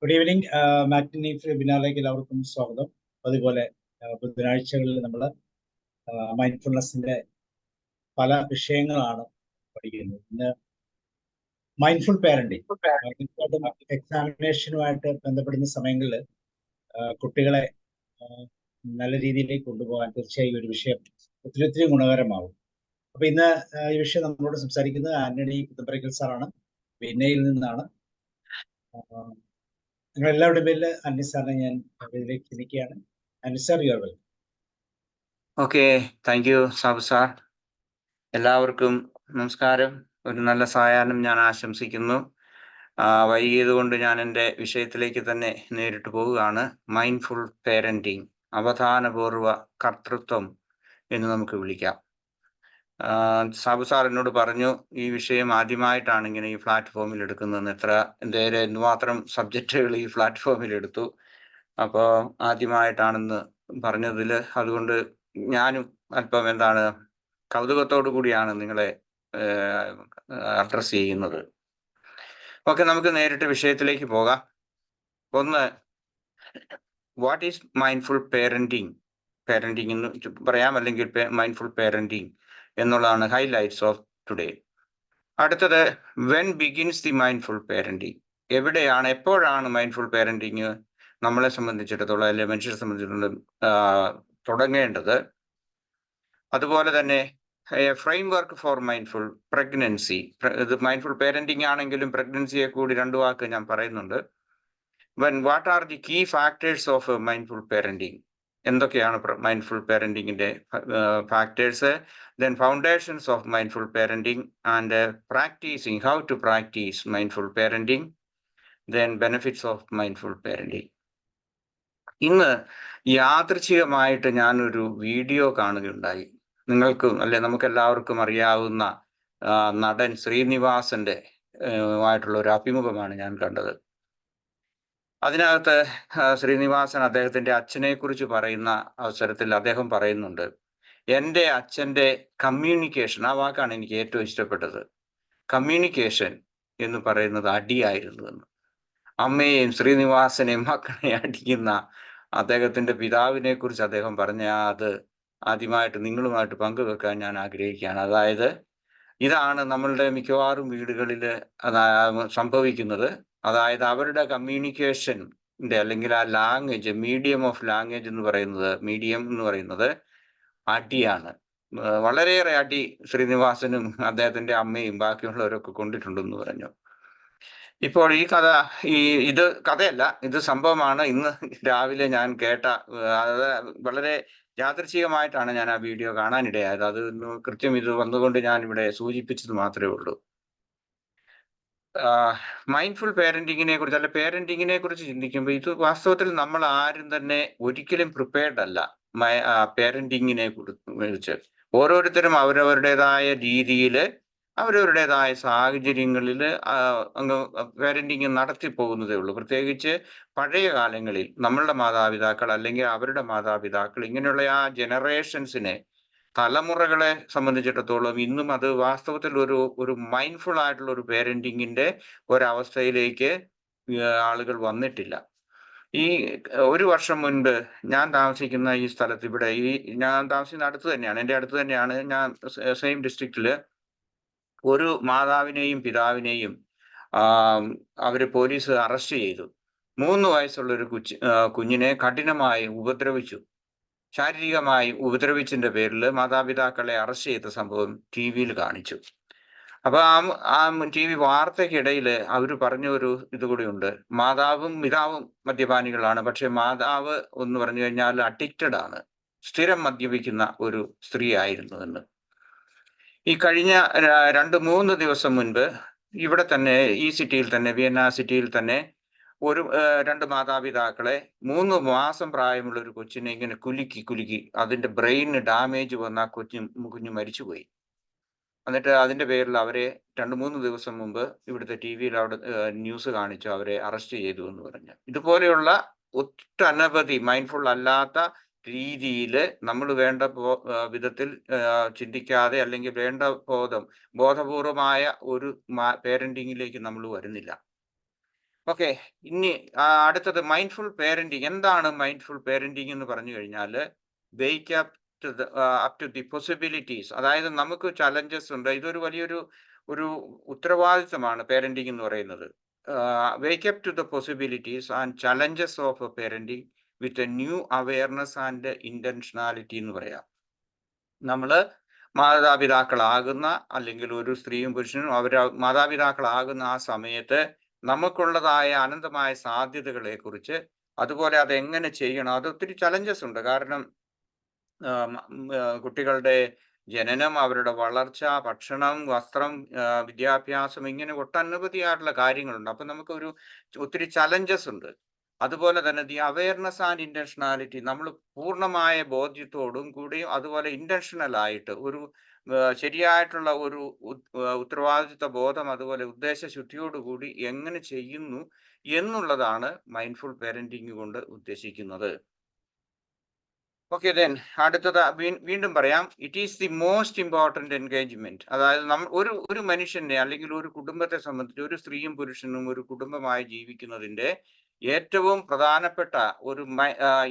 Good evening. മാറ്റിനി വെബിനാറിലേക്ക് എല്ലാവർക്കും സ്വാഗതം. അതുപോലെ ബുധനാഴ്ചകളിൽ നമ്മൾ മൈൻഡ്ഫുൾനെസ്സിന്റെ പല വിഷയങ്ങളാണ് പഠിക്കുന്നത്. ഇന്ന് മൈൻഡ്ഫുൾ പാരന്റിങ്, എക്സാമിനേഷനുമായിട്ട് ബന്ധപ്പെടുന്ന സമയങ്ങളിൽ കുട്ടികളെ നല്ല രീതിയിലേക്ക് കൊണ്ടുപോകാൻ തീർച്ചയായും ഒരു വിഷയം ഒത്തിരി ഗുണകരമാവും. അപ്പൊ ഇന്ന് ഈ വിഷയം നമ്മളോട് സംസാരിക്കുന്നത് ആന്റണി പുത്തമ്പരക്കൽ സാറാണ്, വിന്നയിൽ നിന്നാണ്. നിങ്ങൾ എല്ലാവരുടെ പേരിൽ ആന്റണി സാറിനെ ഞാൻ ഇതിലേക്ക് ക്ഷണിക്കുകയാണ്. Antony sir, you are welcome. Okay, thank U Sabu sir. എല്ലാവർക്കും നമസ്കാരം. ഒരു നല്ല സായാഹ്നം ഞാൻ ആശംസിക്കുന്നു. വൈകിയത് കൊണ്ട് ഞാൻ എൻ്റെ വിഷയത്തിലേക്ക് തന്നെ നേരിട്ട് പോവുകയാണ്. മൈൻഡ്ഫുൾ പേരന്റിങ്, അവധാനപൂർവ കർത്തൃത്വം എന്ന് നമുക്ക് വിളിക്കാം. സാബു സാർ എന്നോട് പറഞ്ഞു, ഈ വിഷയം ആദ്യമായിട്ടാണ് ഇങ്ങനെ ഈ പ്ലാറ്റ്ഫോമിൽ എടുക്കുന്നതെന്ന്. എന്തുമാത്രം സബ്ജക്റ്റുകൾ ഈ പ്ലാറ്റ്ഫോമിൽ എടുത്തു. അപ്പോൾ ആദ്യമായിട്ടാണെന്ന് പറഞ്ഞതിൽ അതുകൊണ്ട് ഞാനും അല്പം കൗതുകത്തോടു കൂടിയാണ് നിങ്ങളെ അഡ്രസ് ചെയ്യുന്നത്. ഓക്കെ, നമുക്ക് നേരിട്ട് വിഷയത്തിലേക്ക് പോകാം. ഒന്ന്, വാട്ട് ഈസ് മൈൻഡ്ഫുൾ പേരന്റിങ് എന്ന് പറയാം, അല്ലെങ്കിൽ മൈൻഡ്ഫുൾ പേരന്റിങ് എന്നുള്ളതാണ് ഹൈലൈറ്റ്സ് ഓഫ് ടുഡേ. അടുത്തത്, when begins the mindful parenting, എപ്പോഴാണ് മൈൻഡ്ഫുൾ പേരന്റിങ് നമ്മളെ സംബന്ധിച്ചിടത്തോളം, അല്ലെങ്കിൽ മനുഷ്യരെ സംബന്ധിച്ചിടത്തോളം തുടങ്ങേണ്ടത്. അതുപോലെ തന്നെ framework for mindful pregnancy. ഇത് മൈൻഡ്ഫുൾ പേരന്റിങ് ആണെങ്കിലും പ്രഗ്നൻസിയെ കൂടി രണ്ടു വാക്ക് ഞാൻ പറയുന്നുണ്ട്. What are the key factors of mindful parenting, എന്തൊക്കെയാണ് മൈൻഡ്ഫുൾ പേരന്റിങ്ങിന്റെ factors. Then foundations of mindful parenting and practising, how to practise mindful parenting. Then benefits of mindful parenting. ഇന്ന് യാദൃച്ഛികമായിട്ട് ഞാനൊരു വീഡിയോ കാണുകയുണ്ടായി. നമുക്ക് എല്ലാവർക്കും അറിയാവുന്ന നടൻ ശ്രീനിവാസന്റെ ആയിട്ടുള്ള ഒരു അഭിമുഖമാണ് ഞാൻ കണ്ടത്. അതിനകത്ത് ശ്രീനിവാസൻ അദ്ദേഹത്തിന്റെ അച്ഛനെ കുറിച്ച് പറയുന്ന അവസരത്തിൽ അദ്ദേഹം പറയുന്നുണ്ട്, എൻ്റെ അച്ഛൻ്റെ കമ്മ്യൂണിക്കേഷൻ, ആ വാക്കാണ് എനിക്ക് ഏറ്റവും ഇഷ്ടപ്പെട്ടത്. കമ്മ്യൂണിക്കേഷൻ എന്ന് പറയുന്നത് അടിയായിരുന്നു എന്ന്. അമ്മയെയും ശ്രീനിവാസനെയും മക്കളെ അടിക്കുന്ന അദ്ദേഹത്തിന്റെ പിതാവിനെ കുറിച്ച് അദ്ദേഹം പറഞ്ഞ അത് ആദ്യമായിട്ട് നിങ്ങളുമായിട്ട് പങ്കുവെക്കാൻ ഞാൻ ആഗ്രഹിക്കുകയാണ്. അതായത് ഇതാണ് നമ്മളുടെ മിക്കവാറും വീടുകളിൽ സംഭവിക്കുന്നത്. അതായത് അവരുടെ കമ്മ്യൂണിക്കേഷൻ്റെ അല്ലെങ്കിൽ ആ ലാംഗ്വേജ്, മീഡിയം എന്ന് പറയുന്നത് അടിയാണ്. വളരെയേറെ അടി ശ്രീനിവാസനും അദ്ദേഹത്തിന്റെ അമ്മയും ബാക്കിയുള്ളവരൊക്കെ കൊണ്ടിട്ടുണ്ടെന്ന് പറഞ്ഞു. ഇപ്പോൾ ഇത് കഥയല്ല, ഇത് സംഭവമാണ്. ഇന്ന് രാവിലെ ഞാൻ കേട്ട, വളരെ യാദൃച്ഛികമായിട്ടാണ് ഞാൻ ആ വീഡിയോ കാണാനിടയായത്. അത് കൃത്യം ഇത് വന്നുകൊണ്ട് ഞാൻ ഇവിടെ സൂചിപ്പിച്ചത് മാത്രമേ ഉള്ളൂ. മൈൻഡ്ഫുൾ പേരന്റിങ്ങിനെ കുറിച്ച്, അല്ല പേരന്റിങ്ങിനെ കുറിച്ച് ചിന്തിക്കുമ്പോൾ ഇത് വാസ്തവത്തിൽ നമ്മൾ ആരും തന്നെ ഒരിക്കലും പ്രിപ്പയർഡ് അല്ല പേരന്റിങ്ങിനെ കുറിച്ച്. ഓരോരുത്തരും അവരവരുടേതായ രീതിയിൽ, അവരവരുടേതായ സാഹചര്യങ്ങളിൽ പേരന്റിങ് നടത്തി പോകുന്നതേ ഉള്ളൂ. പ്രത്യേകിച്ച് പഴയ കാലങ്ങളിൽ നമ്മളുടെ മാതാപിതാക്കൾ അല്ലെങ്കിൽ അവരുടെ മാതാപിതാക്കൾ, ഇങ്ങനെയുള്ള ആ ജനറേഷൻസിനെ, തലമുറകളെ സംബന്ധിച്ചിടത്തോളം ഇന്നും അത് വാസ്തവത്തിൽ ഒരു മൈൻഡ്ഫുൾ ആയിട്ടുള്ള ഒരു പേരന്റിങ്ങിന്റെ ഒരവസ്ഥയിലേക്ക് ആളുകൾ വന്നിട്ടില്ല. ഈ ഒരു വർഷം മുൻപ് ഞാൻ താമസിക്കുന്ന ഈ സ്ഥലത്ത്, ഞാൻ താമസിക്കുന്ന അടുത്ത് തന്നെയാണ്, എൻ്റെ അടുത്ത് തന്നെയാണ്, ഞാൻ സെയിം ഡിസ്ട്രിക്റ്റില് ഒരു മാതാവിനെയും പിതാവിനെയും അവര് പോലീസ് അറസ്റ്റ് ചെയ്തു. 3 വയസ്സുള്ള ഒരു കുഞ്ഞിനെ കഠിനമായി ഉപദ്രവിച്ചു. ശാരീരികമായി ഉപദ്രവിച്ചതിന്റെ പേരിൽ മാതാപിതാക്കളെ അറസ്റ്റ് ചെയ്ത സംഭവം TV കാണിച്ചു. അപ്പൊ ആ TV വാർത്തയ്ക്കിടയിൽ അവർ പറഞ്ഞ ഒരു ഇതുകൂടി ഉണ്ട്. മാതാവും പിതാവും മദ്യപാനികളാണ്, പക്ഷെ മാതാവ് എന്ന് പറഞ്ഞു കഴിഞ്ഞാൽ അഡിക്റ്റഡ് ആണ്, സ്ഥിരം മദ്യപിക്കുന്ന ഒരു സ്ത്രീ ആയിരുന്നു എന്ന്. ഈ കഴിഞ്ഞ 2-3 ദിവസം മുൻപ് ഇവിടെ തന്നെ, ഈ സിറ്റിയിൽ തന്നെ, വിയന്ന സിറ്റിയിൽ തന്നെ, 2 മാതാപിതാക്കളെ 3 മാസം പ്രായമുള്ള ഒരു കൊച്ചിനെ ഇങ്ങനെ കുലുക്കി അതിന്റെ ബ്രെയിന് ഡാമേജ് വന്ന കുഞ്ഞു മരിച്ചുപോയി. എന്നിട്ട് അതിന്റെ പേരിൽ അവരെ 2-3 ദിവസം മുമ്പ് ഇവിടുത്തെ TV അവിടെ ന്യൂസ് കാണിച്ചു, അവരെ അറസ്റ്റ് ചെയ്തു എന്ന് പറഞ്ഞു. ഇതുപോലെയുള്ള ഒട്ടനവധി മൈൻഡ്ഫുൾ അല്ലാത്ത രീതിയിൽ നമ്മൾ വേണ്ട വിധത്തിൽ ചിന്തിക്കാതെ, അല്ലെങ്കിൽ വേണ്ട ബോധപൂർവമായ ഒരു പേരന്റിങ്ങിലേക്ക് നമ്മൾ വരുന്നില്ല. ഓക്കെ, ഇനി അടുത്തത് മൈൻഡ്ഫുൾ പേരന്റിങ്. എന്താണ് മൈൻഡ്ഫുൾ പേരന്റിങ് എന്ന് പറഞ്ഞു കഴിഞ്ഞാൽ, wake up to the possibilities. അതായത് നമുക്ക് ചലഞ്ചസ് ഉണ്ട്. ഇതൊരു വലിയൊരു ഉത്തരവാദിത്തമാണ് പേരന്റിങ് എന്ന് പറയുന്നത്. Wake up to the possibilities and challenges of parenting with a new awareness and intentionality എന്ന് പറയാം. നമ്മൾ മാതാപിതാക്കളാകുന്ന, അല്ലെങ്കിൽ ഒരു സ്ത്രീയും പുരുഷനും അവർ മാതാപിതാക്കളാകുന്ന ആ സമയത്ത് നമുക്കുള്ളതായ അനന്തമായ സാധ്യതകളെ കുറിച്ച്, അതുപോലെ അതെങ്ങനെ ചെയ്യണം, അത് ഒത്തിരി ചലഞ്ചസ് ഉണ്ട്. കാരണം കുട്ടികളുടെ ജനനം, അവരുടെ വളർച്ച, ഭക്ഷണം, വസ്ത്രം, വിദ്യാഭ്യാസം, ഇങ്ങനെ ഒട്ടനവധിയായിട്ടുള്ള കാര്യങ്ങളുണ്ട്. അപ്പൊ നമുക്ക് ഒത്തിരി ചലഞ്ചസ് ഉണ്ട്. അതുപോലെ തന്നെ ദി അവയർനെസ് ആൻഡ് ഇന്റൻഷനാലിറ്റി, നമ്മൾ പൂർണ്ണമായ ബോധ്യത്തോടും കൂടിയും അതുപോലെ ഇന്റൻഷണൽ ആയിട്ട് ശരിയായിട്ടുള്ള ഒരു ഉത്തരവാദിത്വ ബോധം, അതുപോലെ ഉദ്ദേശശുദ്ധിയോടുകൂടി എങ്ങനെ ചെയ്യുന്നു എന്നുള്ളതാണ് മൈൻഡ്ഫുൾ പേരന്റിങ് കൊണ്ട് ഉദ്ദേശിക്കുന്നത്. ഓക്കെ, ദെൻ അടുത്തത് വീണ്ടും പറയാം, it is the most important engagement. അതായത് ഒരു മനുഷ്യനെ അല്ലെങ്കിൽ ഒരു കുടുംബത്തെ സംബന്ധിച്ച്, ഒരു സ്ത്രീയും പുരുഷനും ഒരു കുടുംബമായി ജീവിക്കുന്നതിന്റെ ഏറ്റവും പ്രധാനപ്പെട്ട ഒരു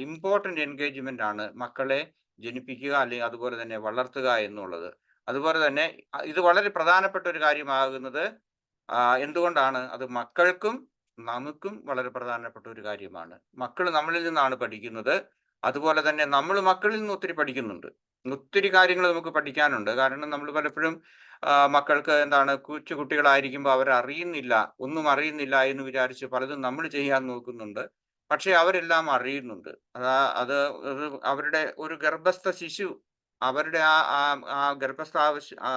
ഇമ്പോർട്ടൻറ്റ് എൻഗേജ്മെന്റ് ആണ് മക്കളെ ജനിപ്പിക്കുക, അല്ലെങ്കിൽ അതുപോലെ തന്നെ വളർത്തുക എന്നുള്ളത്. അതുപോലെ തന്നെ ഇത് വളരെ പ്രധാനപ്പെട്ട ഒരു കാര്യമാകുന്നത് എന്തുകൊണ്ടാണ്? അത് മക്കൾക്കും നമുക്കും വളരെ പ്രധാനപ്പെട്ട ഒരു കാര്യമാണ്. മക്കൾ നമ്മളിൽ നിന്നാണ് പഠിക്കുന്നത്. അതുപോലെ തന്നെ നമ്മൾ മക്കളിൽ നിന്ന് ഒത്തിരി പഠിക്കുന്നുണ്ട്. ഒത്തിരി കാര്യങ്ങൾ നമുക്ക് പഠിക്കാനുണ്ട്. കാരണം നമ്മൾ പലപ്പോഴും മക്കൾക്ക് കൊച്ചു കുട്ടികളായിരിക്കുമ്പോൾ ഒന്നും അറിയുന്നില്ല എന്ന് വിചാരിച്ച് പലതും നമ്മൾ ചെയ്യാൻ നോക്കുന്നുണ്ട്. പക്ഷെ അവരെല്ലാം അറിയുന്നുണ്ട്. അത് അവരുടെ ഒരു ഗർഭസ്ഥ ശിശു, അവരുടെ ആ ഗർഭസ്ഥ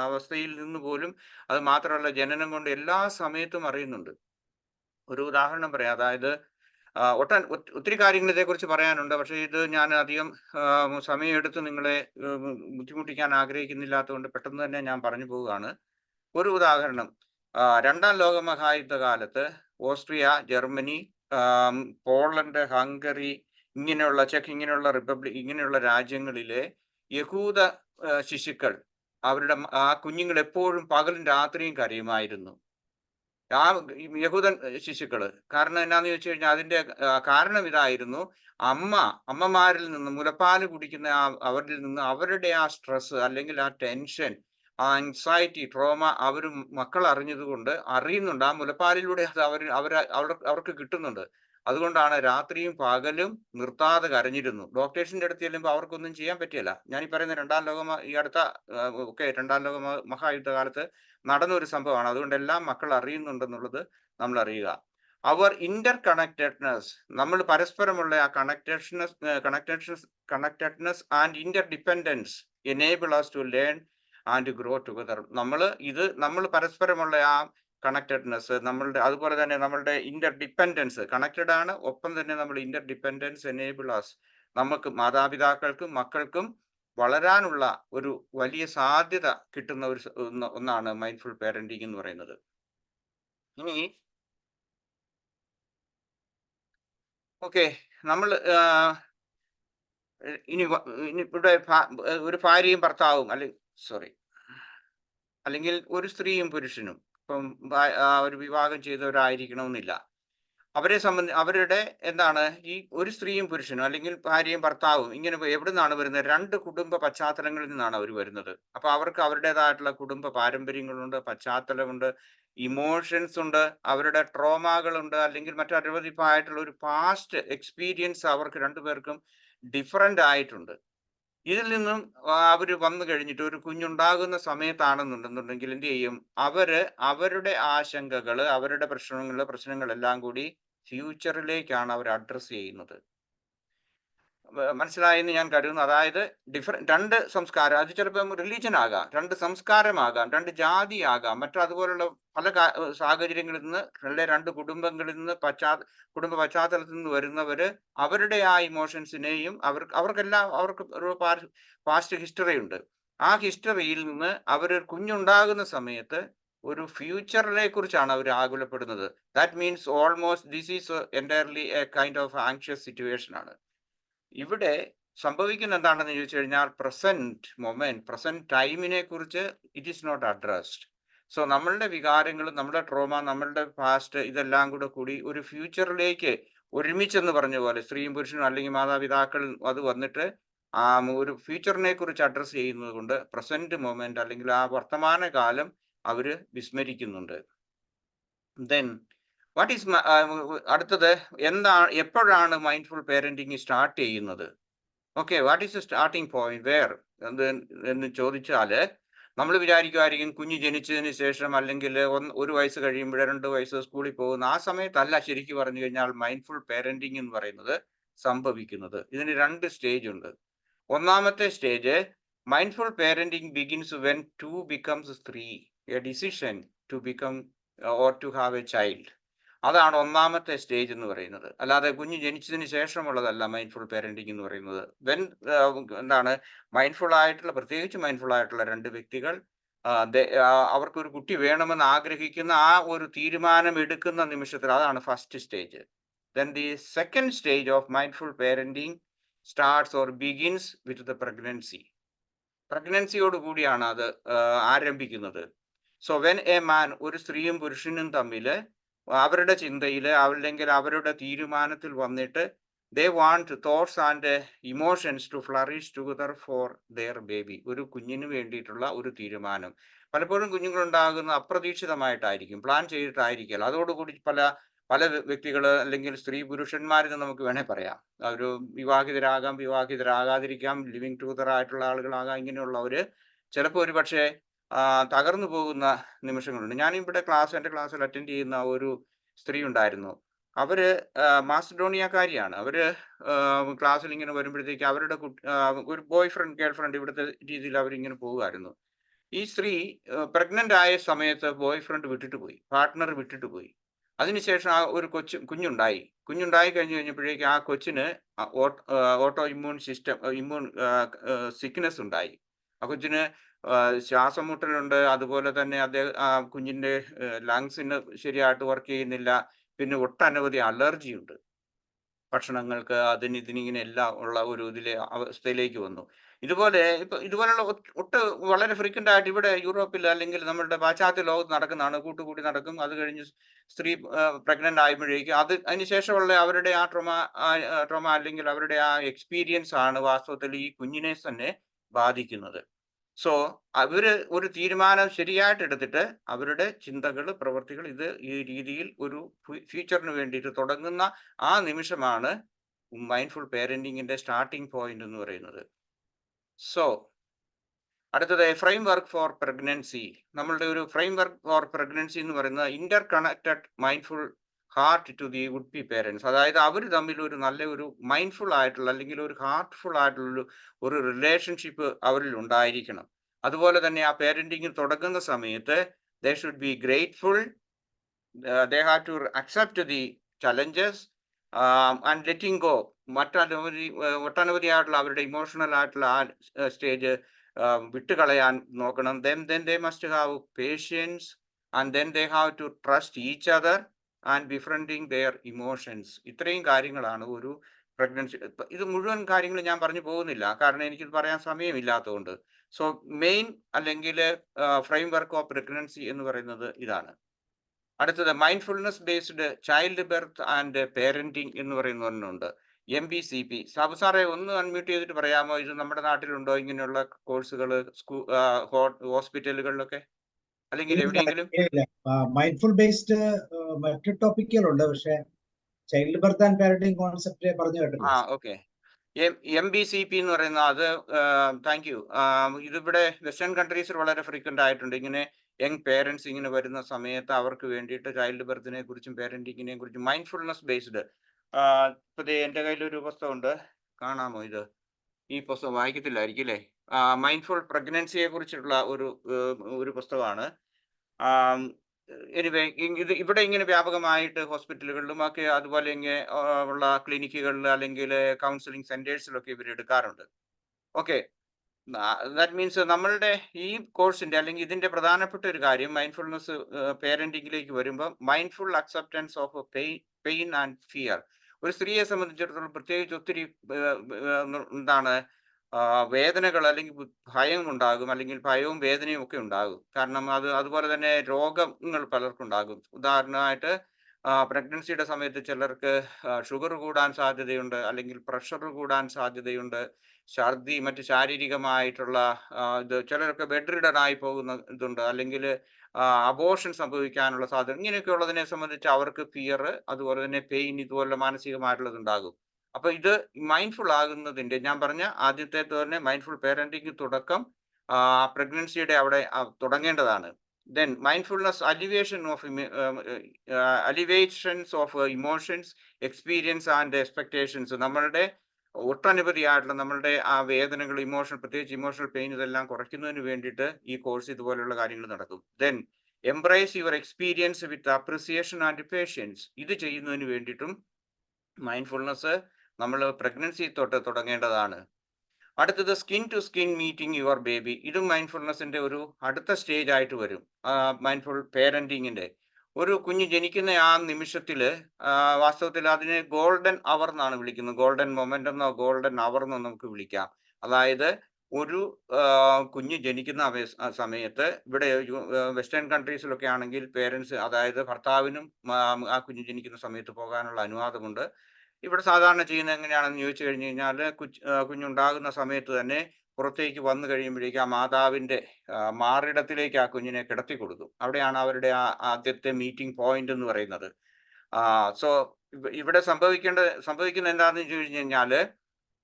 അവസ്ഥയിൽ നിന്ന് പോലും, അത് മാത്രമല്ല ജനനം കൊണ്ട് എല്ലാ സമയത്തും അറിയുന്നുണ്ട്. ഒരു ഉദാഹരണം പറയാം. അതായത് ഒത്തിരി കാര്യങ്ങൾ ഇതേക്കുറിച്ച് പറയാനുണ്ട്. പക്ഷേ ഇത് ഞാൻ അധികം സമയമെടുത്ത് നിങ്ങളെ ബുദ്ധിമുട്ടിക്കാൻ ആഗ്രഹിക്കുന്നില്ലാത്തതുകൊണ്ട് പെട്ടെന്ന് തന്നെ ഞാൻ പറഞ്ഞു പോവുകയാണ്. ഒരു ഉദാഹരണം, രണ്ടാം ലോക മഹായുദ്ധ കാലത്ത് Austria, Germany, Poland, Hungary, check ഇങ്ങനെയുള്ള രാജ്യങ്ങളിലെ യഹൂദ ശിശുക്കൾ, അവരുടെ ആ കുഞ്ഞുങ്ങൾ എപ്പോഴും പകലും രാത്രിയും കരയുമായിരുന്നു. ആ യഹൂദൻ ശിശുക്കള്. കാരണം എന്നാന്ന് ചോദിച്ചു കഴിഞ്ഞാൽ അതിന്റെ കാരണം ഇതായിരുന്നു. അമ്മമാരിൽ നിന്ന് മുലപ്പാല് കുടിക്കുന്ന അവരിൽ നിന്ന് അവരുടെ ആ സ്ട്രെസ്, അല്ലെങ്കിൽ ആ ടെൻഷൻ, ആ ആൻസൈറ്റി, ട്രോമ മക്കൾ അറിയുന്നുണ്ട്. ആ മുലപ്പാലിലൂടെ അത് അവർക്ക് കിട്ടുന്നുണ്ട്. അതുകൊണ്ടാണ് രാത്രിയും പകലും നിർത്താതെ കരഞ്ഞിരുന്നു. ഡോക്ടേഴ്സിന്റെ അടുത്ത് ചെല്ലുമ്പോൾ അവർക്കൊന്നും ചെയ്യാൻ പറ്റില്ല. ഞാൻ ഈ പറയുന്ന രണ്ടാം ലോക മഹായുദ്ധ കാലത്ത് നടന്ന ഒരു സംഭവമാണ്. അതുകൊണ്ട് എല്ലാം മക്കൾ അറിയുന്നുണ്ടെന്നുള്ളത് നമ്മൾ അറിയുക. അവർ ഇന്റർ കണക്റ്റഡ്നെസ്, നമ്മൾ പരസ്പരമുള്ള ആ connectedness and interdependence enable us to learn and grow together. നമ്മൾ പരസ്പരമുള്ള ആ കണക്റ്റഡ്നെസ്, അതുപോലെ തന്നെ നമ്മളുടെ ഇന്റർ ഡിപ്പെൻഡൻസ്, കണക്റ്റഡ് ആണ്, ഒപ്പം തന്നെ നമ്മൾ ഇന്റർ ഡിപ്പെൻഡൻസ് എനേബിൾ us, നമുക്ക് മാതാപിതാക്കൾക്കും മക്കൾക്കും വളരാനുള്ള ഒരു വലിയ സാധ്യത കിട്ടുന്ന ഒന്നാണ് മൈൻഡ്ഫുൾ പേരന്റിങ് എന്ന് പറയുന്നത്. ഇനി നമ്മൾ ഇനി ഇവിടെ ഒരു ഭാര്യയും ഭർത്താവും, അല്ലെങ്കിൽ ഒരു സ്ത്രീയും പുരുഷനും ഇപ്പം ഒരു വിവാഹം ചെയ്തവരായിരിക്കണമെന്നില്ല. അവരുടെ ഈ ഒരു സ്ത്രീയും പുരുഷനും, അല്ലെങ്കിൽ ഭാര്യയും ഭർത്താവും, ഇങ്ങനെ എവിടെ നിന്നാണ് വരുന്നത്? രണ്ട് കുടുംബ പശ്ചാത്തലങ്ങളിൽ നിന്നാണ് അവർ വരുന്നത്. അപ്പൊ അവർക്ക് അവരുടേതായിട്ടുള്ള കുടുംബ പാരമ്പര്യങ്ങളുണ്ട്, പശ്ചാത്തലമുണ്ട്, ഇമോഷൻസ് ഉണ്ട്, അവരുടെ ട്രോമകളുണ്ട്, അല്ലെങ്കിൽ മറ്റനവധിയായിട്ടുള്ള ഒരു പാസ്റ്റ് എക്സ്പീരിയൻസ് അവർക്ക് രണ്ടുപേർക്കും ഡിഫറൻ്റ് ആയിട്ടുണ്ട്. ഇതിൽ നിന്നും അവർ വന്നു കഴിഞ്ഞിട്ട് ഒരു കുഞ്ഞുണ്ടാകുന്ന സമയത്താണെന്നുണ്ടെന്നുണ്ടെങ്കിൽ എന്ത് ചെയ്യും? അവരുടെ ആശങ്കകൾ, അവരുടെ പ്രശ്നങ്ങളെല്ലാം കൂടി ഫ്യൂച്ചറിലേക്കാണ് അവർ അഡ്രസ് ചെയ്യുന്നത്. മനസ്സിലായെന്ന് ഞാൻ കരുതുന്നു. അതായത് രണ്ട് സംസ്കാരം, അത് ചിലപ്പോൾ റിലീജിയൻ ആകാം, രണ്ട് സംസ്കാരമാകാം, രണ്ട് ജാതിയാകാം, അതുപോലുള്ള പല സാഹചര്യങ്ങളിൽ നിന്ന്, രണ്ട് കുടുംബങ്ങളിൽ നിന്ന്, കുടുംബ പശ്ചാത്തലത്തിൽ നിന്ന് വരുന്നവര് അവരുടെ ആ ഇമോഷൻസിനെയും അവർക്കെല്ലാം ഒരു പാസ്റ്റ് ഹിസ്റ്ററി ഉണ്ട്. ആ ഹിസ്റ്ററിയിൽ നിന്ന് കുഞ്ഞുണ്ടാകുന്ന സമയത്ത് ഒരു ഫ്യൂച്ചറിനെ കുറിച്ചാണ് അവർ ആകുലപ്പെടുന്നത്. That means almost this is entirely a kind of anxious situation ആണ്. ഇവിടെ സംഭവിക്കുന്ന എന്താണെന്ന് ചോദിച്ചു കഴിഞ്ഞാൽ, പ്രസന്റ് ടൈമിനെ കുറിച്ച് it is not addressed. So നമ്മളുടെ വികാരങ്ങളും നമ്മുടെ ട്രോമ, നമ്മളുടെ പാസ്റ്റ് ഇതെല്ലാം കൂടി ഒരു ഫ്യൂച്ചറിലേക്ക് ഒരുമിച്ചെന്ന് പറഞ്ഞ പോലെ സ്ത്രീയും പുരുഷനും അല്ലെങ്കിൽ മാതാപിതാക്കൾ അത് വന്നിട്ട് ഒരു ഫ്യൂച്ചറിനെ കുറിച്ച് അഡ്രസ്സ് ചെയ്യുന്നത് കൊണ്ട് പ്രസന്റ് മൊമെന്റ് അല്ലെങ്കിൽ ആ വർത്തമാന കാലം അവര് വിസ്മരിക്കുന്നുണ്ട്. ദെൻ വാട്ട് ഈസ് അടുത്തത് എപ്പോഴാണ് മൈൻഡ്ഫുൾ പേരന്റിങ് സ്റ്റാർട്ട് ചെയ്യുന്നത്? Okay, what is the starting point where എന്ന് ചോദിച്ചാല് നമ്മൾ വിചാരിക്കുമായിരിക്കും കുഞ്ഞ് ജനിച്ചതിന് ശേഷം അല്ലെങ്കിൽ 1 വയസ്സ് കഴിയുമ്പോൾ 2 വയസ്സ് സ്കൂളിൽ പോകുന്ന ആ സമയത്തല്ല ശരിക്കും പറഞ്ഞു കഴിഞ്ഞാൽ മൈൻഡ്ഫുൾ പേരന്റിങ് എന്ന് പറയുന്നത് സംഭവിക്കുന്നത്. ഇതിന് 2 സ്റ്റേജ് ഉണ്ട്. ഒന്നാമത്തെ stage mindful parenting begins when 2 becomes 3, a decision to become or to have a child. അതാണ് ഒന്നാമത്തെ സ്റ്റേജ് എന്ന് പറയുന്നത്. അല്ലാതെ കുഞ്ഞ് ജനിച്ചതിന് ശേഷമുള്ളതല്ല മൈൻഡ്ഫുൾ പേരന്റിങ് എന്ന് പറയുന്നത്. എന്താണ് പ്രത്യേകിച്ച് മൈൻഡ്ഫുൾ ആയിട്ടുള്ള 2 വ്യക്തികൾ അവർക്കൊരു കുട്ടി വേണമെന്ന് ആഗ്രഹിക്കുന്ന ആ ഒരു തീരുമാനം എടുക്കുന്ന നിമിഷത്തിൽ, അതാണ് first stage. Then the second stage of mindful parenting starts or begins with the pregnancy. പ്രഗ്നൻസിയോട് കൂടിയാണ് അത് ആരംഭിക്കുന്നത്. സോ വെൻ എ മാൻ, ഒരു സ്ത്രീയും പുരുഷനും തമ്മിൽ അവരുടെ ചിന്തയിൽ അല്ലെങ്കിൽ അവരുടെ തീരുമാനത്തിൽ വന്നിട്ട് they want thoughts and emotions to flourish together for their baby. ഒരു കുഞ്ഞിന് വേണ്ടിയിട്ടുള്ള ഒരു തീരുമാനം. പലപ്പോഴും കുഞ്ഞുങ്ങളുണ്ടാകുന്ന അപ്രതീക്ഷിതമായിട്ടായിരിക്കും, പ്ലാൻ ചെയ്തിട്ടായിരിക്കില്ല. അതോടുകൂടി പല വ്യക്തികൾ അല്ലെങ്കിൽ സ്ത്രീ പുരുഷന്മാരെന്ന് നമുക്ക് വേണേൽ പറയാം. ഒരു വിവാഹിതരാകാം, വിവാഹിതരാകാതിരിക്കാം, ലിവിങ് ടുഗദർ ആയിട്ടുള്ള ആളുകളാകാം. ഇങ്ങനെയുള്ളവര് ചിലപ്പോൾ ഒരു പക്ഷേ തകർന്നു പോകുന്ന നിമിഷങ്ങളുണ്ട്. ഞാനിവിടെ എൻ്റെ ക്ലാസ്സിൽ അറ്റൻഡ് ചെയ്യുന്ന ഒരു സ്ത്രീ ഉണ്ടായിരുന്നു. അവര് മാസിഡോണിയക്കാരിയാണ്. അവര് ക്ലാസ്സിൽ ഇങ്ങനെ വരുമ്പോഴത്തേക്ക് അവരുടെ ഒരു ബോയ് ഫ്രണ്ട് ഗേൾ ഫ്രണ്ട് ഇവിടുത്തെ രീതിയിൽ അവരിങ്ങനെ പോകുമായിരുന്നു. ഈ സ്ത്രീ പ്രഗ്നന്റ് ആയ സമയത്ത് ബോയ് ഫ്രണ്ട് വിട്ടിട്ട് പോയി, പാർട്ട്ണർ വിട്ടിട്ട് പോയി. അതിനുശേഷം ഒരു കുഞ്ഞുണ്ടായി കഴിഞ്ഞപ്പോഴേക്ക് ആ കൊച്ചിന് ഓട്ടോ ഇമ്മ്യൂൺ സിക്നസ് ഉണ്ടായി. ആ കൊച്ചിന് ശ്വാസം മുട്ടലുണ്ട്. അതുപോലെ തന്നെ കുഞ്ഞിന്റെ ലങ്സിന് ശരിയായിട്ട് വർക്ക് ചെയ്യുന്നില്ല. പിന്നെ ഒട്ടനവധി അലർജി ഉണ്ട് ഭക്ഷണങ്ങൾക്ക്, ഇതിനിങ്ങനെ എല്ലാം ഉള്ള ഒരു അവസ്ഥയിലേക്ക് വന്നു. ഇതുപോലുള്ള വളരെ ഫ്രീക്വന്റ് ആയിട്ട് ഇവിടെ യൂറോപ്പിൽ അല്ലെങ്കിൽ നമ്മുടെ പാശ്ചാത്യ ലോകത്ത് നടക്കുന്നതാണ്. കൂട്ടുകൂടി നടക്കും. അത് കഴിഞ്ഞ് സ്ത്രീ പ്രഗ്നന്റ് ആയപ്പോഴേക്കും അതിനുശേഷമുള്ള അവരുടെ ആ ട്രോമ അല്ലെങ്കിൽ അവരുടെ ആ എക്സ്പീരിയൻസ് ആണ് വാസ്തവത്തിൽ ഈ കുഞ്ഞിനെ തന്നെ ബാധിക്കുന്നത്. സോ ഒരു തീരുമാനം ശരിയായിട്ട് എടുത്തിട്ട് അവരുടെ ചിന്തകൾ, പ്രവൃത്തികൾ ഈ രീതിയിൽ ഒരു ഫ്യൂച്ചറിന് വേണ്ടിയിട്ട് തുടങ്ങുന്ന ആ നിമിഷമാണ് മൈൻഡ്ഫുൾ പേരന്റിങ്ങിന്റെ സ്റ്റാർട്ടിംഗ് പോയിന്റ് എന്ന് പറയുന്നത്. സോ അടുത്തത് ഫ്രെയിം വർക്ക് ഫോർ പ്രഗ്നൻസി. നമ്മളുടെ ഒരു ഫ്രെയിം വർക്ക് ഫോർ പ്രഗ്നൻസി എന്ന് പറയുന്നത് interconnected mindful heart to the would be parents. അതായത് അവർ തമ്മിൽ ഒരു നല്ല ഒരു മൈൻഡ്ഫുൾ ആയിട്ടുള്ള അല്ലെങ്കിൽ ഒരു ഹാർട്ട്ഫുൾ ആയിട്ടുള്ള ഒരു റിലേഷൻഷിപ്പ് അവരിൽ ഉണ്ടായിരിക്കണം. അതുപോലെ തന്നെ ആ പേരന്റിങ് തുടങ്ങുന്ന സമയത്ത് they should be grateful, they have to accept the challenges and letting go. ഒട്ടനവധിയായിട്ടുള്ള അവരുടെ ഇമോഷണൽ ആയിട്ടുള്ള ആ സ്റ്റേജ് വിട്ടുകളയാൻ നോക്കണം. then they must have patience and then they have to trust each other and befriending their emotions. ഇത്രയും കാര്യങ്ങളാണ് ഒരു pregnancy. ഇത് മുഴുവൻ കാര്യങ്ങൾ ഞാൻ പറഞ്ഞു പോകുന്നില്ല, കാരണം എനിക്കിത് പറയാൻ സമയമില്ലാത്തതുകൊണ്ട്. സോ മെയിൻ അല്ലെങ്കിൽ ഫ്രെയിം വർക്ക് ഓഫ് പ്രഗ്നൻസി എന്ന് പറയുന്നത് ഇതാണ്. അടുത്തത് mindfulness based childbirth and parenting എന്ന് പറയുന്ന ഒന്നുണ്ട്, MBCP. സാബു സാറേ ഒന്ന് അൺമ്യൂട്ട് ചെയ്തിട്ട് പറയാമോ? ഇത് നമ്മുടെ നാട്ടിലുണ്ടോ ഇങ്ങനെയുള്ള കോഴ്സുകൾ ഹോസ്പിറ്റലുകളിലൊക്കെ അല്ലെങ്കിൽ എവിടെയെങ്കിലും? മൈൻഡ്ഫുൾ ബേസ്ഡ് മറ്റു ടോപ്പിക്കുകളുണ്ട്, പക്ഷേ child birth and parenting concept പറഞ്ഞു കേട്ടില്ല. ഓക്കെ. MBCP എന്ന് പറയുന്ന അത് താങ്ക് യു. ഇതിവിടെ വെസ്റ്റേൺ കൺട്രീസിൽ വളരെ ഫ്രീക്വന്റ് ആയിട്ടുണ്ട്. ഇങ്ങനെ യങ് പേരൻസ് ഇങ്ങനെ വരുന്ന സമയത്ത് അവർക്ക് വേണ്ടിയിട്ട് ചൈൽഡ് ബർത്തിനെ കുറിച്ചും പേരന്റിങ്ങിനെ കുറിച്ചും മൈൻഡ്ഫുൾനെസ് ബേസ്ഡ്. ഇപ്പൊ എൻ്റെ കയ്യിലൊരു പുസ്തകമുണ്ട്, കാണാമോ? ഈ പുസ്തകം വായിക്കത്തില്ലായിരിക്കും അല്ലേ? മൈൻഡ്ഫുൾ പ്രഗ്നൻസിയെ കുറിച്ചുള്ള ഒരു പുസ്തകമാണ്. എനിവേ ഇവിടെ ഇങ്ങനെ വ്യാപകമായിട്ട് ഹോസ്പിറ്റലുകളിലും ഒക്കെ അതുപോലെ ഇങ്ങനെ ഉള്ള ക്ലിനിക്കുകളിൽ അല്ലെങ്കിൽ കൗൺസിലിംഗ് സെന്റേഴ്സിലൊക്കെ ഇവർ എടുക്കാറുണ്ട്. ഓക്കെ, ദാറ്റ് മീൻസ് നമ്മളുടെ ഈ കോഴ്സിന്റെ അല്ലെങ്കിൽ ഇതിന്റെ പ്രധാനപ്പെട്ട ഒരു കാര്യം മൈൻഡ്ഫുൾനെസ് പേരന്റിങ്ങിലേക്ക് വരുമ്പോൾ mindful acceptance of pain and fear. ഒരു സ്ത്രീയെ സംബന്ധിച്ചിടത്തോളം പ്രത്യേകിച്ച് ഒത്തിരി വേദനകൾ അല്ലെങ്കിൽ ഭയം ഉണ്ടാകും, അല്ലെങ്കിൽ ഭയവും വേദനയും ഒക്കെ ഉണ്ടാകും. കാരണം അതുപോലെ തന്നെ രോഗങ്ങൾ പലർക്കുണ്ടാകും. ഉദാഹരണമായിട്ട് പ്രഗ്നൻസിയുടെ സമയത്ത് ചിലർക്ക് ഷുഗർ കൂടാൻ സാധ്യതയുണ്ട്, അല്ലെങ്കിൽ പ്രഷർ കൂടാൻ സാധ്യതയുണ്ട്, ഛർദി, മറ്റ് ശാരീരികമായിട്ടുള്ള ഇത് ചിലർക്ക് ബെഡ് റിഡൻ ആയി പോകുന്ന ഇതുണ്ട്, അല്ലെങ്കിൽ അബോർഷൻ സംഭവിക്കാനുള്ള സാധ്യത. ഇങ്ങനെയൊക്കെ ഉള്ളതിനെ സംബന്ധിച്ച് അവർക്ക് ഫിയർ, അതുപോലെ തന്നെ പെയിൻ, ഇതുപോലെ മാനസികമായിട്ടുള്ളത് ഉണ്ടാകും. അപ്പൊ ഇത് മൈൻഡ്ഫുൾ ആകുന്നതിന്റെ, ഞാൻ പറഞ്ഞ ആദ്യത്തെ തന്നെ മൈൻഡ്ഫുൾ പേരന്റിംഗ് തുടക്കം പ്രഗ്നൻസിയുടെ അവിടെ തുടങ്ങേണ്ടതാണ്. Then mindfulness alleviations of emotions, experience and expectations. നമ്മളുടെ ഒട്ടനവധിയായിട്ടുള്ള നമ്മളുടെ ആ വേദനകൾ, ഇമോഷൻ, പ്രത്യേകിച്ച് ഇമോഷണൽ പെയിൻ, ഇതെല്ലാം കുറയ്ക്കുന്നതിന് വേണ്ടിയിട്ട് ഈ കോഴ്സ് ഇതുപോലെയുള്ള കാര്യങ്ങൾ നടക്കും. Then embrace your experience with appreciation and patience. ഇത് ചെയ്യുന്നതിന് വേണ്ടിയിട്ടും മൈൻഡ്ഫുൾനെസ് നമ്മൾ പ്രഗ്നൻസി തൊട്ട് തുടങ്ങേണ്ടതാണ്. അടുത്തത് skin to skin meeting your baby. ഇതും മൈൻഡ്ഫുൾനെസിന്റെ ഒരു അടുത്ത സ്റ്റേജ് ആയിട്ട് വരും. മൈൻഡ്ഫുൾ പേരന്റിങ്ങിന്റെ ഒരു കുഞ്ഞ് ജനിക്കുന്ന ആ നിമിഷത്തില് വാസ്തവത്തിൽ അതിനെ ഗോൾഡൻ അവർ എന്നാണ് വിളിക്കുന്നത്. ഗോൾഡൻ മൊമെന്റ് എന്നോ ഗോൾഡൻ അവർ എന്നോ നമുക്ക് വിളിക്കാം. അതായത് ഒരു കുഞ്ഞ് ജനിക്കുന്ന സമയത്ത് ഇവിടെ വെസ്റ്റേൺ കൺട്രീസിലൊക്കെ ആണെങ്കിൽ പേരൻസ്, അതായത് ഭർത്താവിനും ആ കുഞ്ഞ് ജനിക്കുന്ന സമയത്ത് പോകാനുള്ള അനുവാദമുണ്ട്. ഇവിടെ സാധാരണ ചെയ്യുന്നത് എങ്ങനെയാണെന്ന് ചോദിച്ചു കഴിഞ്ഞു കഴിഞ്ഞാൽ, കുഞ്ഞുണ്ടാകുന്ന സമയത്ത് തന്നെ പുറത്തേക്ക് വന്നു കഴിയുമ്പോഴേക്കും ആ മാതാവിന്റെ മാറിടത്തിലേക്ക് ആ കുഞ്ഞിനെ കിടത്തി കൊടുക്കും. അവിടെയാണ് അവരുടെ ആദ്യത്തെ മീറ്റിംഗ് പോയിന്റ് എന്ന് പറയുന്നത്. സോ ഇവിടെ സംഭവിക്കുന്ന എന്താണെന്ന് ചോദിച്ചു കഴിഞ്ഞു കഴിഞ്ഞാല്,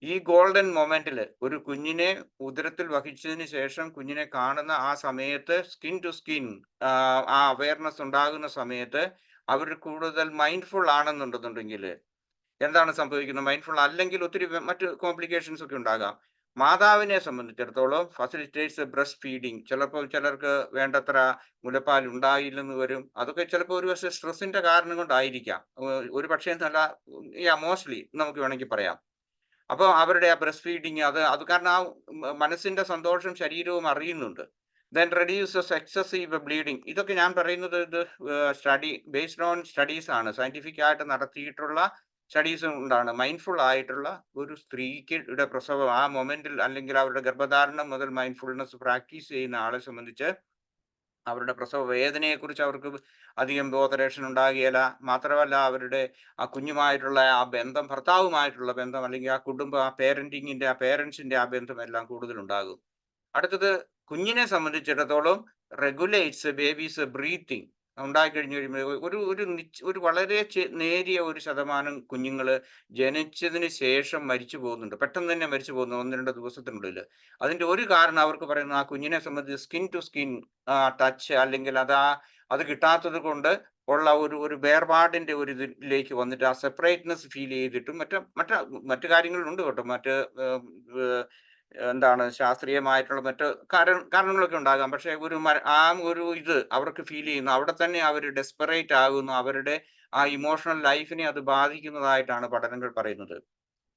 ഈ ഗോൾഡൻ മൊമെന്റിൽ ഒരു കുഞ്ഞിനെ ഉദരത്തിൽ വഹിച്ചതിന് ശേഷം കുഞ്ഞിനെ കാണുന്ന ആ സമയത്ത്, സ്കിൻ ടു സ്കിൻ ആ അവയർനെസ് ഉണ്ടാകുന്ന സമയത്ത് അവർ കൂടുതൽ മൈൻഡ്ഫുൾ ആണെന്നുണ്ടെന്നുണ്ടെങ്കിൽ എന്താണ് സംഭവിക്കുന്നത്? മൈൻഡ്ഫുൾ അല്ലെങ്കിൽ ഒത്തിരി മറ്റ് കോംപ്ലിക്കേഷൻസ് ഒക്കെ ഉണ്ടാകാം. മാതാവിനെ സംബന്ധിച്ചിടത്തോളം ഫെസിലിറ്റേറ്റ്സ് ബ്രസ്റ്റ് ഫീഡിങ്. ചിലർക്ക് വേണ്ടത്ര മുലപ്പാൽ ഉണ്ടായില്ലെന്ന് വരും. അതൊക്കെ ചിലപ്പോൾ ഒരു പക്ഷേ സ്ട്രെസ്സിന്റെ കാരണം കൊണ്ടായിരിക്കാം. ഒരു പക്ഷേ എന്നല്ല, മോസ്റ്റ്ലി നമുക്ക് വേണമെങ്കിൽ പറയാം. അപ്പോൾ അവരുടെ ആ ബ്രസ്റ്റ് ഫീഡിങ് അത് കാരണം ആ മനസ്സിന്റെ സന്തോഷം ശരീരവും അറിയുന്നുണ്ട്. Then reduces excessive bleeding. ഇതൊക്കെ ഞാൻ പറയുന്നത് ഇത് ബേസ്ഡ് ഓൺ സ്റ്റഡീസ് ആണ്, സയന്റിഫിക് ആയിട്ട് നടത്തിയിട്ടുള്ള സ്റ്റഡീസ് ഉണ്ടാണ്. മൈൻഡ്ഫുൾ ആയിട്ടുള്ള ഒരു സ്ത്രീക്ക് പ്രസവം ആ മൊമെന്റിൽ, അല്ലെങ്കിൽ അവരുടെ ഗർഭധാരണം മുതൽ മൈൻഡ്ഫുൾനെസ് പ്രാക്ടീസ് ചെയ്യുന്ന ആളെ സംബന്ധിച്ച് അവരുടെ പ്രസവ വേദനയെക്കുറിച്ച് അവർക്ക് അധികം ബോധറേഷൻ ഉണ്ടാകുകയില്ല. മാത്രമല്ല അവരുടെ ആ കുഞ്ഞുമായിട്ടുള്ള ആ ബന്ധം, ഭർത്താവുമായിട്ടുള്ള ബന്ധം, അല്ലെങ്കിൽ ആ പേരന്റിങ്ങിന്റെ പേരൻസിന്റെ ആ ബന്ധം എല്ലാം കൂടുതൽ ഉണ്ടാകും. അടുത്തത് കുഞ്ഞിനെ സംബന്ധിച്ചിടത്തോളം റെഗുലേറ്റ്സ് ബേബീസ് ബ്രീത്തിങ്. ഉണ്ടായിക്കഴിഞ്ഞു കഴിയുമ്പോൾ ഒരു വളരെ നേരിയ ഒരു ശതമാനം കുഞ്ഞുങ്ങൾ ജനിച്ചതിന് ശേഷം മരിച്ചു പോകുന്നുണ്ട്. പെട്ടെന്ന് തന്നെ മരിച്ചു പോകുന്നു 1-2 ദിവസത്തിനുള്ളിൽ. അതിന്റെ ഒരു കാരണം അവർക്ക് പറയുന്നത്, ആ കുഞ്ഞിനെ സംബന്ധിച്ച് സ്കിൻ ടു സ്കിൻ ടച്ച്, അല്ലെങ്കിൽ അത് കിട്ടാത്തത് കൊണ്ട് ഉള്ള ഒരു വേർപാടിന്റെ ഒരു ഇതിലേക്ക് വന്നിട്ട് ആ സെപ്പറേറ്റ്നെസ് ഫീൽ ചെയ്തിട്ടും മറ്റു കാര്യങ്ങളുണ്ട് കേട്ടോ. എന്താണ് ശാസ്ത്രീയമായിട്ടുള്ള മറ്റ് കാരണങ്ങളൊക്കെ ഉണ്ടാകാം. പക്ഷെ ഇത് അവർക്ക് ഫീൽ ചെയ്യുന്നു. അവിടെ തന്നെ അവർ ഡെസ്പറേറ്റ് ആകുന്നു. അവരുടെ ആ ഇമോഷണൽ ലൈഫിനെ അത് ബാധിക്കുന്നതായിട്ടാണ് പഠനങ്ങൾ പറയുന്നത്.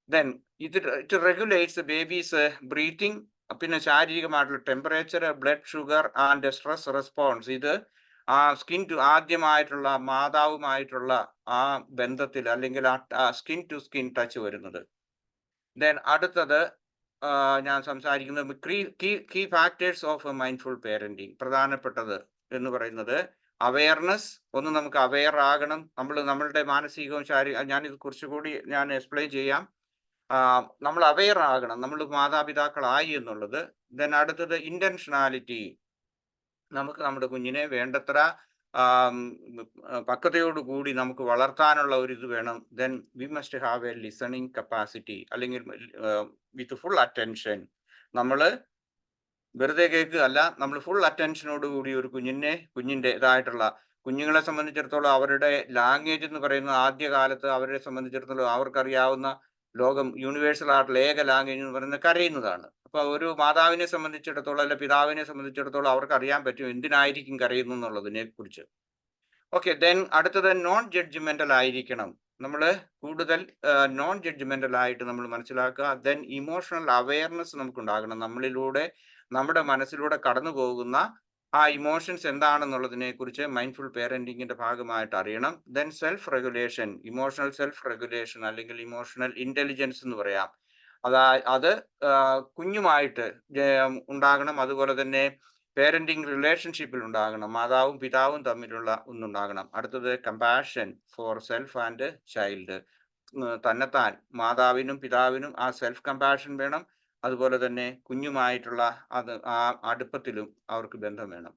Then it regulates baby's breathing. പിന്നെ ശാരീരികമായിട്ടുള്ള temperature, blood sugar and stress response. ഇത് ആ ആദ്യമായിട്ടുള്ള മാതാവുമായിട്ടുള്ള ആ ബന്ധത്തിൽ, അല്ലെങ്കിൽ ആ സ്കിൻ ടു സ്കിൻ ടച്ച് വരുന്നത്. ദെൻ അടുത്തത് ഞാൻ സംസാരിക്കുന്നത് key factors of mindful parenting. പ്രധാനപ്പെട്ടത് എന്ന് പറയുന്നത് അവയർനെസ്. ഒന്ന്, നമുക്ക് അവെയർ ആകണം. നമ്മളുടെ മാനസികവും ഞാനിത് കുറച്ചുകൂടി എക്സ്പ്ലെയിൻ ചെയ്യാം. നമ്മൾ അവെയർ ആകണം, നമ്മൾ മാതാപിതാക്കളായി എന്നുള്ളത്. ദെൻ അടുത്തത് ഇന്റൻഷനാലിറ്റി. നമുക്ക് നമ്മുടെ കുഞ്ഞിനെ വേണ്ടത്ര പക്വതയോടുകൂടി നമുക്ക് വളർത്താനുള്ള ഒരു ഇത് വേണം. Then we must have A listening capacity, അല്ലെങ്കിൽ വിത്ത് ഫുൾ അറ്റൻഷൻ. നമ്മൾ വെറുതെ കേൾക്കുകയല്ല, നമ്മൾ ഫുൾ അറ്റൻഷനോട് കൂടി ഒരു കുഞ്ഞുങ്ങളെ സംബന്ധിച്ചിടത്തോളം അവരുടെ ലാംഗ്വേജ് എന്ന് പറയുന്നത് ആദ്യകാലത്ത് അവരെ സംബന്ധിച്ചിടത്തോളം അവർക്കറിയാവുന്ന ലോകം യൂണിവേഴ്സൽ ആയിട്ടുള്ള ഏക ലാംഗ്വേജ് എന്ന് പറയുന്നത് കരയുന്നതാണ്. അപ്പൊ ഒരു മാതാവിനെ സംബന്ധിച്ചിടത്തോളം, അല്ലെ പിതാവിനെ സംബന്ധിച്ചിടത്തോളം അവർക്ക് അറിയാൻ പറ്റും എന്തിനായിരിക്കും കരയുന്നു എന്നുള്ളതിനെ കുറിച്ച്. ഓക്കെ, ദെൻ അടുത്തത് നോൺ ജഡ്ജ്മെന്റൽ ആയിരിക്കണം. നമ്മൾ കൂടുതൽ നോൺ ജഡ്ജ്മെന്റൽ ആയിട്ട് നമ്മൾ മനസ്സിലാക്കുക. ദെൻ ഇമോഷണൽ അവയർനെസ് നമുക്കുണ്ടാകണം. നമ്മുടെ മനസ്സിലൂടെ കടന്നു പോകുന്ന ആ ഇമോഷൻസ് എന്താണെന്നുള്ളതിനെ കുറിച്ച് മൈൻഡ്ഫുൾ പേരന്റിങ്ങിന്റെ ഭാഗമായിട്ട് അറിയണം. Then self regulation, emotional self regulation, അല്ലെങ്കിൽ ഇമോഷണൽ ഇന്റലിജൻസ് എന്ന് പറയാം. അത് കുഞ്ഞുമായിട്ട് ഉണ്ടാകണം. അതുപോലെ തന്നെ പേരന്റിങ് റിലേഷൻഷിപ്പിൽ ഉണ്ടാകണം. മാതാവും പിതാവും തമ്മിലുള്ള ഒന്നുണ്ടാകണം. അടുത്തത് compassion for self and child. തന്നെത്താൻ മാതാവിനും പിതാവിനും ആ സെൽഫ് കമ്പാഷൻ വേണം. അതുപോലെ തന്നെ കുഞ്ഞുമായിട്ടുള്ള ആ അടുപ്പത്തിലും അവർക്ക് ബന്ധം വേണം.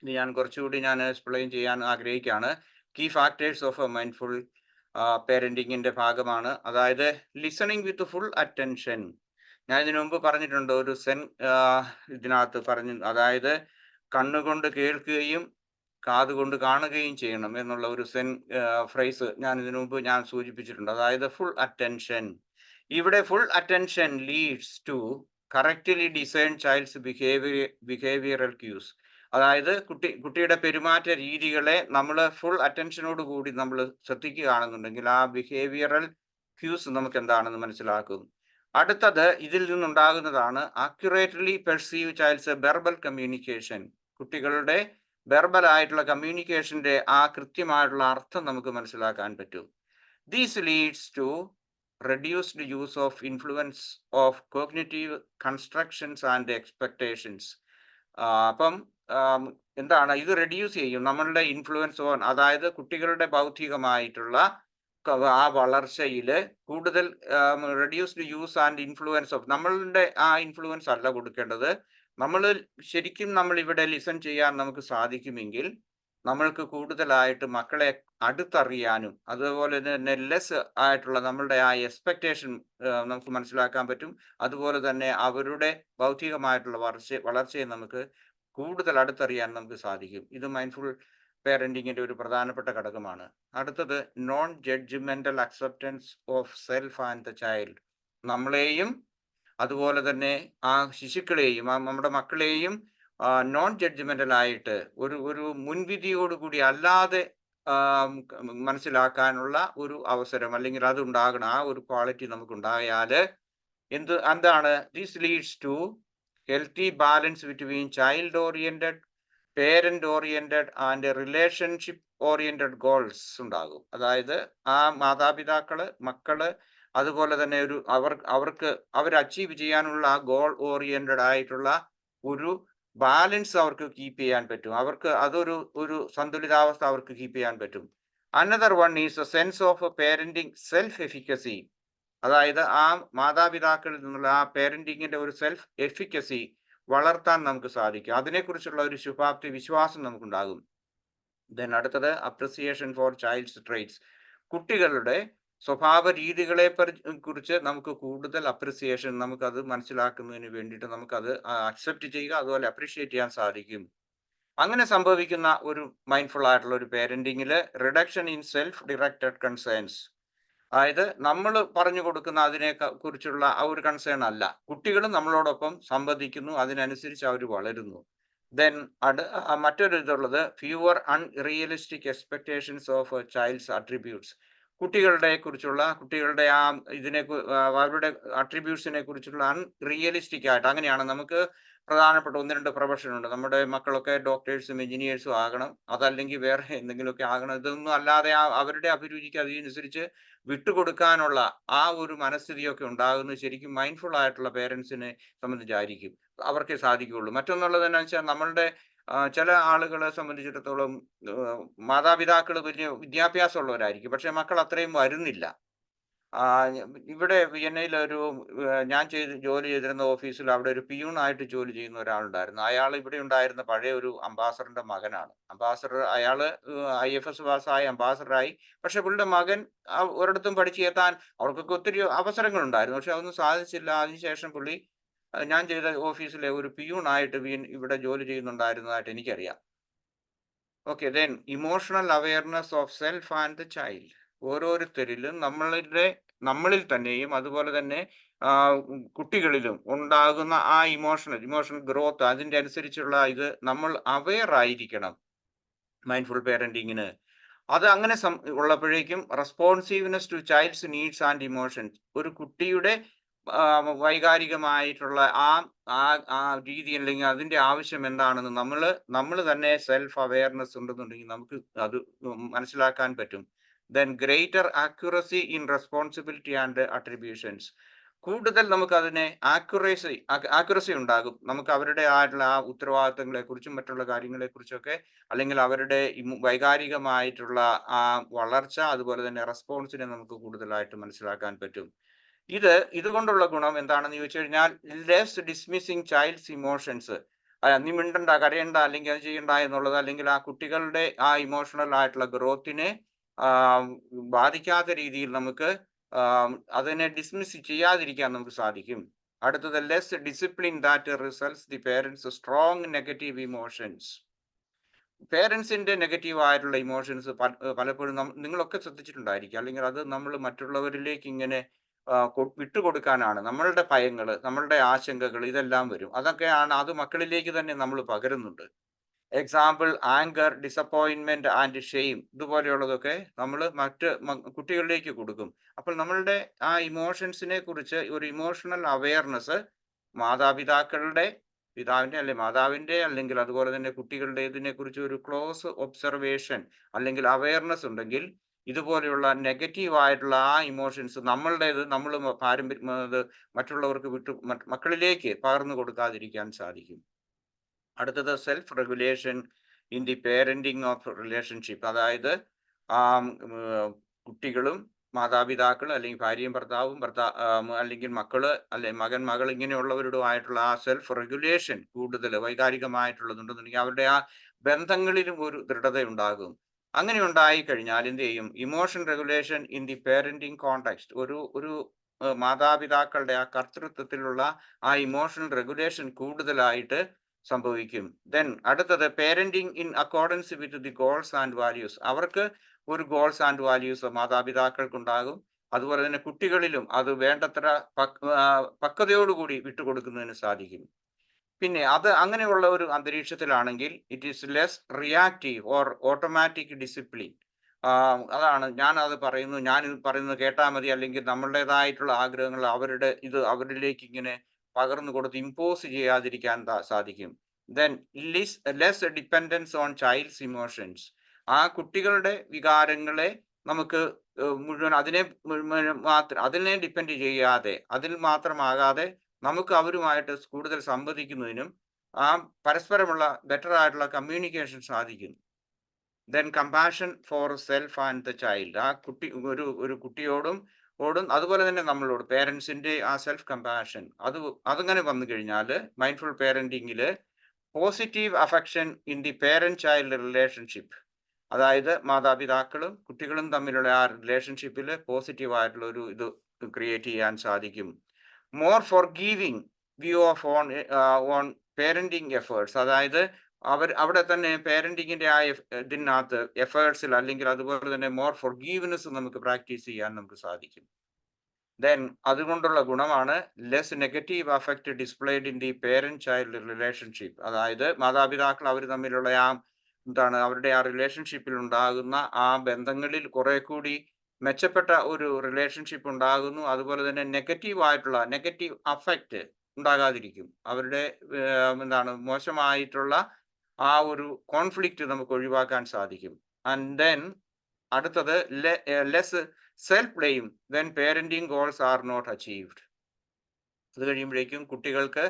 ഇനി ഞാൻ കുറച്ചുകൂടി എക്സ്പ്ലെയിൻ ചെയ്യാൻ ആഗ്രഹിക്കുകയാണ്. Key factors of a mindful പേരന്റിങ്ങിന്റെ ഭാഗമാണ്. അതായത് ലിസണിങ് വിത്ത് ഫുൾ അറ്റൻഷൻ. ഞാൻ ഇതിനു മുമ്പ് പറഞ്ഞിട്ടുണ്ട്, ഒരു ഇതിനകത്ത് പറഞ്ഞു, അതായത് കണ്ണുകൊണ്ട് കേൾക്കുകയും കാതുകൊണ്ട് കാണുകയും ചെയ്യണം എന്നുള്ള ഒരു ഫ്രേസ് ഇതിനു മുമ്പ് ഞാൻ സൂചിപ്പിച്ചിട്ടുണ്ട്. അതായത് ഫുൾ അറ്റൻഷൻ. ഇവിടെ full attention leads to correctly design child's behavioural cues. അതായത് കുട്ടിയുടെ പെരുമാറ്റ രീതികളെ നമ്മൾ ഫുൾ അറ്റൻഷനോട് കൂടി നമ്മൾ ശ്രദ്ധിക്കുകയാണെന്നുണ്ടെങ്കിൽ ആ ബിഹേവിയറൽ ക്യൂസ് നമുക്ക് എന്താണെന്ന് മനസ്സിലാക്കും. അടുത്തത് ഇതിൽ നിന്നുണ്ടാകുന്നതാണ് accurately perceive child's verbal communication. കുട്ടികളുടെ വെർബൽ ആയിട്ടുള്ള കമ്മ്യൂണിക്കേഷന്റെ ആ കൃത്യമായിട്ടുള്ള അർത്ഥം നമുക്ക് മനസ്സിലാക്കാൻ പറ്റും. These leads to reduced use of influence of cognitive constructions and expectations. അപ്പം എന്താണ് ഇത് റെഡ്യൂസ് ചെയ്യും നമ്മളുടെ ഇൻഫ്ലുവൻസ് ഓൺ, അതായത് കുട്ടികളുടെ ബൗദ്ധികമായിട്ടുള്ള ആ വളർച്ചയിൽ കൂടുതൽ reduced use and influence of, നമ്മളുടെ ആ ഇൻഫ്ലുവൻസ് അല്ല കൊടുക്കേണ്ടത്. നമ്മൾ ഇവിടെ ലിസൺ ചെയ്യാൻ നമുക്ക് സാധിക്കുമെങ്കിൽ നമ്മൾക്ക് കൂടുതലായിട്ട് മക്കളെ അടുത്തറിയാനും അതുപോലെ തന്നെ ലെസ് ആയിട്ടുള്ള നമ്മളുടെ ആ എക്സ്പെക്ടേഷൻ നമുക്ക് മനസ്സിലാക്കാൻ പറ്റും. അതുപോലെ തന്നെ അവരുടെ ബൗദ്ധികമായിട്ടുള്ള വളർച്ചയെ നമുക്ക് കൂടുതൽ അടുത്തറിയാൻ നമുക്ക് സാധിക്കും. ഇത് മൈൻഡ്ഫുൾ പേരന്റിങ്ങിന്റെ ഒരു പ്രധാനപ്പെട്ട ഘടകമാണ്. അടുത്തത് non judgemental acceptance of self and the child. നമ്മളെയും അതുപോലെ തന്നെ ആ ശിശുക്കളെയും നമ്മുടെ മക്കളെയും നോൺ ജഡ്ജ്മെന്റൽ ആയിട്ട് ഒരു മുൻവിധിയോടുകൂടി അല്ലാതെ മനസ്സിലാക്കാനുള്ള ഒരു അവസരം, അല്ലെങ്കിൽ അതുണ്ടാകണം. ആ ഒരു ക്വാളിറ്റി നമുക്കുണ്ടായാൽ എന്താണ് this leads to healthy balance between child oriented, parent oriented and relationship oriented goals ഉണ്ടാകും. അതായത് ആ മാതാപിതാക്കള് മക്കള് അതുപോലെ തന്നെ അവർ അച്ചീവ് ചെയ്യാനുള്ള ആ ഗോൾ ഓറിയന്റഡ് ആയിട്ടുള്ള ഒരു ബാലൻസ് അവർക്ക് കീപ്പ് ചെയ്യാൻ പറ്റും. അവർക്ക് ഒരു സന്തുലിതാവസ്ഥ അവർക്ക് കീപ്പ് ചെയ്യാൻ പറ്റും. Another one is A sense of parenting self efficacy. അതായത് ആ മാതാപിതാക്കളിൽ നിന്നുള്ള ആ പേരന്റിങ്ങിന്റെ ഒരു സെൽഫ് എഫിക്കസി വളർത്താൻ നമുക്ക് സാധിക്കും. അതിനെക്കുറിച്ചുള്ള ഒരു ശുഭാപ്തി വിശ്വാസം നമുക്കുണ്ടാകും. ദെൻ അടുത്തത് അപ്രിസിയേഷൻ ഫോർ ചൈൽഡ്സ് ട്രേറ്റ്സ്. കുട്ടികളുടെ സ്വഭാവ രീതികളെ കുറിച്ച് നമുക്ക് കൂടുതൽ അപ്രിസിയേഷൻ, നമുക്കത് മനസ്സിലാക്കുന്നതിന് വേണ്ടിയിട്ട് നമുക്കത് അക്സെപ്റ്റ് ചെയ്യുക, അതുപോലെ അപ്രീഷിയേറ്റ് ചെയ്യാൻ സാധിക്കും. അങ്ങനെ സംഭവിക്കുന്ന ഒരു മൈൻഡ്ഫുൾ ആയിട്ടുള്ള ഒരു പേരന്റിങ്ങിൽ reduction in self directed concerns. അതായത് നമ്മൾ പറഞ്ഞു കൊടുക്കുന്ന അതിനെ കുറിച്ചുള്ള ആ ഒരു കൺസേൺ അല്ല, കുട്ടികളും നമ്മളോടൊപ്പം സംവദിക്കുന്നു, അതിനനുസരിച്ച് അവർ വളരുന്നു. ദെൻ മറ്റൊരു ഇതുള്ളത് fewer unrealistic expectations of child's attributes. കുട്ടികളുടെ ആ അവരുടെ അട്രിബ്യൂട്ട്സിനെ കുറിച്ചുള്ള അൺറിയലിസ്റ്റിക് ആയിട്ട്, അങ്ങനെയാണ് നമുക്ക് പ്രധാനപ്പെട്ട 1-2 പ്രൊഫഷൻ ഉണ്ട്. നമ്മുടെ മക്കളൊക്കെ ഡോക്ടേഴ്സും എഞ്ചിനീയേഴ്സും ആകണം, അതല്ലെങ്കിൽ വേറെ എന്തെങ്കിലുമൊക്കെ ആകണം. ഇതൊന്നും അല്ലാതെ അവരുടെ അഭിരുചിക്ക് അതിനനുസരിച്ച് വിട്ടുകൊടുക്കാനുള്ള ആ ഒരു മനസ്ഥിതിയൊക്കെ ഉണ്ടാകുന്നത് ശരിക്കും മൈൻഡ്ഫുൾ ആയിട്ടുള്ള പേരൻസിനെ സംബന്ധിച്ചായിരിക്കും, അവർക്കേ സാധിക്കുകയുള്ളൂ. മറ്റൊന്നുള്ളത് എന്താണെന്ന് വെച്ചാൽ നമ്മളുടെ ചില ആളുകളെ സംബന്ധിച്ചിടത്തോളം മാതാപിതാക്കൾ വലിയ വിദ്യാഭ്യാസമുള്ളവരായിരിക്കും, പക്ഷെ മക്കൾ അത്രയും വരുന്നില്ല. ഇവിടെ വിയന്നയിൽ ഞാൻ ജോലി ചെയ്തിരുന്ന ഓഫീസിൽ അവിടെ ഒരു പിയൂണായിട്ട് ജോലി ചെയ്യുന്ന ഒരാളുണ്ടായിരുന്നു. അയാൾ ഇവിടെ ഉണ്ടായിരുന്ന പഴയ ഒരു അംബാസഡറിന്റെ മകനാണ്. അയാള് IFS പാസ്സായ അംബാസഡറായി. പക്ഷെ പുള്ളിയുടെ മകൻ ഒരിടത്തും പഠിച്ചെത്താൻ അവർക്കൊക്കെ ഒത്തിരി അവസരങ്ങൾ ഉണ്ടായിരുന്നു, പക്ഷെ അതൊന്നും സാധിച്ചില്ല. അതിനുശേഷം പുള്ളി ഞാൻ ചെയ്ത ഓഫീസിലെ ഒരു പിയൂണായിട്ട് ഇവിടെ ജോലി ചെയ്യുന്നുണ്ടായിരുന്നതായിട്ട് എനിക്കറിയാം. Okay, then emotional awareness of self and the child. ഓരോരുത്തരിലും നമ്മളിൽ തന്നെയും അതുപോലെ തന്നെ കുട്ടികളിലും ഉണ്ടാകുന്ന ആ ഇമോഷണൽ ഗ്രോത്ത്, അതിൻ്റെ അനുസരിച്ചുള്ള ഇത് നമ്മൾ അവെയർ ആയിരിക്കണം മൈൻഡ്ഫുൾ പേരന്റിങ്ങിന്. അത് അങ്ങനെ ഉള്ളപ്പോഴേക്കും responsiveness to child's needs and emotions, ഒരു കുട്ടിയുടെ വൈകാരികമായിട്ടുള്ള ആ രീതി അല്ലെങ്കിൽ അതിന്റെ ആവശ്യം എന്താണെന്ന് നമ്മൾ തന്നെ സെൽഫ് അവെയർനെസ് ഉണ്ടെന്നുണ്ടെങ്കിൽ നമുക്ക് അത് മനസ്സിലാക്കാൻ പറ്റും. Then greater accuracy in responsibility and attributions. കൂടുതൽ നമുക്ക് അതിനെ ആക്യുറസി ഉണ്ടാകും. നമുക്ക് അവരുടെ ആയിട്ടുള്ള ആ ഉത്തരവാദിത്തങ്ങളെ കുറിച്ചും മറ്റുള്ള കാര്യങ്ങളെ കുറിച്ചൊക്കെ, അല്ലെങ്കിൽ അവരുടെ വൈകാരികമായിട്ടുള്ള ആ വളർച്ച, അതുപോലെ തന്നെ റെസ്പോൺസിനെ നമുക്ക് കൂടുതലായിട്ട് മനസ്സിലാക്കാൻ പറ്റും. ഇതുകൊണ്ടുള്ള ഗുണം എന്താണെന്ന് ചോദിച്ചു കഴിഞ്ഞാൽ, ലെസ് ഡിസ്മിസിങ് ചൈൽഡ്സ് ഇമോഷൻസ്. നീ മിണ്ടണ്ട, കരയണ്ട, അല്ലെങ്കിൽ അത് ചെയ്യണ്ട എന്നുള്ളത്, അല്ലെങ്കിൽ ആ കുട്ടികളുടെ ആ ഇമോഷണൽ ആയിട്ടുള്ള ഗ്രോത്തിനെ ബാധിക്കാത്ത രീതിയിൽ നമുക്ക് അതിനെ ഡിസ്മിസ് ചെയ്യാതിരിക്കാൻ നമുക്ക് സാധിക്കും. അടുത്തത്, less discipline that results the parents strong negative emotions. പേരൻസിന്റെ നെഗറ്റീവ് ആയിട്ടുള്ള ഇമോഷൻസ് പലപ്പോഴും നിങ്ങളൊക്കെ ശ്രദ്ധിച്ചിട്ടുണ്ടായിരിക്കും, അല്ലെങ്കിൽ അത് നമ്മൾ മറ്റുള്ളവരിലേക്ക് ഇങ്ങനെ വിട്ടുകൊടുക്കാനാണ്. നമ്മളുടെ ഭയങ്ങൾ, നമ്മളുടെ ആശങ്കകൾ, ഇതെല്ലാം വരും. അത് മക്കളിലേക്ക് തന്നെ നമ്മൾ പകരുന്നുണ്ട്. Example, anger, disappointment and shame, ഇതുപോലെയുള്ളതൊക്കെ നമ്മൾ കുട്ടികളിലേക്ക് കൊടുക്കും. അപ്പോൾ നമ്മളുടെ ആ ഇമോഷൻസിനെ കുറിച്ച് ഒരു ഇമോഷണൽ അവയർനെസ് മാതാവിന്റെ അല്ലെങ്കിൽ അതുപോലെ തന്നെ കുട്ടികളുടെ ഇതിനെ കുറിച്ച് ഒരു ക്ലോസ് ഒബ്സർവേഷൻ അല്ലെങ്കിൽ അവയർനെസ് ഉണ്ടെങ്കിൽ, ഇതുപോലെയുള്ള നെഗറ്റീവ് ആയിട്ടുള്ള ആ ഇമോഷൻസ് നമ്മൾ മറ്റുള്ളവർക്ക് മക്കളിലേക്ക് പകർന്നു കൊടുക്കാതിരിക്കാൻ സാധിക്കും. അടുത്തത്, self regulation in the parenting of relationship. അതായത് കുട്ടികളും മാതാപിതാക്കൾ, അല്ലെങ്കിൽ ഭാര്യയും ഭർത്താവും, അല്ലെങ്കിൽ മക്കള്, മകൻ മകൾ, ഇങ്ങനെയുള്ളവരുമായിട്ടുള്ള ആ സെൽഫ് റെഗുലേഷൻ കൂടുതൽ വൈകാരികമായിട്ടുള്ളതുണ്ടെന്നുണ്ടെങ്കിൽ അവരുടെ ആ ബന്ധങ്ങളിലും ഒരു ദൃഢത ഉണ്ടാകും. അങ്ങനെ ഉണ്ടായി കഴിഞ്ഞാൽ എന്ത് ചെയ്യും? Emotion regulation in the parenting context, ഒരു മാതാപിതാക്കളുടെ ആ കർത്തൃത്വത്തിലുള്ള ആ ഇമോഷണൽ റെഗുലേഷൻ കൂടുതലായിട്ട് സംഭവിക്കും. ദെൻ അടുത്തത്, parenting in accordance with the goals and values. അവർക്ക് ഒരു ഗോൾസ് ആൻഡ് വാല്യൂസ് മാതാപിതാക്കൾക്കുണ്ടാകും. അതുപോലെ തന്നെ കുട്ടികളിലും അത് വേണ്ടത്ര പക്വതയോടുകൂടി വിട്ടുകൊടുക്കുന്നതിന് സാധിക്കും. പിന്നെ അങ്ങനെയുള്ള ഒരു അന്തരീക്ഷത്തിലാണെങ്കിൽ it is less reactive or automatic discipline. അതാണ് ഞാൻ പറയുന്നത് കേട്ടാൽ മതി, അല്ലെങ്കിൽ നമ്മളുടേതായിട്ടുള്ള ആഗ്രഹങ്ങൾ അവരിലേക്ക് ഇങ്ങനെ പകർന്നു കൊടുത്ത് ഇമ്പോസ് ചെയ്യാതിരിക്കാൻ സാധിക്കും. Then less dependence on child's emotions. ആ കുട്ടികളുടെ വികാരങ്ങളെ നമുക്ക് മുഴുവൻ അതിനെ ഡിപ്പെൻഡ് ചെയ്യാതെ, അതിൽ മാത്രമാകാതെ നമുക്ക് അവരുമായിട്ട് കൂടുതൽ സംവദിക്കുന്നതിനും പരസ്പരമുള്ള ബെറ്റർ ആയിട്ടുള്ള കമ്മ്യൂണിക്കേഷൻ സാധിക്കും. Then compassion for self and the child. ആ ഒരു കുട്ടിയോടും അതുപോലെ തന്നെ നമ്മളോട് പേരൻസിന്റെ ആ സെൽഫ് കമ്പാഷൻ, അതങ്ങനെ വന്നു കഴിഞ്ഞാൽ മൈൻഡ്ഫുൾ പേരന്റിങ്ങിൽ positive affection in the parent child relationship. അതായത് മാതാപിതാക്കളും കുട്ടികളും തമ്മിലുള്ള ആ റിലേഷൻഷിപ്പിൽ പോസിറ്റീവ് ആയിട്ടുള്ള ഒരു ഇത് ക്രിയേറ്റ് ചെയ്യാൻ സാധിക്കും. More forgiving view of own parenting efforts. അതായത് അവിടെ തന്നെ പേരന്റിങ്ങിന്റെ ആ ഇതിനകത്ത് എഫേർട്സിൽ, അല്ലെങ്കിൽ അതുപോലെ തന്നെ മോർ ഫോർഗീവ്നെസ് നമുക്ക് പ്രാക്ടീസ് ചെയ്യാൻ നമുക്ക് സാധിക്കും. ദെൻ അതുകൊണ്ടുള്ള ഗുണമാണ് less negative affect displayed in the parent child relationship. അതായത് മാതാപിതാക്കൾ അവർ തമ്മിലുള്ള അവരുടെ ആ റിലേഷൻഷിപ്പിൽ ഉണ്ടാകുന്ന ആ ബന്ധങ്ങളിൽ കുറെ കൂടി മെച്ചപ്പെട്ട ഒരു റിലേഷൻഷിപ്പ് ഉണ്ടാകുന്നു. അതുപോലെ തന്നെ നെഗറ്റീവ് അഫക്റ്റ് ഉണ്ടാകാതിരിക്കും. അവരുടെ മോശമായിട്ടുള്ള ആ ഒരു കോൺഫ്ലിക്റ്റ് നമുക്ക് ഒഴിവാക്കാൻ സാധിക്കും. ആൻഡ് ദെൻ അടുത്തത്, less self blame when parenting goals are not achieved. അത് കഴിയുമ്പോഴേക്കും കുട്ടികൾക്ക്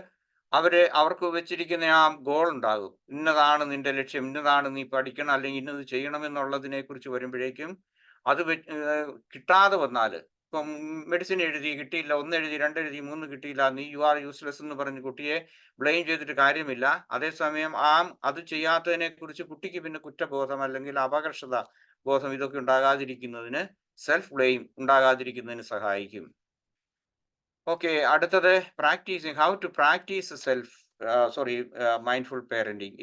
അവർക്ക് വെച്ചിരിക്കുന്ന ആ ഗോൾ ഉണ്ടാകും. ഇന്നതാണ് നിന്റെ ലക്ഷ്യം, ഇന്നതാണ് നീ പഠിക്കണം, അല്ലെങ്കിൽ ഇന്നത് ചെയ്യണം എന്നുള്ളതിനെ കുറിച്ച് വരുമ്പോഴേക്കും അത് കിട്ടാതെ വന്നാൽ, ഇപ്പം മെഡിസിൻ എഴുതി കിട്ടിയില്ല, 1 എഴുതി 2 എഴുതി 3 കിട്ടിയില്ല, നീ യു ആർ യൂസ്ലെസ് എന്ന് പറഞ്ഞ് കുട്ടിയെ ബ്ലെയിം ചെയ്തിട്ട് കാര്യമില്ല. അതേസമയം അത് ചെയ്യാത്തതിനെ കുറിച്ച് കുട്ടിക്ക് പിന്നെ കുറ്റബോധം അല്ലെങ്കിൽ അപകർഷത ബോധം ഇതൊക്കെ ഉണ്ടാകാതിരിക്കുന്നതിന്, സെൽഫ് ബ്ലെയിം ഉണ്ടാകാതിരിക്കുന്നതിന് സഹായിക്കും. ഓക്കെ, അടുത്തത് how to practise mindful parenting.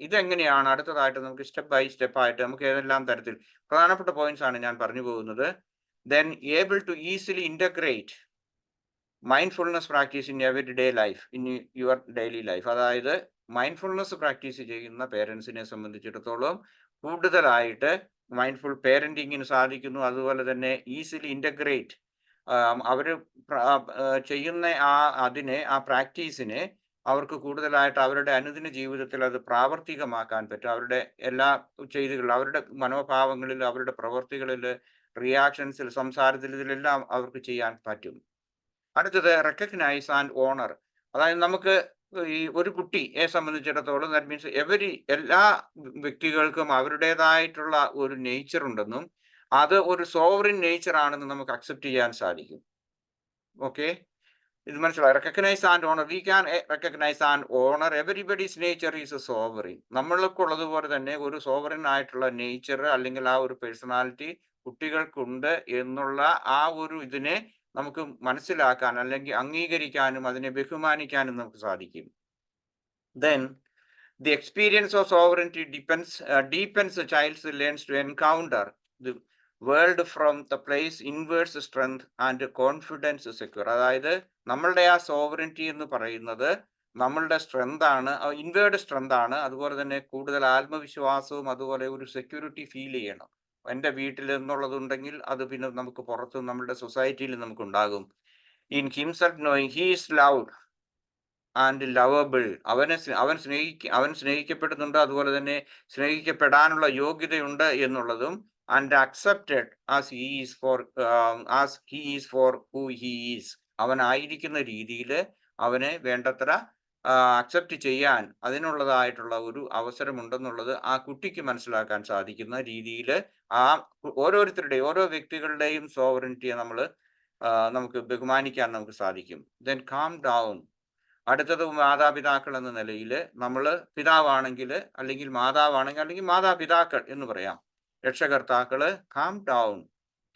ഇതെങ്ങനെയാണ് അടുത്തതായിട്ട് നമുക്ക് സ്റ്റെപ്പ് ബൈ സ്റ്റെപ്പ് ആയിട്ട് നമുക്ക് ഏതെല്ലാം തരത്തിൽ പ്രധാനപ്പെട്ട പോയിന്റ്സ് ആണ് ഞാൻ പറഞ്ഞു പോകുന്നത്. Then able to easily integrate mindfulness practice in every life, in your daily life. അതായത് മൈൻഡ്ഫുൾനെസ് പ്രാക്ടീസ് ചെയ്യുന്ന പേരൻസിനെ സംബന്ധിച്ചിടത്തോളം കൂടുതലായിട്ട് മൈൻഡ്ഫുൾ പേരന്റിങ്ങിന് സാധിക്കുന്നു. അതുപോലെ തന്നെ ഈസിലി ഇന്റഗ്രേറ്റ് അവർ ചെയ്യുന്ന ആ പ്രാക്ടീസിനെ അവർക്ക് കൂടുതലായിട്ട് അവരുടെ അനുദിന ജീവിതത്തിൽ അത് പ്രാവർത്തികമാക്കാൻ പറ്റും. അവരുടെ എല്ലാ ചെയ്തികളിലും, അവരുടെ മനോഭാവങ്ങളിൽ, അവരുടെ പ്രവൃത്തികളിൽ, റിയാക്ഷൻസിൽ, സംസാരത്തിൽ, ഇതിലെല്ലാം അവർക്ക് ചെയ്യാൻ പറ്റും. അടുത്തത് റെക്കഗ്നൈസ് ആൻഡ് ഓണർ. അതായത് നമുക്ക് ഈ ഒരു കുട്ടിയെ സംബന്ധിച്ചിടത്തോളം ദാറ്റ് മീൻസ് എല്ലാ വ്യക്തികൾക്കും അവരുടേതായിട്ടുള്ള ഒരു നേച്ചർ ഉണ്ടെന്നും അത് ഒരു സോവറിൻ നേച്ചർ ആണെന്ന് നമുക്ക് അക്സെപ്റ്റ് ചെയ്യാൻ സാധിക്കും. ഓക്കെ, ഇത് മനസ്സിലായി. Recognise and honour, we can recognise and honour everybody's nature is a sovereign. നമ്മൾക്കുള്ളതുപോലെ തന്നെ ഒരു സോവറിൻ ആയിട്ടുള്ള നേച്ചർ അല്ലെങ്കിൽ ആ ഒരു പേഴ്സണാലിറ്റി കുട്ടികൾക്കുണ്ട് എന്നുള്ള ആ ഒരു ഇതിനെ നമുക്ക് മനസ്സിലാക്കാൻ അല്ലെങ്കിൽ അംഗീകരിക്കാനും അതിനെ ബഹുമാനിക്കാനും നമുക്ക് സാധിക്കും. Then the experience of sovereignty deepens the child's learns to encounter the world from the place inwards strength and confidence secure. അതായത് നമ്മളുടെ ആ സോവറിറ്റി എന്ന് പറയുന്നത് നമ്മളുടെ സ്ട്രെങ്ത് ആണ്, ഇൻവേർഡ് സ്ട്രെങ്ത് ആണ്. അതുപോലെ തന്നെ കൂടുതൽ ആത്മവിശ്വാസവും അതുപോലെ ഒരു സെക്യൂരിറ്റി ഫീൽ ചെയ്യണം. എൻ്റെ വീട്ടിൽ എന്നുള്ളതുണ്ടെങ്കിൽ അത് പിന്നെ നമുക്ക് പുറത്ത് നമ്മളുടെ സൊസൈറ്റിയിൽ നമുക്ക് ഉണ്ടാകും. In himself knowing he is loved and lovable, അവൻ സ്നേഹിക്കപ്പെടുന്നുണ്ട്, അതുപോലെ തന്നെ സ്നേഹിക്കപ്പെടാനുള്ള യോഗ്യതയുണ്ട് എന്നുള്ളതും, and accepted as he is for who he is, അവനായിരിക്കുന്ന രീതിയിൽ അവനെ വേണ്ടത്ര അക്സെപ്റ്റ് ചെയ്യാൻ അതിനുള്ളതായിട്ടുള്ള ഒരു അവസരമുണ്ടെന്നുള്ളത് ആ കുട്ടിക്ക് മനസ്സിലാക്കാൻ സാധിക്കുന്ന രീതിയിൽ ആ ഓരോരുത്തരുടെയും ഓരോ വ്യക്തികളുടെയും സോവറിറ്റിയെ നമുക്ക് ബഹുമാനിക്കാൻ നമുക്ക് സാധിക്കും. Then calm down. അടുത്തത് മാതാപിതാക്കൾ എന്ന നിലയിൽ നമ്മൾ പിതാവാണെങ്കിൽ അല്ലെങ്കിൽ മാതാവാണെങ്കിൽ അല്ലെങ്കിൽ മാതാപിതാക്കൾ എന്ന് പറയാം, രക്ഷകർത്താക്കള്, calm down,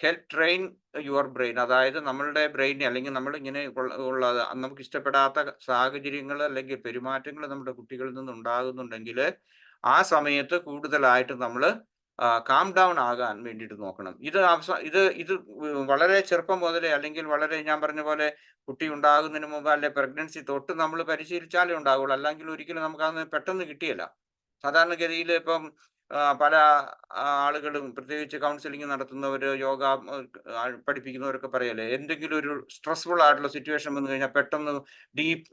help train your brain. അതായത് നമ്മളുടെ ബ്രെയിൻ അല്ലെങ്കിൽ നമ്മൾ ഇങ്ങനെ ഉള്ള നമുക്ക് ഇഷ്ടപ്പെടാത്ത സാഹചര്യങ്ങൾ അല്ലെങ്കിൽ പെരുമാറ്റങ്ങൾ നമ്മുടെ കുട്ടികളിൽ നിന്ന് ഉണ്ടാകുന്നുണ്ടെങ്കിൽ ആ സമയത്ത് കൂടുതലായിട്ട് നമ്മൾ കാം ഡൗൺ ആകാൻ വേണ്ടിയിട്ട് നോക്കണം. ഇത് വളരെ ചെറുപ്പം മുതലേ അല്ലെങ്കിൽ വളരെ ഞാൻ പറഞ്ഞ പോലെ കുട്ടി ഉണ്ടാകുന്നതിന് മുമ്പ് അല്ലെ പ്രഗ്നൻസി തൊട്ട് നമ്മൾ പരിശീലിച്ചാലേ ഉണ്ടാവുള്ളൂ, അല്ലെങ്കിൽ ഒരിക്കലും നമുക്കത് പെട്ടെന്ന് കിട്ടിയല്ല. സാധാരണഗതിയിൽ ഇപ്പം പല ആളുകളും പ്രത്യേകിച്ച് കൗൺസിലിംഗ് നടത്തുന്നവര്, യോഗ പഠിപ്പിക്കുന്നവരൊക്കെ പറയല്ലേ, എന്തെങ്കിലും ഒരു സ്ട്രെസ്ഫുൾ ആയിട്ടുള്ള സിറ്റുവേഷൻ വന്നു കഴിഞ്ഞാൽ പെട്ടെന്ന് ഡീപ്പ്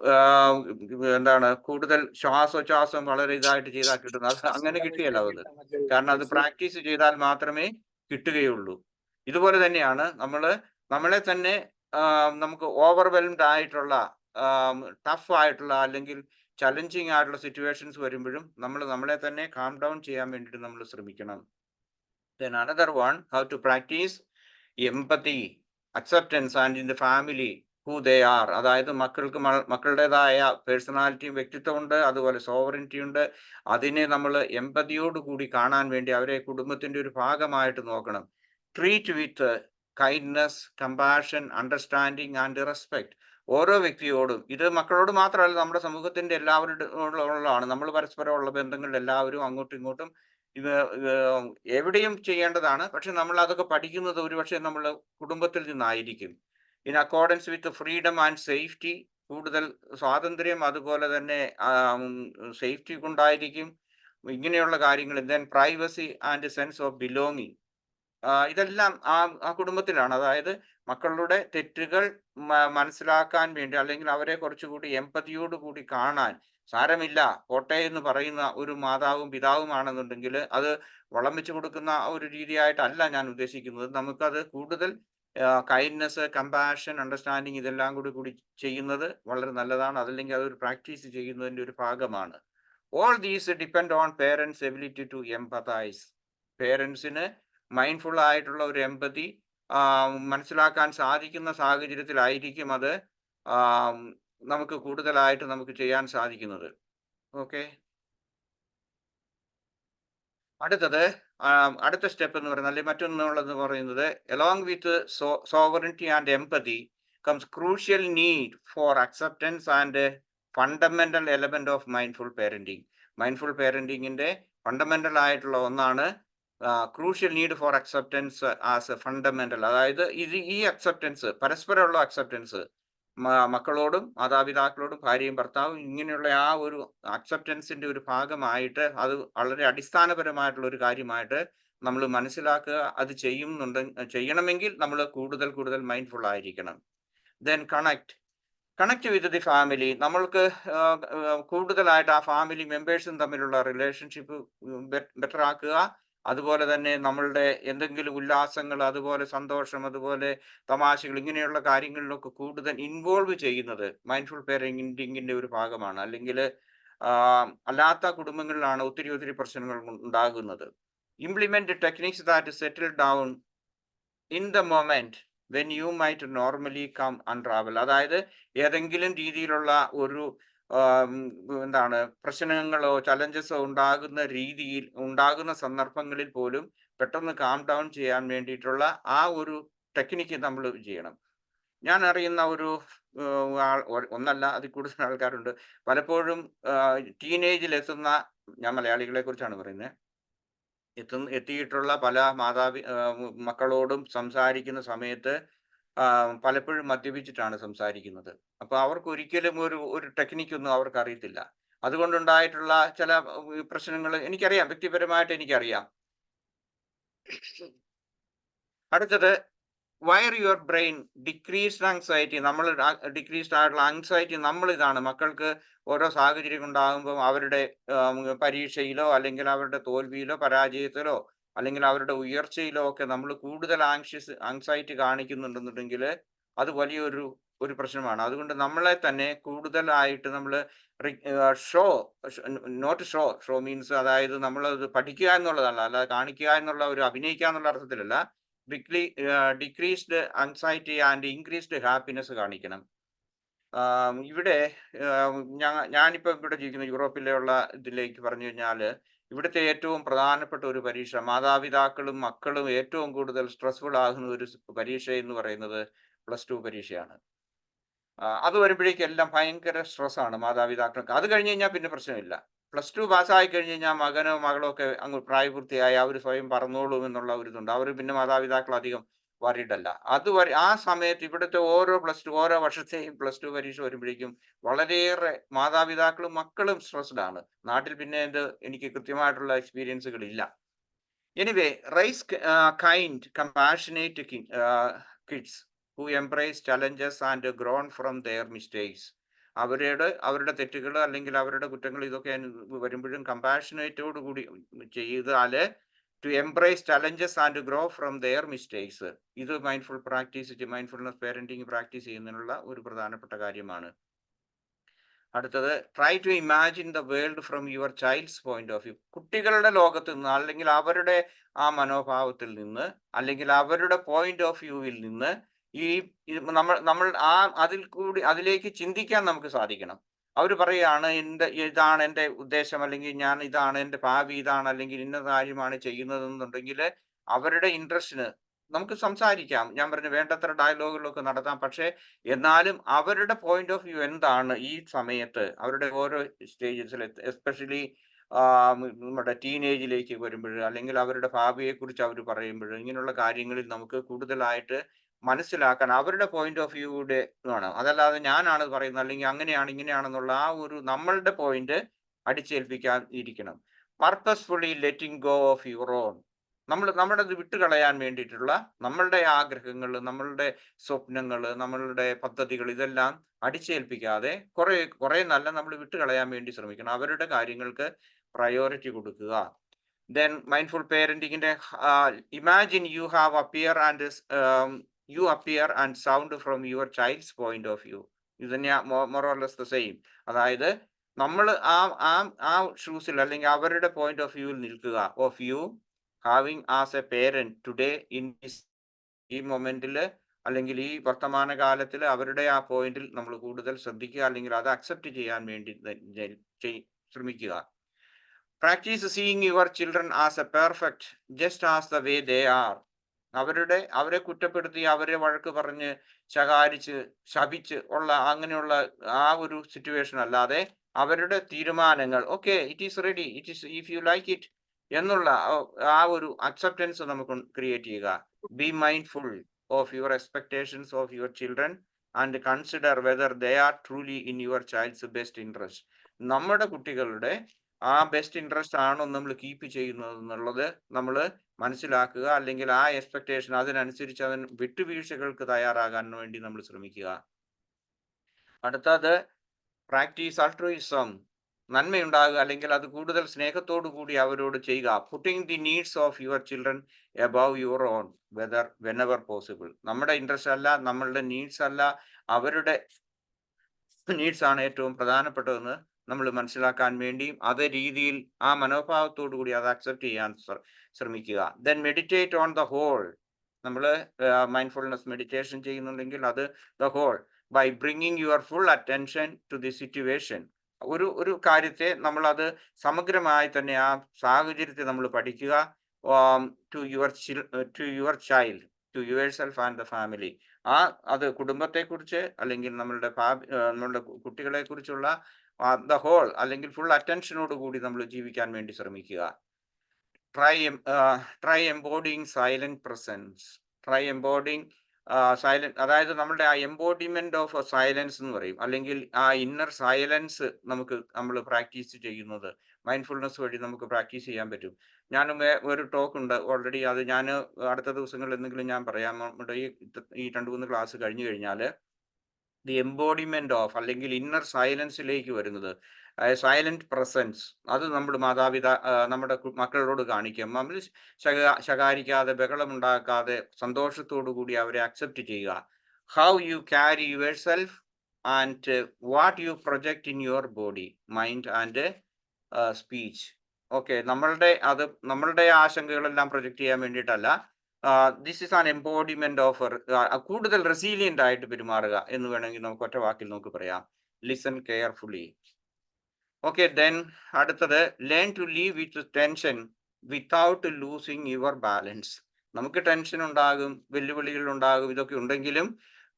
കൂടുതൽ ശ്വാസം വളരെ ഇതായിട്ട് ചെയ്താൽ കിട്ടുന്നത്. അത് അങ്ങനെ കിട്ടിയല്ല അത്, കാരണം അത് പ്രാക്ടീസ് ചെയ്താൽ മാത്രമേ കിട്ടുകയുള്ളൂ. ഇതുപോലെ തന്നെയാണ് നമ്മളെ തന്നെ നമുക്ക് ഓവർവെൽംഡ് ആയിട്ടുള്ള ടഫ് ആയിട്ടുള്ള അല്ലെങ്കിൽ ചലഞ്ചിങ് ആയിട്ടുള്ള സിറ്റുവേഷൻസ് വരുമ്പോഴും നമ്മളെ തന്നെ കാം ഡൗൺ ചെയ്യാൻ വേണ്ടിയിട്ട് നമ്മൾ ശ്രമിക്കണം. Then another one, how to practice empathy, acceptance and in the family who they are. അതായത് മക്കളുടേതായ പേഴ്സണാലിറ്റിയും വ്യക്തിത്വം ഉണ്ട്, അതുപോലെ സോവറിറ്റി ഉണ്ട്. അതിനെ നമ്മൾ എമ്പതിയോട് കൂടി കാണാൻ വേണ്ടി അവരെ കുടുംബത്തിന്റെ ഒരു ഭാഗമായിട്ട് നോക്കണം. Treat with kindness, compassion, understanding and respect. ഓരോ വ്യക്തിയോടും, ഇത് മക്കളോട് മാത്രമല്ല നമ്മുടെ സമൂഹത്തിന്റെ എല്ലാവരോടുള്ളതാണ്. നമ്മൾ പരസ്പരമുള്ള ബന്ധങ്ങളിൽ എല്ലാവരും അങ്ങോട്ടും ഇങ്ങോട്ടും ഇത് എവിടെയും ചെയ്യേണ്ടതാണ്. പക്ഷെ നമ്മൾ അതൊക്കെ പഠിക്കുന്നത് ഒരുപക്ഷെ നമ്മൾ കുടുംബത്തിൽ നിന്നായിരിക്കും. In accordance with freedom and safety, കൂടുതൽ സ്വാതന്ത്ര്യം അതുപോലെ തന്നെ സേഫ്റ്റി കൊണ്ടായിരിക്കും ഇങ്ങനെയുള്ള കാര്യങ്ങൾ. Then privacy and sense of belonging, ഇതെല്ലാം ആ കുടുംബത്തിലാണ്. അതായത് മക്കളുടെ തെറ്റുകൾ മനസ്സിലാക്കാൻ വേണ്ടി അല്ലെങ്കിൽ അവരെ കുറച്ചുകൂടി എമ്പതിയോട് കൂടി കാണാൻ, സാരമില്ല പോട്ടെ എന്ന് പറയുന്ന ഒരു മാതാവും പിതാവുമാണെന്നുണ്ടെങ്കിൽ അത് വളം വെച്ച് കൊടുക്കുന്ന ഒരു രീതിയായിട്ടല്ല ഞാൻ ഉദ്ദേശിക്കുന്നത്. നമുക്കത് കൂടുതൽ കൈൻഡ്നെസ്, കമ്പാഷൻ, അണ്ടർസ്റ്റാൻഡിങ് ഇതെല്ലാം കൂടി ചെയ്യുന്നത് വളരെ നല്ലതാണ്. അതല്ലെങ്കിൽ അതൊരു പ്രാക്ടീസ് ചെയ്യുന്നതിൻ്റെ ഒരു ഭാഗമാണ്. All these depend on parents ability to empathise. പേരൻസിന് മൈൻഡ്ഫുൾ ആയിട്ടുള്ള ഒരു എമ്പതി മനസ്സിലാക്കാൻ സാധിക്കുന്ന സാഹചര്യത്തിലായിരിക്കും അത് നമുക്ക് കൂടുതലായിട്ട് നമുക്ക് ചെയ്യാൻ സാധിക്കുന്നത്. ഓക്കെ, അടുത്ത സ്റ്റെപ്പ് എന്ന് പറയുന്നത് അല്ലെങ്കിൽ മറ്റൊന്നുള്ളതെന്ന് പറയുന്നത്, along with sovereignty and empathy comes crucial need for acceptance and fundamental element of mindful parenting. Mindful പേരന്റിങ്ങിന്റെ ഫണ്ടമെന്റൽ ആയിട്ടുള്ള ഒന്നാണ് crucial need for acceptance as a fundamental. അതായത് ഈ അക്സെപ്റ്റൻസ്, പരസ്പരമുള്ള അക്സെപ്റ്റൻസ്, മക്കളോടും മാതാപിതാക്കളോടും ഭാര്യയും ഭർത്താവും ഇങ്ങനെയുള്ള ആ ഒരു അക്സെപ്റ്റൻസിന്റെ ഒരു ഭാഗമായിട്ട് അത് വളരെ അടിസ്ഥാനപരമായിട്ടുള്ള ഒരു കാര്യമായിട്ട് നമ്മൾ മനസ്സിലാക്കുക. അത് ചെയ്യണമെങ്കിൽ നമ്മൾ കൂടുതൽ മൈൻഡ്ഫുൾ ആയിരിക്കണം. Then connect with the family. നമ്മൾക്ക് കൂടുതലായിട്ട് ആ ഫാമിലി മെമ്പേഴ്സും തമ്മിലുള്ള റിലേഷൻഷിപ്പ് ബെറ്റർ ആക്കുക. അതുപോലെ തന്നെ നമ്മളുടെ എന്തെങ്കിലും ഉല്ലാസങ്ങൾ, അതുപോലെ സന്തോഷം, അതുപോലെ തമാശകൾ, ഇങ്ങനെയുള്ള കാര്യങ്ങളിലൊക്കെ കൂടുതൽ ഇൻവോൾവ് ചെയ്യുന്നത് മൈൻഡ്ഫുൾ പേരന്റിങ്ങിന്റെ ഒരു ഭാഗമാണ്. അല്ലെങ്കിൽ അല്ലാത്ത കുടുംബങ്ങളിലാണ് ഒത്തിരി പ്രശ്നങ്ങൾ ഉണ്ടാകുന്നത്. Implement techniques that settle down in the moment when you might normally come unravel. അതായത് ഏതെങ്കിലും രീതിയിലുള്ള ഒരു എന്താണ് പ്രശ്നങ്ങളോ ചലഞ്ചസോ ഉണ്ടാകുന്ന സന്ദർഭങ്ങളിൽ പോലും പെട്ടെന്ന് കാം ഡൗൺ ചെയ്യാൻ വേണ്ടിയിട്ടുള്ള ആ ഒരു ടെക്നിക്ക് നമ്മൾ ചെയ്യണം. ഞാൻ അറിയുന്ന ഒരു ഒന്നല്ല അതിൽ കൂടുതൽ ആൾക്കാരുണ്ട്. പലപ്പോഴും ടീനേജിൽ എത്തുന്ന, ഞാൻ മലയാളികളെ കുറിച്ചാണ് പറയുന്നത്, എത്തിയിട്ടുള്ള പല മക്കളോടും സംസാരിക്കുന്ന സമയത്ത് പലപ്പോഴും മദ്യപിച്ചിട്ടാണ് സംസാരിക്കുന്നത്. അപ്പൊ അവർക്ക് ഒരിക്കലും ഒരു ടെക്നിക്കൊന്നും അവർക്ക് അറിയത്തില്ല. അതുകൊണ്ടുണ്ടായിട്ടുള്ള ചില പ്രശ്നങ്ങൾ എനിക്കറിയാം, വ്യക്തിപരമായിട്ട് എനിക്കറിയാം. അടുത്തത്, wire your brain decreased anxiety. Decreased ആയിട്ടുള്ള ആങ്സൈറ്റി ഇതാണ് മക്കൾക്ക് ഓരോ സാഹചര്യം ഉണ്ടാകുമ്പോൾ അവരുടെ പരീക്ഷയിലോ അല്ലെങ്കിൽ അവരുടെ തോൽവിയിലോ പരാജയത്തിലോ അല്ലെങ്കിൽ അവരുടെ ഉയർച്ചയിലോ ഒക്കെ നമ്മൾ കൂടുതൽ ആങ്സൈറ്റി കാണിക്കുന്നുണ്ടെന്നുണ്ടെങ്കിൽ അത് വലിയൊരു പ്രശ്നമാണ്. അതുകൊണ്ട് നമ്മളെ തന്നെ കൂടുതലായിട്ട് നമ്മൾ ഷോ മീൻസ്, അതായത് നമ്മളത് പഠിക്കുക എന്നുള്ളതല്ല, അല്ലാതെ കാണിക്കുക എന്നുള്ള അഭിനയിക്കുക എന്നുള്ള അർത്ഥത്തിലല്ല. Decreased anxiety and increased happiness കാണിക്കണം. ഇവിടെ ഞാനിപ്പോ ഇവിടെ ജീവിക്കുന്ന യൂറോപ്പിലുള്ള ഇതിലേക്ക് പറഞ്ഞു കഴിഞ്ഞാല്, ഇവിടുത്തെ ഏറ്റവും പ്രധാനപ്പെട്ട ഒരു പരീക്ഷ, മാതാപിതാക്കളും മക്കളും ഏറ്റവും കൂടുതൽ സ്ട്രെസ്ഫുൾ ആകുന്ന ഒരു പരീക്ഷ എന്ന് പറയുന്നത് +2 പരീക്ഷയാണ്. അത് വരുമ്പോഴേക്കും എല്ലാം ഭയങ്കര സ്ട്രെസ്സാണ് മാതാപിതാക്കൾക്ക്. അത് കഴിഞ്ഞ് കഴിഞ്ഞാൽ പിന്നെ പ്രശ്നമില്ല. +2 പാസ്സായി കഴിഞ്ഞ് കഴിഞ്ഞാൽ മകനോ മകളോ ഒക്കെ അങ്ങ് പ്രായപൂർത്തിയായി അവർ സ്വയം പറന്നോളും എന്നുള്ള ഇതുണ്ട്. അവർ പിന്നെ മാതാപിതാക്കൾ അധികം വറീഡല്ല. ആ സമയത്ത് ഇവിടുത്തെ ഓരോ വർഷത്തെയും +2 പരീക്ഷ വരുമ്പോഴേക്കും വളരെയേറെ മാതാപിതാക്കളും മക്കളും സ്ട്രെസ്ഡ് ആണ്. നാട്ടിൽ പിന്നെ എനിക്ക് കൃത്യമായിട്ടുള്ള എക്സ്പീരിയൻസുകൾ ഇല്ല. Anyway, raise kind compassionate kids who embrace challenges and grown from their mistakes. അവരുടെ തെറ്റുകൾ അല്ലെങ്കിൽ അവരുടെ കുറ്റങ്ങൾ ഇതൊക്കെ വരുമ്പോഴും കമ്പാഷനേറ്റോട് കൂടി ചെയ്താൽ, to embrace challenges and grow from their mistakes, ഇത് മൈൻഡ്ഫുൾനെസ് പേരന്റിങ് പ്രാക്ടീസ് ചെയ്യുന്നതിനുള്ള ഒരു പ്രധാനപ്പെട്ട കാര്യമാണ്. അടുത്തത്, try to imagine the world from your child's point of view. കുട്ടികളുടെ ലോകത്ത് നിന്ന് അല്ലെങ്കിൽ അവരുടെ ആ മനോഭാവത്തിൽ നിന്ന് അല്ലെങ്കിൽ അവരുടെ പോയിന്റ് ഓഫ് വ്യൂവിൽ നിന്ന് നമ്മൾ അതിലേക്ക് ചിന്തിക്കാൻ നമുക്ക് സാധിക്കണം. അവർ പറയുകയാണ്, ഇതാണ് എൻ്റെ ഉദ്ദേശം, അല്ലെങ്കിൽ ഇതാണ് എൻ്റെ ഭാവി, ഇതാണ് അല്ലെങ്കിൽ ഇന്ന കാര്യമാണ് ചെയ്യുന്നതെന്നുണ്ടെങ്കിൽ അവരുടെ ഇൻട്രസ്റ്റിന് നമുക്ക് സംസാരിക്കാം. ഞാൻ പറഞ്ഞു, വേണ്ടത്ര ഡയലോഗുകളൊക്കെ നടത്താം. പക്ഷെ എന്നാലും അവരുടെ പോയിന്റ് ഓഫ് വ്യൂ എന്താണ് ഈ സമയത്ത്, അവരുടെ ഓരോ സ്റ്റേജസിൽ, എസ്പെഷ്യലി നമ്മുടെ ടീനേജിലേക്ക് വരുമ്പോൾ അല്ലെങ്കിൽ അവരുടെ ഭാവിയെ കുറിച്ച് അവർ പറയുമ്പോൾ, ഇങ്ങനെയുള്ള കാര്യങ്ങളിൽ നമുക്ക് കൂടുതലായിട്ട് മനസ്സിലാക്കാൻ അവരുടെ പോയിന്റ് ഓഫ് വ്യൂയുടെ വേണം. അതല്ലാതെ ഞാനാണ് പറയുന്നത് അല്ലെങ്കിൽ അങ്ങനെയാണ് ഇങ്ങനെയാണെന്നുള്ള നമ്മളുടെ പോയിന്റ് അടിച്ചേൽപ്പിക്കാൻ ഇരിക്കണം. Purposefully letting go of your own. നമ്മുടെ വിട്ടുകളയാൻ വേണ്ടിയിട്ടുള്ള നമ്മളുടെ ആഗ്രഹങ്ങൾ, നമ്മളുടെ സ്വപ്നങ്ങൾ, നമ്മളുടെ പദ്ധതികൾ ഇതെല്ലാം അടിച്ചേൽപ്പിക്കാതെ കുറെ നല്ല നമ്മൾ വിട്ടുകളയാൻ വേണ്ടി ശ്രമിക്കണം. അവരുടെ കാര്യങ്ങൾക്ക് പ്രയോറിറ്റി കൊടുക്കുക. Then mindful parenting, imagine you appear and sound from your child's point of view. ഇത് തന്നെയാ more or less the same. അതായത് നമ്മൾ ആ ഷൂസിൽ അല്ലെങ്കിൽ അവരുടെ പോയിന്റ് ഓഫ് വ്യൂവിൽ നിൽക്കുക. Of U having as A parent today in ഈ മൊമെന്റിൽ അല്ലെങ്കിൽ ഈ വർത്തമാന കാലത്തിൽ അവരുടെ ആ പോയിന്റിൽ നമ്മൾ കൂടുതൽ ശ്രദ്ധിക്കുക, അല്ലെങ്കിൽ അത് അക്സെപ്റ്റ് ചെയ്യാൻ വേണ്ടി ശ്രമിക്കുക. Practice seeing your children as A perfect just as the way they are. അവരെ കുറ്റപ്പെടുത്തി, അവരെ വഴക്ക് പറഞ്ഞ് ശകാരിച്ച് ശപിച്ച് ഉള്ള അങ്ങനെയുള്ള ആ ഒരു സിറ്റുവേഷൻ അല്ലാതെ അവരുടെ തീരുമാനങ്ങൾ, okay it is ready, if you like it എന്നുള്ള ആ ഒരു അക്സെപ്റ്റൻസ് നമുക്ക് ക്രിയേറ്റ് ചെയ്യുക. B mindful of your expectations of your children and consider whether they are truly in your child's best interest. നമ്മുടെ കുട്ടികളുടെ ആ ബെസ്റ്റ് ഇൻട്രസ്റ്റ് ആണോ നമ്മൾ കീപ്പ് ചെയ്യുന്നത് എന്നുള്ളത് നമ്മൾ മനസ്സിലാക്കുക, അല്ലെങ്കിൽ ആ എക്സ്പെക്ടേഷൻ അതിനനുസരിച്ച് വിട്ടുവീഴ്ചകൾക്ക് തയ്യാറാകാൻ വേണ്ടി നമ്മൾ ശ്രമിക്കുക. അടുത്തത്, പ്രാക്ടീസ് അൾട്രൂയിസം. നന്മയുണ്ടാകുക, അല്ലെങ്കിൽ അത് കൂടുതൽ സ്നേഹത്തോടു കൂടി അവരോട് ചെയ്യുക. Putting the needs of your children above your own whenever possible. നമ്മുടെ ഇൻട്രസ്റ്റ് അല്ല, നമ്മളുടെ നീഡ്സ് അല്ല, അവരുടെ നീഡ്സ് ആണ് ഏറ്റവും പ്രധാനപ്പെട്ടതെന്ന് നമ്മൾ മനസ്സിലാക്കാൻ വേണ്ടിയും അതേ രീതിയിൽ ആ മനോഭാവത്തോടു കൂടി അത് അക്സെപ്റ്റ് ചെയ്യാൻ ശ്രമിക്കുക. Then meditate on the whole. നമ്മൾ മൈൻഡ്ഫുൾനെസ് മെഡിറ്റേഷൻ ചെയ്യുന്നുണ്ടെങ്കിൽ അത് the whole by bringing your full attention to the situation. ഒരു കാര്യത്തെ നമ്മൾ അത് സമഗ്രമായി തന്നെ ആ സാഹചര്യത്തെ നമ്മൾ പഠിക്കുക. To your child, to your self and the family. അത് കുടുംബത്തെക്കുറിച്ച് അല്ലെങ്കിൽ നമ്മളുടെ കുട്ടികളെ കുറിച്ചുള്ള ദ ഹോൾ അല്ലെങ്കിൽ ഫുൾ അറ്റൻഷനോട് കൂടി നമ്മൾ ജീവിക്കാൻ വേണ്ടി ശ്രമിക്കുക. Try embodying silent presence. Try embodying silent, അതായത് നമ്മളുടെ ആ എംബോഡിമെന്റ് ഓഫ് സൈലൻസ് എന്ന് പറയും, അല്ലെങ്കിൽ ആ ഇന്നർ സൈലൻസ് നമ്മൾ പ്രാക്ടീസ് ചെയ്യുന്നത് മൈൻഡ്ഫുൾനെസ് വഴി നമുക്ക് പ്രാക്ടീസ് ചെയ്യാൻ പറ്റും. ഞാനും ഒരു ടോക്ക് ഉണ്ട് ഓൾറെഡി, അത് ഞാൻ അടുത്ത ദിവസങ്ങളിൽ എന്തെങ്കിലും ഞാൻ പറയാം. നമ്മുടെ ഈ 2-3 ക്ലാസ് കഴിഞ്ഞു കഴിഞ്ഞാൽ ദി എംബോഡിമെന്റ് ഓഫ് അല്ലെങ്കിൽ ഇന്നർ സൈലൻസിലേക്ക് വരുന്നത്, സൈലന്റ് പ്രസൻസ്, അത് നമ്മൾ നമ്മുടെ മക്കളോട് കാണിക്കുക. നമ്മൾ ശകാരിക്കാതെ, ബഹളമുണ്ടാക്കാതെ, സന്തോഷത്തോടു കൂടി അവരെ അക്സെപ്റ്റ് ചെയ്യുക. How you carry your self and what you project in your body, mind and speech. Okay, നമ്മളുടെ ആശങ്കകളെല്ലാം പ്രൊജക്ട് ചെയ്യാൻ വേണ്ടിയിട്ടല്ല. This is an embodiment of കൂടുതൽ റെസീലിയന്റ് ആയിട്ട് പെരുമാറുക എന്ന് വേണമെങ്കിൽ നമുക്ക് ഒറ്റ വാക്കിൽ നമുക്ക് പറയാം. Listen carefully. ഓക്കെ, ദെൻ അടുത്തത് learn to live with tension without losing your balance. നമുക്ക് ടെൻഷൻ ഉണ്ടാകും, വെല്ലുവിളികൾ ഉണ്ടാകും, ഇതൊക്കെ ഉണ്ടെങ്കിലും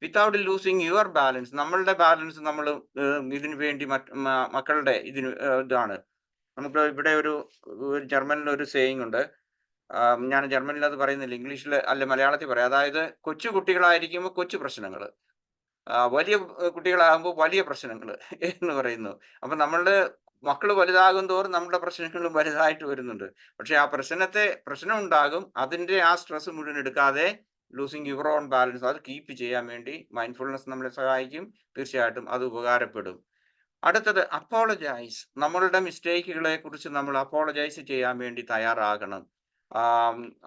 വിത്തൗട്ട് ലൂസിങ് യുവർ ബാലൻസ്, നമ്മളുടെ ബാലൻസ് നമ്മൾ ഇതിനു വേണ്ടി മക്കളുടെ ഇതാണ്. നമുക്ക് ഇവിടെ ഒരു ജർമ്മനിൽ ഒരു സേയിങ് ഉണ്ട്. ഞാൻ ജർമ്മനിൽ അത് പറയുന്നില്ല, ഇംഗ്ലീഷിൽ അല്ല മലയാളത്തിൽ പറയാം. അതായത് കൊച്ചു കുട്ടികളായിരിക്കുമ്പോൾ കൊച്ചു പ്രശ്നങ്ങൾ, വലിയ കുട്ടികളാകുമ്പോൾ വലിയ പ്രശ്നങ്ങൾ എന്ന് പറയുന്നു. അപ്പൊ നമ്മളുടെ മക്കൾ വലുതാകും തോറും നമ്മുടെ പ്രശ്നങ്ങളും വലുതായിട്ട് വരുന്നുണ്ട്. പക്ഷെ ആ പ്രശ്നം ഉണ്ടാകും, അതിന്റെ ആ സ്ട്രെസ് മുഴുവൻ എടുക്കാതെ ലൂസിങ് യുവർ ഓൺ ബാലൻസ് അത് കീപ്പ് ചെയ്യാൻ വേണ്ടി മൈൻഡ്ഫുൾനെസ് നമ്മളെ സഹായിക്കും. തീർച്ചയായിട്ടും അത് ഉപകാരപ്പെടും. അടുത്തത് അപ്പോളജൈസ്. നമ്മളുടെ മിസ്റ്റേക്കുകളെ കുറിച്ച് നമ്മൾ അപ്പോളജൈസ് ചെയ്യാൻ വേണ്ടി തയ്യാറാകണം.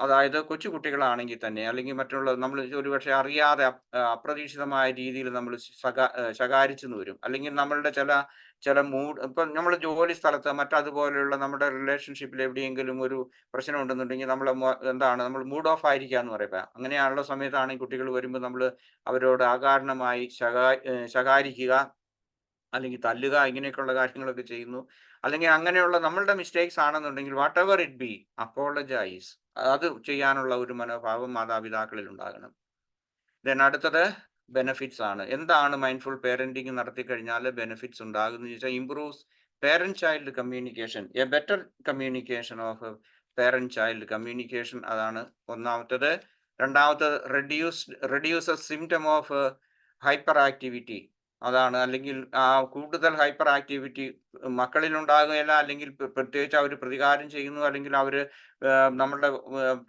അതായത് കൊച്ചു കുട്ടികളാണെങ്കിൽ തന്നെ, അല്ലെങ്കിൽ മറ്റുള്ള നമ്മൾ ഒരുപക്ഷെ അറിയാതെ അപ്രതീക്ഷിതമായ രീതിയിൽ നമ്മൾ ശകാരിച്ചെന്ന് വരും. അല്ലെങ്കിൽ നമ്മളുടെ ചില മൂഡ്, ഇപ്പൊ നമ്മൾ ജോലി സ്ഥലത്ത് മറ്റതുപോലെയുള്ള നമ്മുടെ റിലേഷൻഷിപ്പിൽ എവിടെയെങ്കിലും ഒരു പ്രശ്നം ഉണ്ടെന്നുണ്ടെങ്കിൽ നമ്മൾ മൂഡ് ഓഫ് ആയിരിക്കുക എന്ന് പറയുക. അങ്ങനെയുള്ള സമയത്താണ് ഈ കുട്ടികൾ വരുമ്പോൾ നമ്മൾ അവരോട് അകാരണമായി ശകാരിക്കുക, അല്ലെങ്കിൽ തല്ലുക, ഇങ്ങനെയൊക്കെയുള്ള കാര്യങ്ങളൊക്കെ ചെയ്യുന്നു. അല്ലെങ്കിൽ അങ്ങനെയുള്ള നമ്മളുടെ മിസ്റ്റേക്സ് ആണെന്നുണ്ടെങ്കിൽ what ever it be, apologise. അത് ചെയ്യാനുള്ള ഒരു മനോഭാവം മാതാപിതാക്കളിൽ ഉണ്ടാകണം. ദെൻ അടുത്തത് ബെനിഫിറ്റ്സ് ആണ്. എന്താണ് മൈൻഡ്ഫുൾ പേരന്റിങ് നടത്തി കഴിഞ്ഞാൽ ബെനിഫിറ്റ്സ് ഉണ്ടാകുന്നത് വെച്ചാൽ improves parent child communication, A better communication of parent child communication. അതാണ് ഒന്നാമത്തത്. രണ്ടാമത്തത് reduces symptom of hyper activity. അതാണ്, അല്ലെങ്കിൽ കൂടുതൽ ഹൈപ്പർ ആക്ടിവിറ്റി മക്കളിൽ ഉണ്ടാകുകയില്ല, അല്ലെങ്കിൽ പ്രത്യേകിച്ച് അവർ പ്രതികാരം ചെയ്യുന്നു, അല്ലെങ്കിൽ അവര് നമ്മളുടെ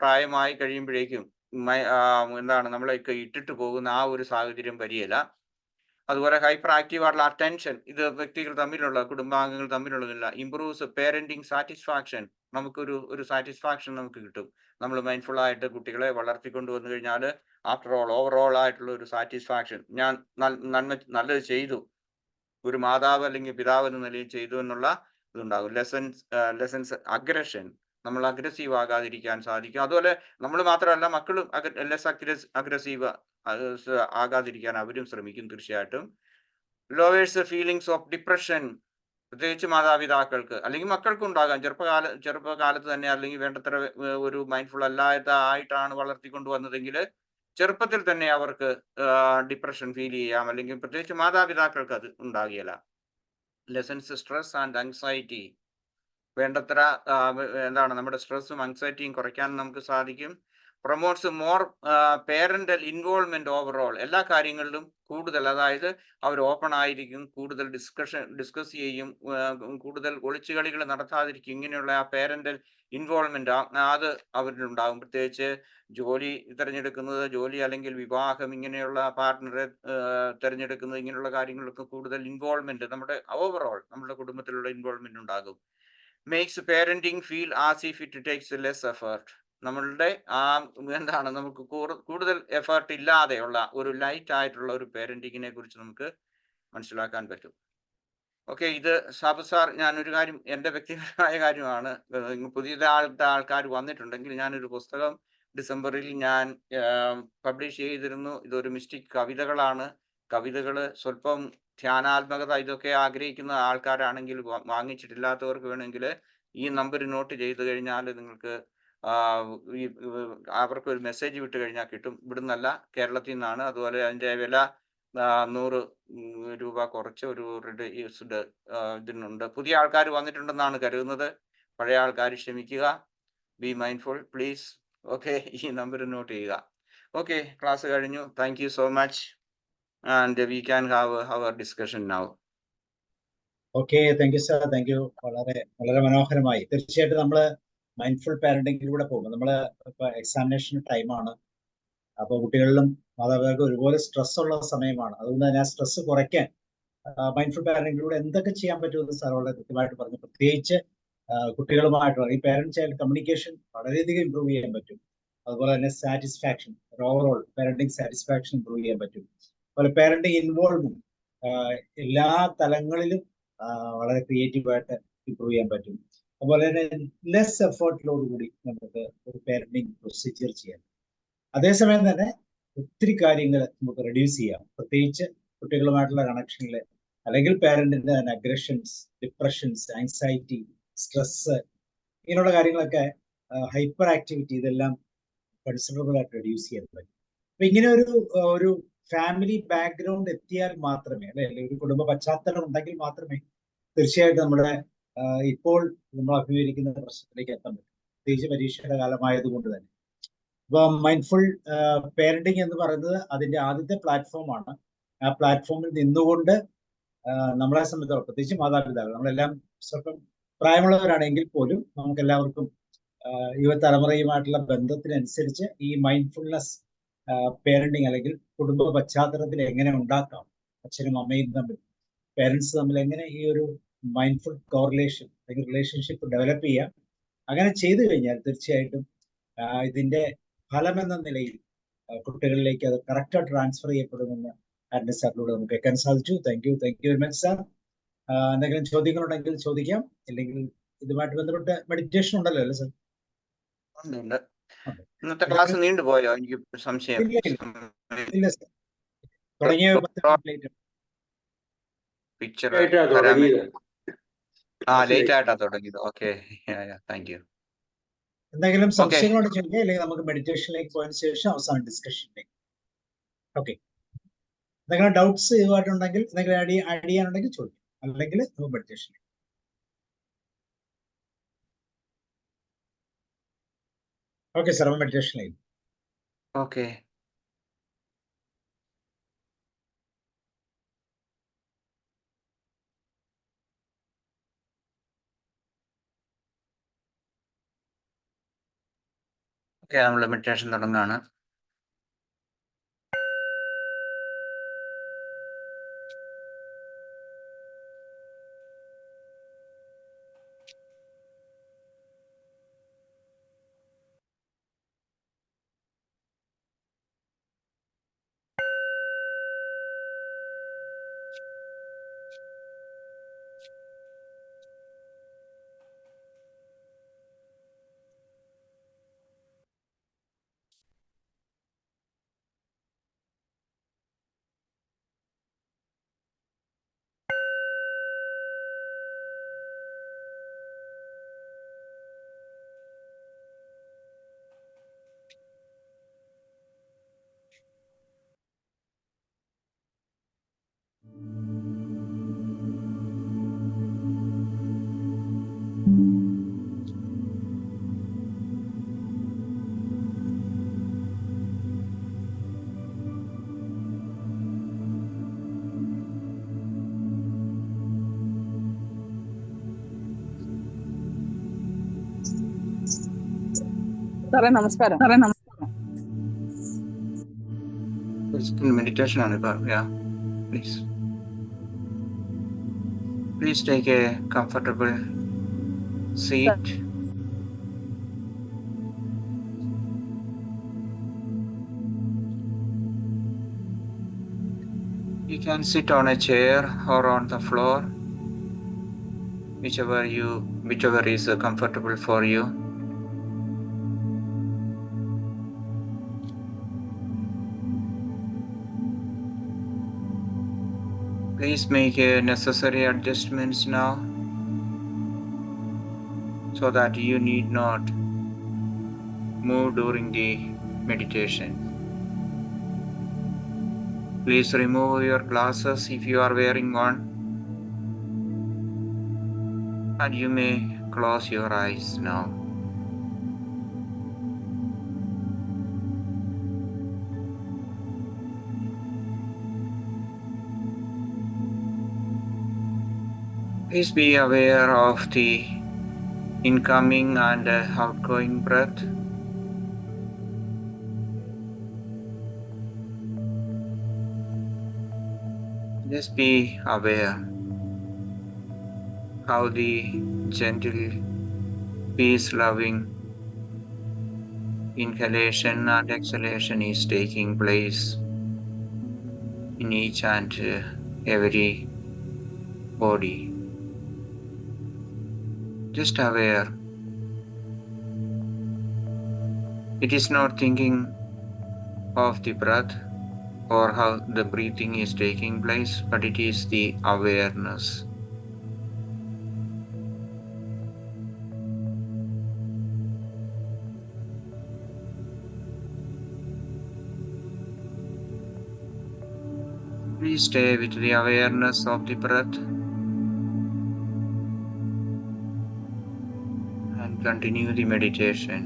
പ്രായമായി കഴിയുമ്പോഴേക്കും നമ്മളെയൊക്കെ ഇട്ടിട്ട് പോകുന്ന ആ ഒരു സാഹചര്യം വരികയില്ല. അതുപോലെ ഹൈപ്പർ ആക്റ്റീവ് ആയിട്ടുള്ള അറ്റൻഷൻ, ഇത് വ്യക്തികൾ തമ്മിലുള്ള, കുടുംബാംഗങ്ങൾ തമ്മിലുള്ളതല്ല. Improves parenting satisfaction. ഒരു സാറ്റിസ്ഫാക്ഷൻ നമുക്ക് കിട്ടും. നമ്മൾ മൈൻഡ്ഫുൾ ആയിട്ട് കുട്ടികളെ വളർത്തിക്കൊണ്ട് വന്നു കഴിഞ്ഞാൽ ആഫ്റ്റർ ഓൾ ഓവറോൾ ആയിട്ടുള്ള ഒരു സാറ്റിസ്ഫാക്ഷൻ, ഞാൻ നല്ലത് ചെയ്തു, ഒരു മാതാവ് അല്ലെങ്കിൽ പിതാവ് എന്ന നിലയിൽ ചെയ്തു എന്നുള്ള ഇതുണ്ടാകും. ലെസൺസ് അഗ്രഷൻ, നമ്മൾ അഗ്രസീവ് ആകാതിരിക്കാൻ സാധിക്കും. അതുപോലെ നമ്മൾ മാത്രമല്ല, മക്കളും അഗ്രസീവ് ആകാതിരിക്കാൻ അവരും ശ്രമിക്കും. തീർച്ചയായിട്ടും ലോവേഴ്സ് ഫീലിങ്സ് ഓഫ് ഡിപ്രഷൻ, പ്രത്യേകിച്ച് മാതാപിതാക്കൾക്ക് അല്ലെങ്കിൽ മക്കൾക്കും ഉണ്ടാകാം. ചെറുപ്പകാലത്ത് തന്നെ, അല്ലെങ്കിൽ വേണ്ടത്ര ഒരു മൈൻഡ്ഫുൾ ആയിട്ടാണ് വളർത്തിക്കൊണ്ട് വന്നതെങ്കിൽ ചെറുപ്പത്തിൽ തന്നെ അവർക്ക് ഡിപ്രഷൻ ഫീൽ ചെയ്യാം, അല്ലെങ്കിൽ പ്രത്യേകിച്ച് മാതാപിതാക്കൾക്ക് അത് ഉണ്ടാകുകയില്ല. Lessons stress and anxiety. വേണ്ടത്ര നമ്മുടെ സ്ട്രെസ്സും ആങ്സൈറ്റിയും കുറയ്ക്കാൻ നമുക്ക് സാധിക്കും. Promotes more parental involvement overall. എല്ലാ കാര്യങ്ങളിലും കൂടുതൽ, അതായത് അവർ ഓപ്പൺ ആയിരിക്കും, കൂടുതൽ ഡിസ്കസ് ചെയ്യും, കൂടുതൽ ഒളിച്ചുകളികൾ നടത്താതിരിക്കും. ഇങ്ങനെയുള്ള ആ പേരന്റൽ ഇൻവോൾവ്മെന്റ് അത് അവരിലുണ്ടാകും. പ്രത്യേകിച്ച് ജോലി തിരഞ്ഞെടുക്കുന്നത്, ജോലി അല്ലെങ്കിൽ വിവാഹം, ഇങ്ങനെയുള്ള പാർട്ട്ണറെ തിരഞ്ഞെടുക്കുന്നത്, ഇങ്ങനെയുള്ള കാര്യങ്ങളൊക്കെ കൂടുതൽ ഇൻവോൾവ്മെന്റ്, നമ്മുടെ ഓവറോൾ നമ്മുടെ കുടുംബത്തിലുള്ള ഇൻവോൾവ്മെന്റ് ഉണ്ടാകും. Makes parenting feel as if it takes less effort. നമ്മളുടെ എന്താണ്, നമുക്ക് കൂടുതൽ എഫേർട്ട് ഇല്ലാതെയുള്ള ഒരു ലൈറ്റ് ആയിട്ടുള്ള ഒരു പേരന്റിങ്ങിനെ കുറിച്ച് നമുക്ക് മനസ്സിലാക്കാൻ പറ്റും. ഓക്കെ, ഇത് സാബു സാർ, ഞാനൊരു കാര്യം, എൻ്റെ വ്യക്തിപരമായ കാര്യമാണ്. പുതിയതായിട്ട് ആൾക്കാർ വന്നിട്ടുണ്ടെങ്കിൽ, ഞാനൊരു പുസ്തകം ഡിസംബറിൽ ഞാൻ പബ്ലിഷ് ചെയ്തിരുന്നു. ഇതൊരു മിസ്റ്റിക് കവിതകളാണ്. കവിതകൾ സ്വല്പം ധ്യാനാത്മകത ഇതൊക്കെ ആഗ്രഹിക്കുന്ന ആൾക്കാരാണെങ്കിൽ, വാങ്ങിച്ചിട്ടില്ലാത്തവർക്ക് വേണമെങ്കിൽ ഈ നമ്പർ നോട്ട് ചെയ്ത് കഴിഞ്ഞാൽ നിങ്ങൾക്ക് അവർക്ക് ഒരു മെസ്സേജ് വിട്ട് കഴിഞ്ഞാൽ കിട്ടും. ഇവിടുന്നല്ല, കേരളത്തിൽ നിന്നാണ്. അതുപോലെ അതിൻ്റെ വില 100 രൂപ കുറച്ച് ഒരു റിഡ്യൂസ്ഡ് ഇതിനുണ്ട്. പുതിയ ആൾക്കാർ വന്നിട്ടുണ്ടെന്നാണ് കരുതുന്നത്. പഴയ ആൾക്കാർ ക്ഷമിക്കുക. Be mindful please. ഓക്കെ, ഈ നമ്പർ നോട്ട് ചെയ്യുക. ഓക്കെ, ക്ലാസ് കഴിഞ്ഞു. Thank you so much and we can have our discussion now. Okay, thank you sir, thank you. വളരെ വളരെ മനോഹരമായി. തീർച്ചയായിട്ടും നമ്മൾ മൈൻഡ്ഫുൾ പാരന്റിങ്ങിലൂടെ പോകും. നമ്മൾ ഇപ്പൊ എക്സാമിനേഷൻ ടൈമാണ്. അപ്പോൾ കുട്ടികളിലും മാതാപിതാക്കൾക്കും ഒരുപോലെ സ്ട്രെസ് ഉള്ള സമയമാണ്. അതുകൊണ്ട് തന്നെ ആ സ്ട്രെസ് കുറയ്ക്കാൻ മൈൻഡ്ഫുൾ പാരന്റിങ്ങിലൂടെ എന്തൊക്കെ ചെയ്യാൻ പറ്റുമെന്ന് സാർ വളരെ കൃത്യമായിട്ട് പറഞ്ഞു. പ്രത്യേകിച്ച് കുട്ടികളുമായിട്ടുള്ള ഈ പാരന്റ് ചൈൽഡ് കമ്മ്യൂണിക്കേഷൻ വളരെയധികം ഇമ്പ്രൂവ് ചെയ്യാൻ പറ്റും. അതുപോലെ തന്നെ satisfaction, overall parenting satisfaction improve ചെയ്യാൻ പറ്റും. അതുപോലെ പാരന്റിങ് ഇൻവോൾവ്മെന്റ് എല്ലാ തലങ്ങളിലും വളരെ ക്രിയേറ്റീവായിട്ട് ഇമ്പ്രൂവ് ചെയ്യാൻ പറ്റും. അതുപോലെ തന്നെ ലെസ് എഫേർട്ടിലോടുകൂടി നമുക്ക് ഒരു പാരന്റിങ് പ്രൊസീജിയർ ചെയ്യാം. അതേസമയം തന്നെ ഒത്തിരി കാര്യങ്ങൾ നമുക്ക് റെഡ്യൂസ് ചെയ്യാം. പ്രത്യേകിച്ച് കുട്ടികളുമായിട്ടുള്ള കണക്ഷനിൽ, അല്ലെങ്കിൽ പാരന്റിന്റെ അഗ്രഷൻസ്, ഡിപ്രഷൻസ്, ആങ്സൈറ്റി, സ്ട്രെസ്, ഇങ്ങനെയുള്ള കാര്യങ്ങളൊക്കെ, ഹൈപ്പർ ആക്ടിവിറ്റി, ഇതെല്ലാം കൺസിഡറബിൾ ആയിട്ട് റെഡ്യൂസ് ചെയ്യാൻ പറ്റും. അപ്പൊ ഇങ്ങനെ ഒരു ഫാമിലി ബാക്ക്ഗ്രൗണ്ട് എത്തിയാൽ മാത്രമേ, അല്ലെങ്കിൽ ഒരു കുടുംബ പശ്ചാത്തലം ഉണ്ടെങ്കിൽ മാത്രമേ തീർച്ചയായിട്ടും നമ്മുടെ ഇപ്പോൾ നമ്മൾ അഭിമുഖീകരിക്കുന്ന പ്രശ്നത്തിലേക്ക് എത്താൻ പറ്റും. പ്രത്യേകിച്ച് പരീക്ഷയുടെ കാലമായതുകൊണ്ട് തന്നെ. ഇപ്പൊ മൈൻഡ്ഫുൾ പേരന്റിങ് എന്ന് പറയുന്നത് അതിന്റെ ആദ്യത്തെ പ്ലാറ്റ്ഫോമാണ്. ആ പ്ലാറ്റ്ഫോമിൽ നിന്നുകൊണ്ട് നമ്മളെ സംബന്ധിച്ചിടത്തോളം, പ്രത്യേകിച്ച് മാതാപിതാക്കൾ, നമ്മളെല്ലാം സ്വല്പം പ്രായമുള്ളവരാണെങ്കിൽ പോലും നമുക്ക് എല്ലാവർക്കും യുവതലമുറയുമായിട്ടുള്ള ബന്ധത്തിനനുസരിച്ച് ഈ മൈൻഡ്ഫുൾനെസ് പേരന്റിങ് അല്ലെങ്കിൽ കുടുംബ പശ്ചാത്തലത്തിൽ എങ്ങനെ ഉണ്ടാക്കാം, അച്ഛനും അമ്മയും തമ്മിൽ, പേരൻസ് തമ്മിൽ എങ്ങനെ ഈ ഒരു മൈൻഡ്ഫുൾ കോറിലേഷൻ അല്ലെങ്കിൽ റിലേഷൻഷിപ്പ് ഡെവലപ്പ് ചെയ്യാം. അങ്ങനെ ചെയ്തു കഴിഞ്ഞാൽ തീർച്ചയായിട്ടും ഇതിന്റെ ഫലമെന്ന നിലയിൽ കുട്ടികളിലേക്ക് അത് കറക്റ്റായിട്ട് ട്രാൻസ്ഫർ ചെയ്യപ്പെടുമെന്ന് ആൻഡ്രി സാറിലൂടെ നമുക്ക് കേൾക്കാൻ സാധിച്ചു. Thank you very much sir. എന്തെങ്കിലും ചോദ്യങ്ങളുണ്ടെങ്കിൽ ചോദിക്കാം. ഇല്ലെങ്കിൽ ഇതുമായിട്ട് ബന്ധപ്പെട്ട് മെഡിറ്റേഷൻ ഉണ്ടല്ലോ അല്ലേ സാർ? ഇന്നത്തെ ക്ലാസ് നീണ്ടുപോയോ? എനിക്ക് സംശയം. ഇല്ല സാർ, തുടങ്ങിയ പിക്ചർ ലേറ്റ് ആയിട്ടാ തുടങ്ങിയത്. Okay, thank U. എന്തെങ്കിലും സംശയങ്ങളോട് ചോദിക്കാം, അല്ലെങ്കിൽ നമുക്ക് മെഡിറ്റേഷനിലേക്ക് പോയതിനു ശേഷം അവസാന ഡിസ്കഷനിലേക്ക്. ഓക്കെ, എന്തെങ്കിലും ഡൗട്ട്സ് ഇതുമായിട്ടുണ്ടെങ്കിൽ, എന്തെങ്കിലും ആഡ് ചെയ്യാനുണ്ടെങ്കിൽ ചോദിക്കും, അല്ലെങ്കിൽ നമുക്ക് മെഡിറ്റേഷനിലേക്ക്. ഓക്കെ സാർ, മെഡിറ്റേഷനിലേക്ക്. ഓക്കെ, നമ്മൾ മെഡിറ്റേഷൻ തുടങ്ങുകയാണ്. സാറേ നമസ്കാരം. മെഡിറ്റേഷൻ ആണ് ഇപ്പൊ. Please take a comfortable seat. You can sit on a chair or on the floor, whichever is comfortable for you. Please make necessary adjustments now so that you need not move during the meditation. Please remove your glasses if you are wearing one, and you may close your eyes now. Please be aware of the incoming and outgoing breath. Just be aware how the gentle, peace-loving inhalation and exhalation is taking place in each and every body. Just aware. It is not thinking of the breath or how the breathing is taking place, but it is the awareness. Please stay with the awareness of the breath and continue the meditation.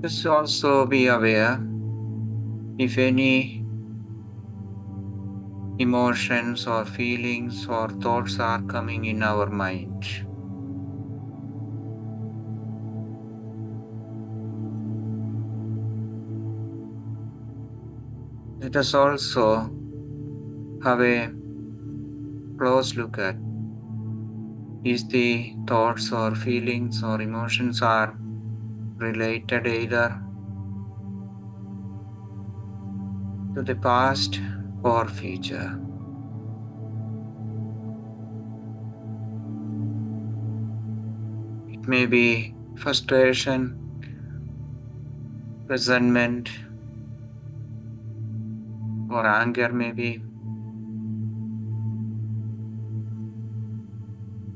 Just also be aware if any emotions or feelings or thoughts are coming in our mind. Let us also have a close look at if the thoughts or feelings or emotions are related either to the past or future. It may be frustration, resentment, or anger maybe,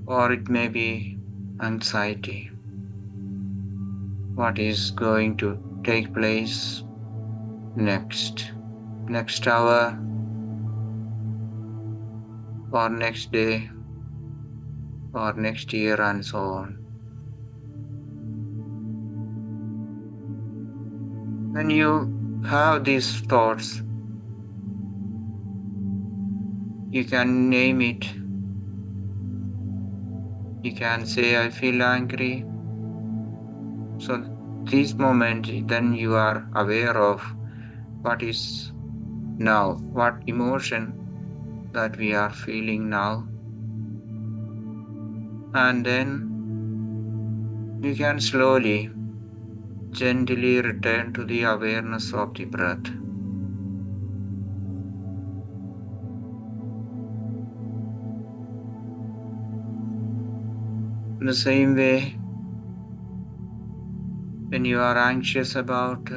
or it may be anxiety. What is going to take place next hour or next day or next year and so on. When you have these thoughts, you can name it. You can say, I feel angry. So this moment, then you are aware of what is now, what emotion that we are feeling now. And then you can slowly, gently return to the awareness of the breath. In the same way, when you are anxious about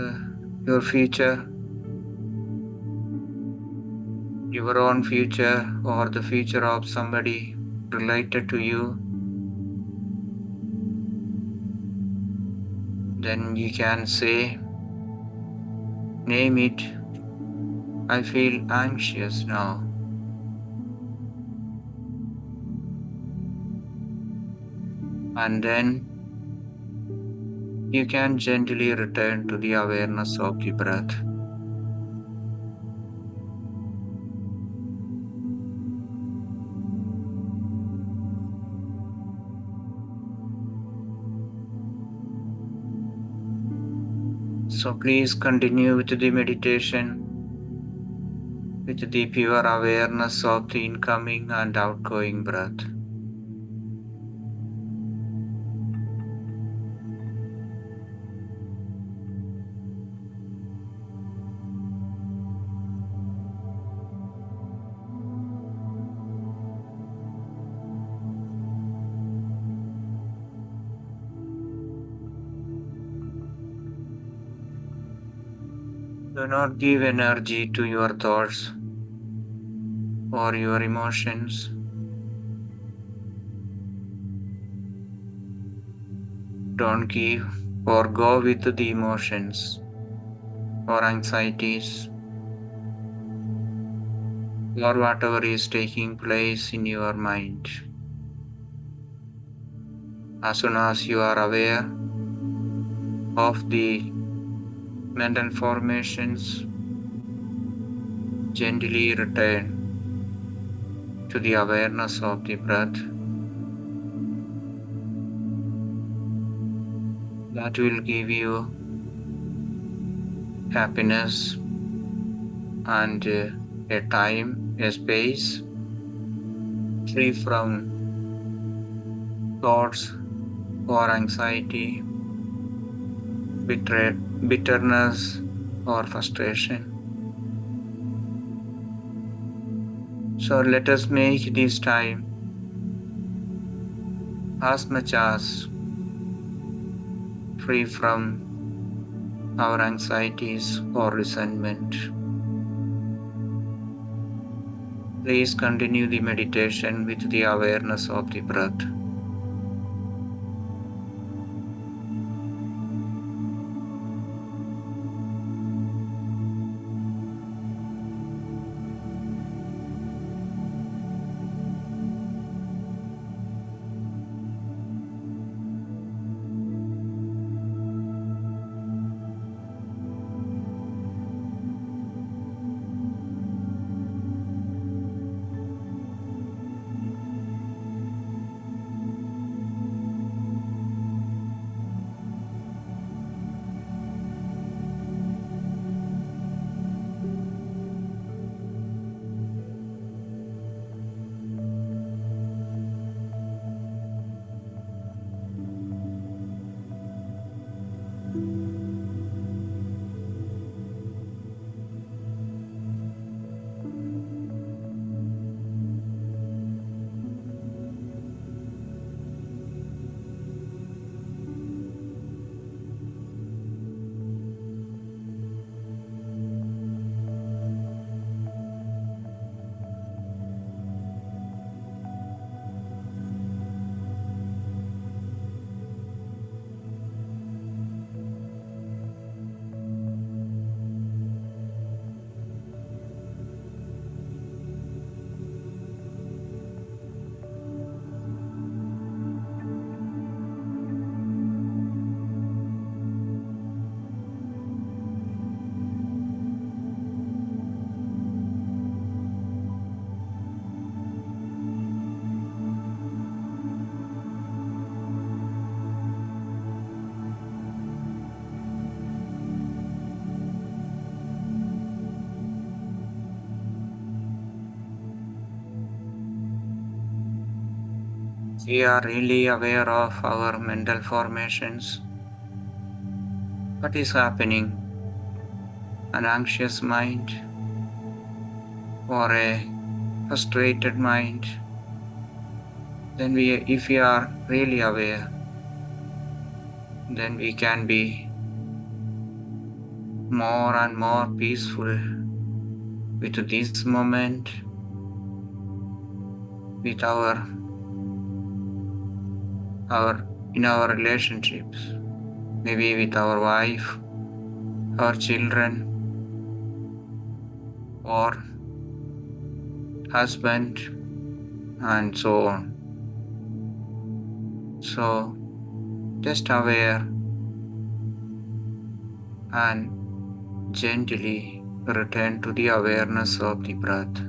your future, your own future, or the future of somebody related to you, then you can say, name it, I feel anxious now. And then you can gently return to the awareness of the breath. So please continue with the meditation with the pure awareness of the incoming and outgoing breath. Do not give energy to your thoughts or your emotions. Don't give or go with the emotions or anxieties or whatever is taking place in your mind. As soon as you are aware of the mental formations, gently return to the awareness of the breath. That will give you happiness and a time, a space free from thoughts or anxiety, bitterness or frustration. So let us make this time as much as free from our anxieties or resentment. Please continue the meditation with the awareness of the breath. we are really aware of our mental formations. What is happening? An anxious mind or a frustrated mind? Then if we are really aware, then we can be more and more peaceful with this moment, with in our relationships, maybe with our wife, our children, or husband, and so on. So just aware and gently return to the awareness of the breath.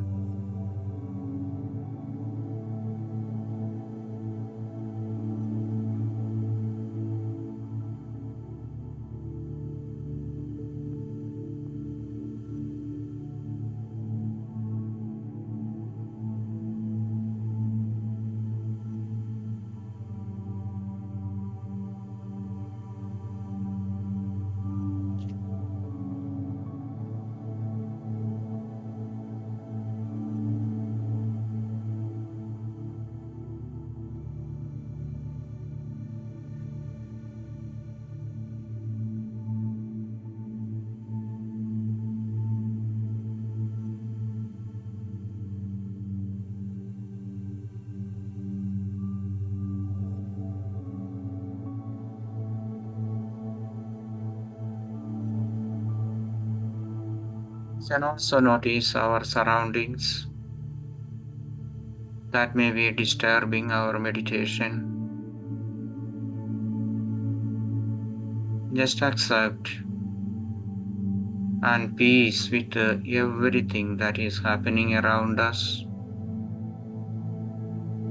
Can also notice our surroundings that may be disturbing our meditation. Just accept and peace with everything that is happening around us.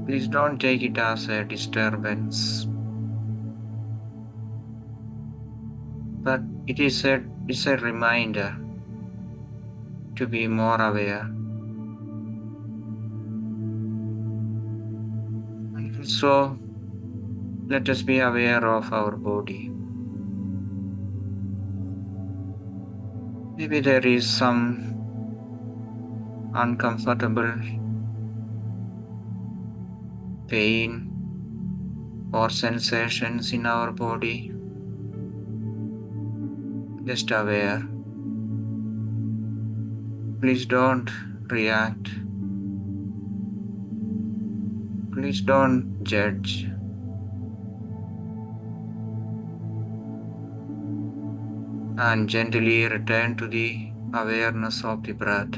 Please don't take it as a disturbance, but it's a reminder to be more aware. And also, let us be aware of our body. Maybe there is some uncomfortable pain or sensations in our body. Just aware. Please don't react. Please don't judge. And gently return to the awareness of the breath.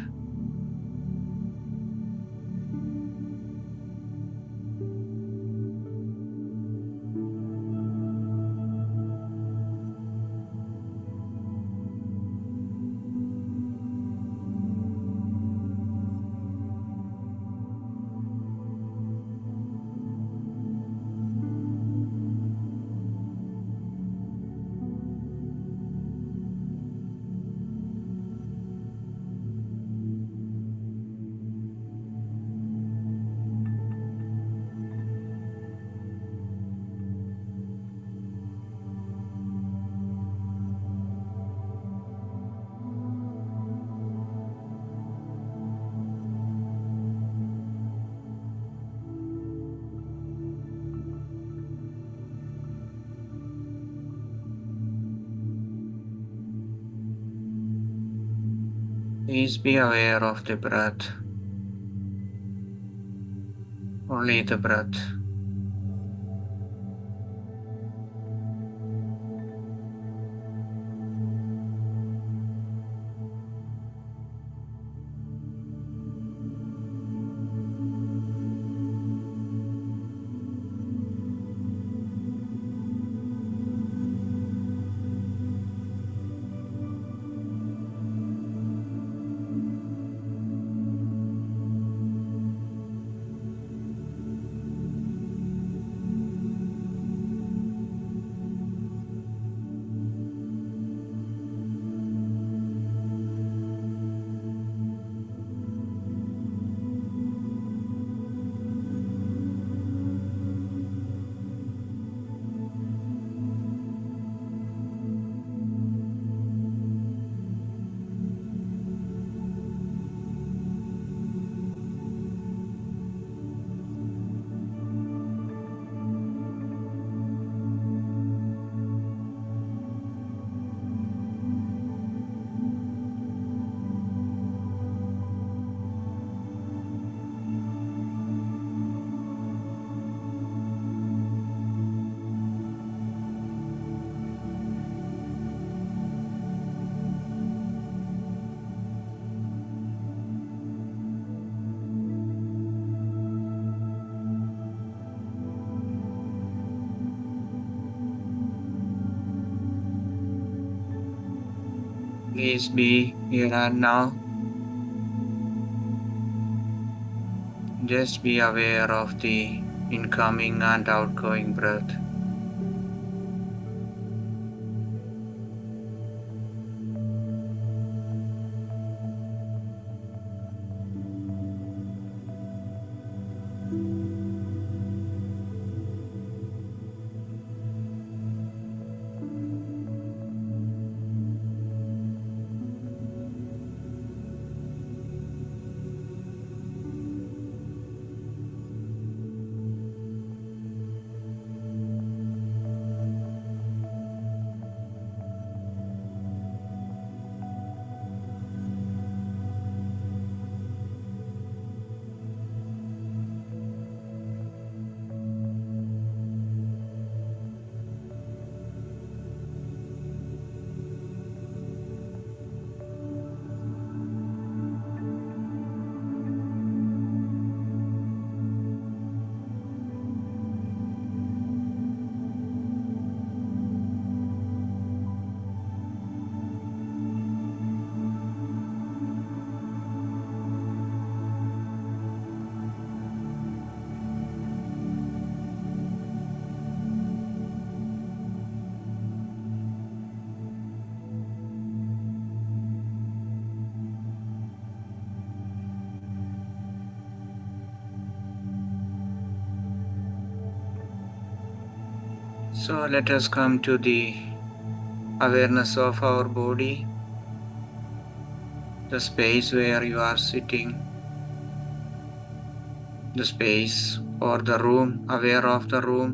Please be aware of the breath. Only the breath. Please be here and now. Just be aware of the incoming and outgoing breath. So let us come to the awareness of our body, the space where you are sitting, the space or the room, aware of the room,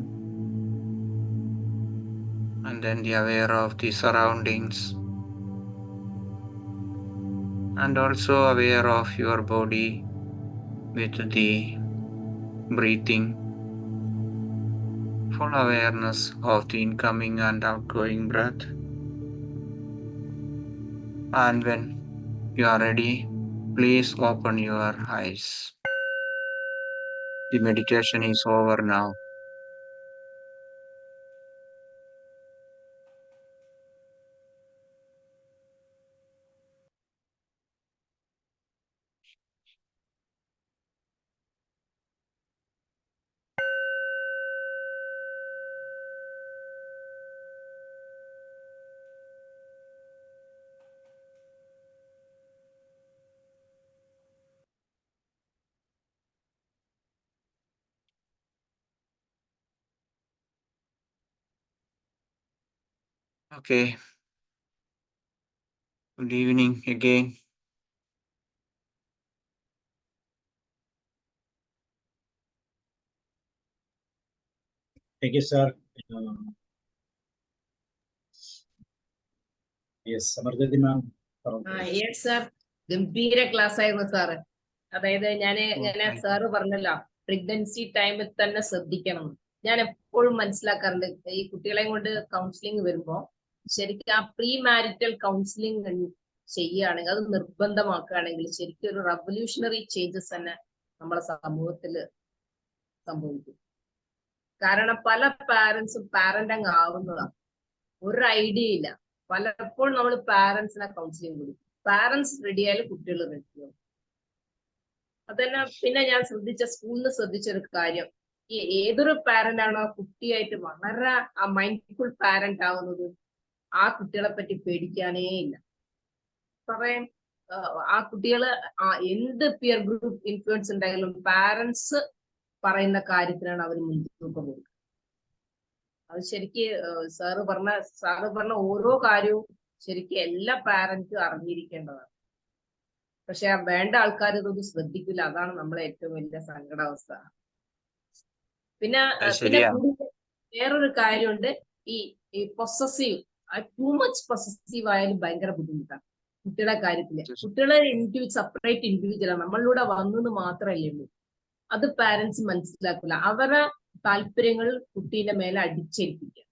and then the aware of the surroundings, and also aware of your body with the breathing, full awareness of the incoming and outgoing breath. And when you are ready, please open your eyes. The meditation is over now. Okay. Good evening again. Thank you, sir. Yes, Amarjyoti ma'am. Yes sir, ഗംഭീര class ആയിരുന്നു sir. അതായത് ഞാൻ ഇങ്ങനെ thank you. Sir പറഞ്ഞല്ലോ, pregnancy ടൈമിൽ തന്നെ ശ്രദ്ധിക്കണം. ഞാൻ എപ്പോഴും മനസ്സിലാക്കാറുണ്ട്, ഈ കുട്ടികളെയും കൊണ്ട് കൗൺസിലിംഗ് വരുമ്പോ ശരിക്കും ആ പ്രീ മാരിറ്റൽ കൗൺസിലിംഗ് ചെയ്യുകയാണെങ്കിൽ, അത് നിർബന്ധമാക്കുകയാണെങ്കിൽ ശരിക്കും ഒരു റവല്യൂഷണറി ചേഞ്ചസ് തന്നെ നമ്മുടെ സമൂഹത്തിൽ സംഭവിക്കും. കാരണം പല പാരന്റ്സും പാരന്റ് അങ്ങ് ആവുന്നതാണ്, ഒരു ഐഡിയ ഇല്ല. പലപ്പോഴും നമ്മൾ പാരന്റ്സിനെ കൗൺസിലിംഗ് കൊടുക്കും. പാരന്റ്സ് റെഡിയായാലും കുട്ടികൾ റെഡിയാവും. അതന്നെ. പിന്നെ ഞാൻ സ്കൂളിൽ നിന്ന് ശ്രദ്ധിച്ച ഒരു കാര്യം, ഈ ഏതൊരു പാരന്റ് ആണോ കുട്ടിയായിട്ട് വളരെ ആ മൈൻഡ്ഫുൾ പാരന്റ് ആവുന്നത്, ആ കുട്ടികളെ പറ്റി പേടിക്കാനേ ഇല്ല. പറയാം, ആ കുട്ടികള് എന്ത് പിയർ ഗ്രൂപ്പ് ഇൻഫ്ലുവൻസ് ഉണ്ടെങ്കിലും പാരന്റ്സ് പറയുന്ന കാര്യത്തിനാണ് അവർ മുൻതൂക്കം കൊടുക്കുക. അത് ശരിക്ക് സാറ് പറഞ്ഞ ഓരോ കാര്യവും ശരിക്കും എല്ലാ പാരന്റ്സും അറിഞ്ഞിരിക്കേണ്ടതാണ്. പക്ഷെ വേണ്ട ആൾക്കാർ ഇതൊന്നും ശ്രദ്ധിക്കില്ല. അതാണ് നമ്മളെ ഏറ്റവും വലിയ സങ്കടാവസ്ഥ. പിന്നെ വേറൊരു കാര്യമുണ്ട്, ഈ പൊസസീവ്, ടൂ മച്ച് പൊസസീവ് ആയാലും ഭയങ്കര ബുദ്ധിമുട്ടാണ് കുട്ടികളുടെ കാര്യത്തില്. കുട്ടികളെ സെപ്പറേറ്റ് ഇൻഡിവിജ്വലാണ്, നമ്മളിലൂടെ വന്നെന്ന് മാത്രമല്ലേ ഉള്ളൂ. അത് പാരന്റ്സ് മനസ്സിലാക്കില്ല. അവരുടെ താല്പര്യങ്ങൾ കുട്ടീന്റെ മേലെ അടിച്ചേൽപ്പിക്കുക,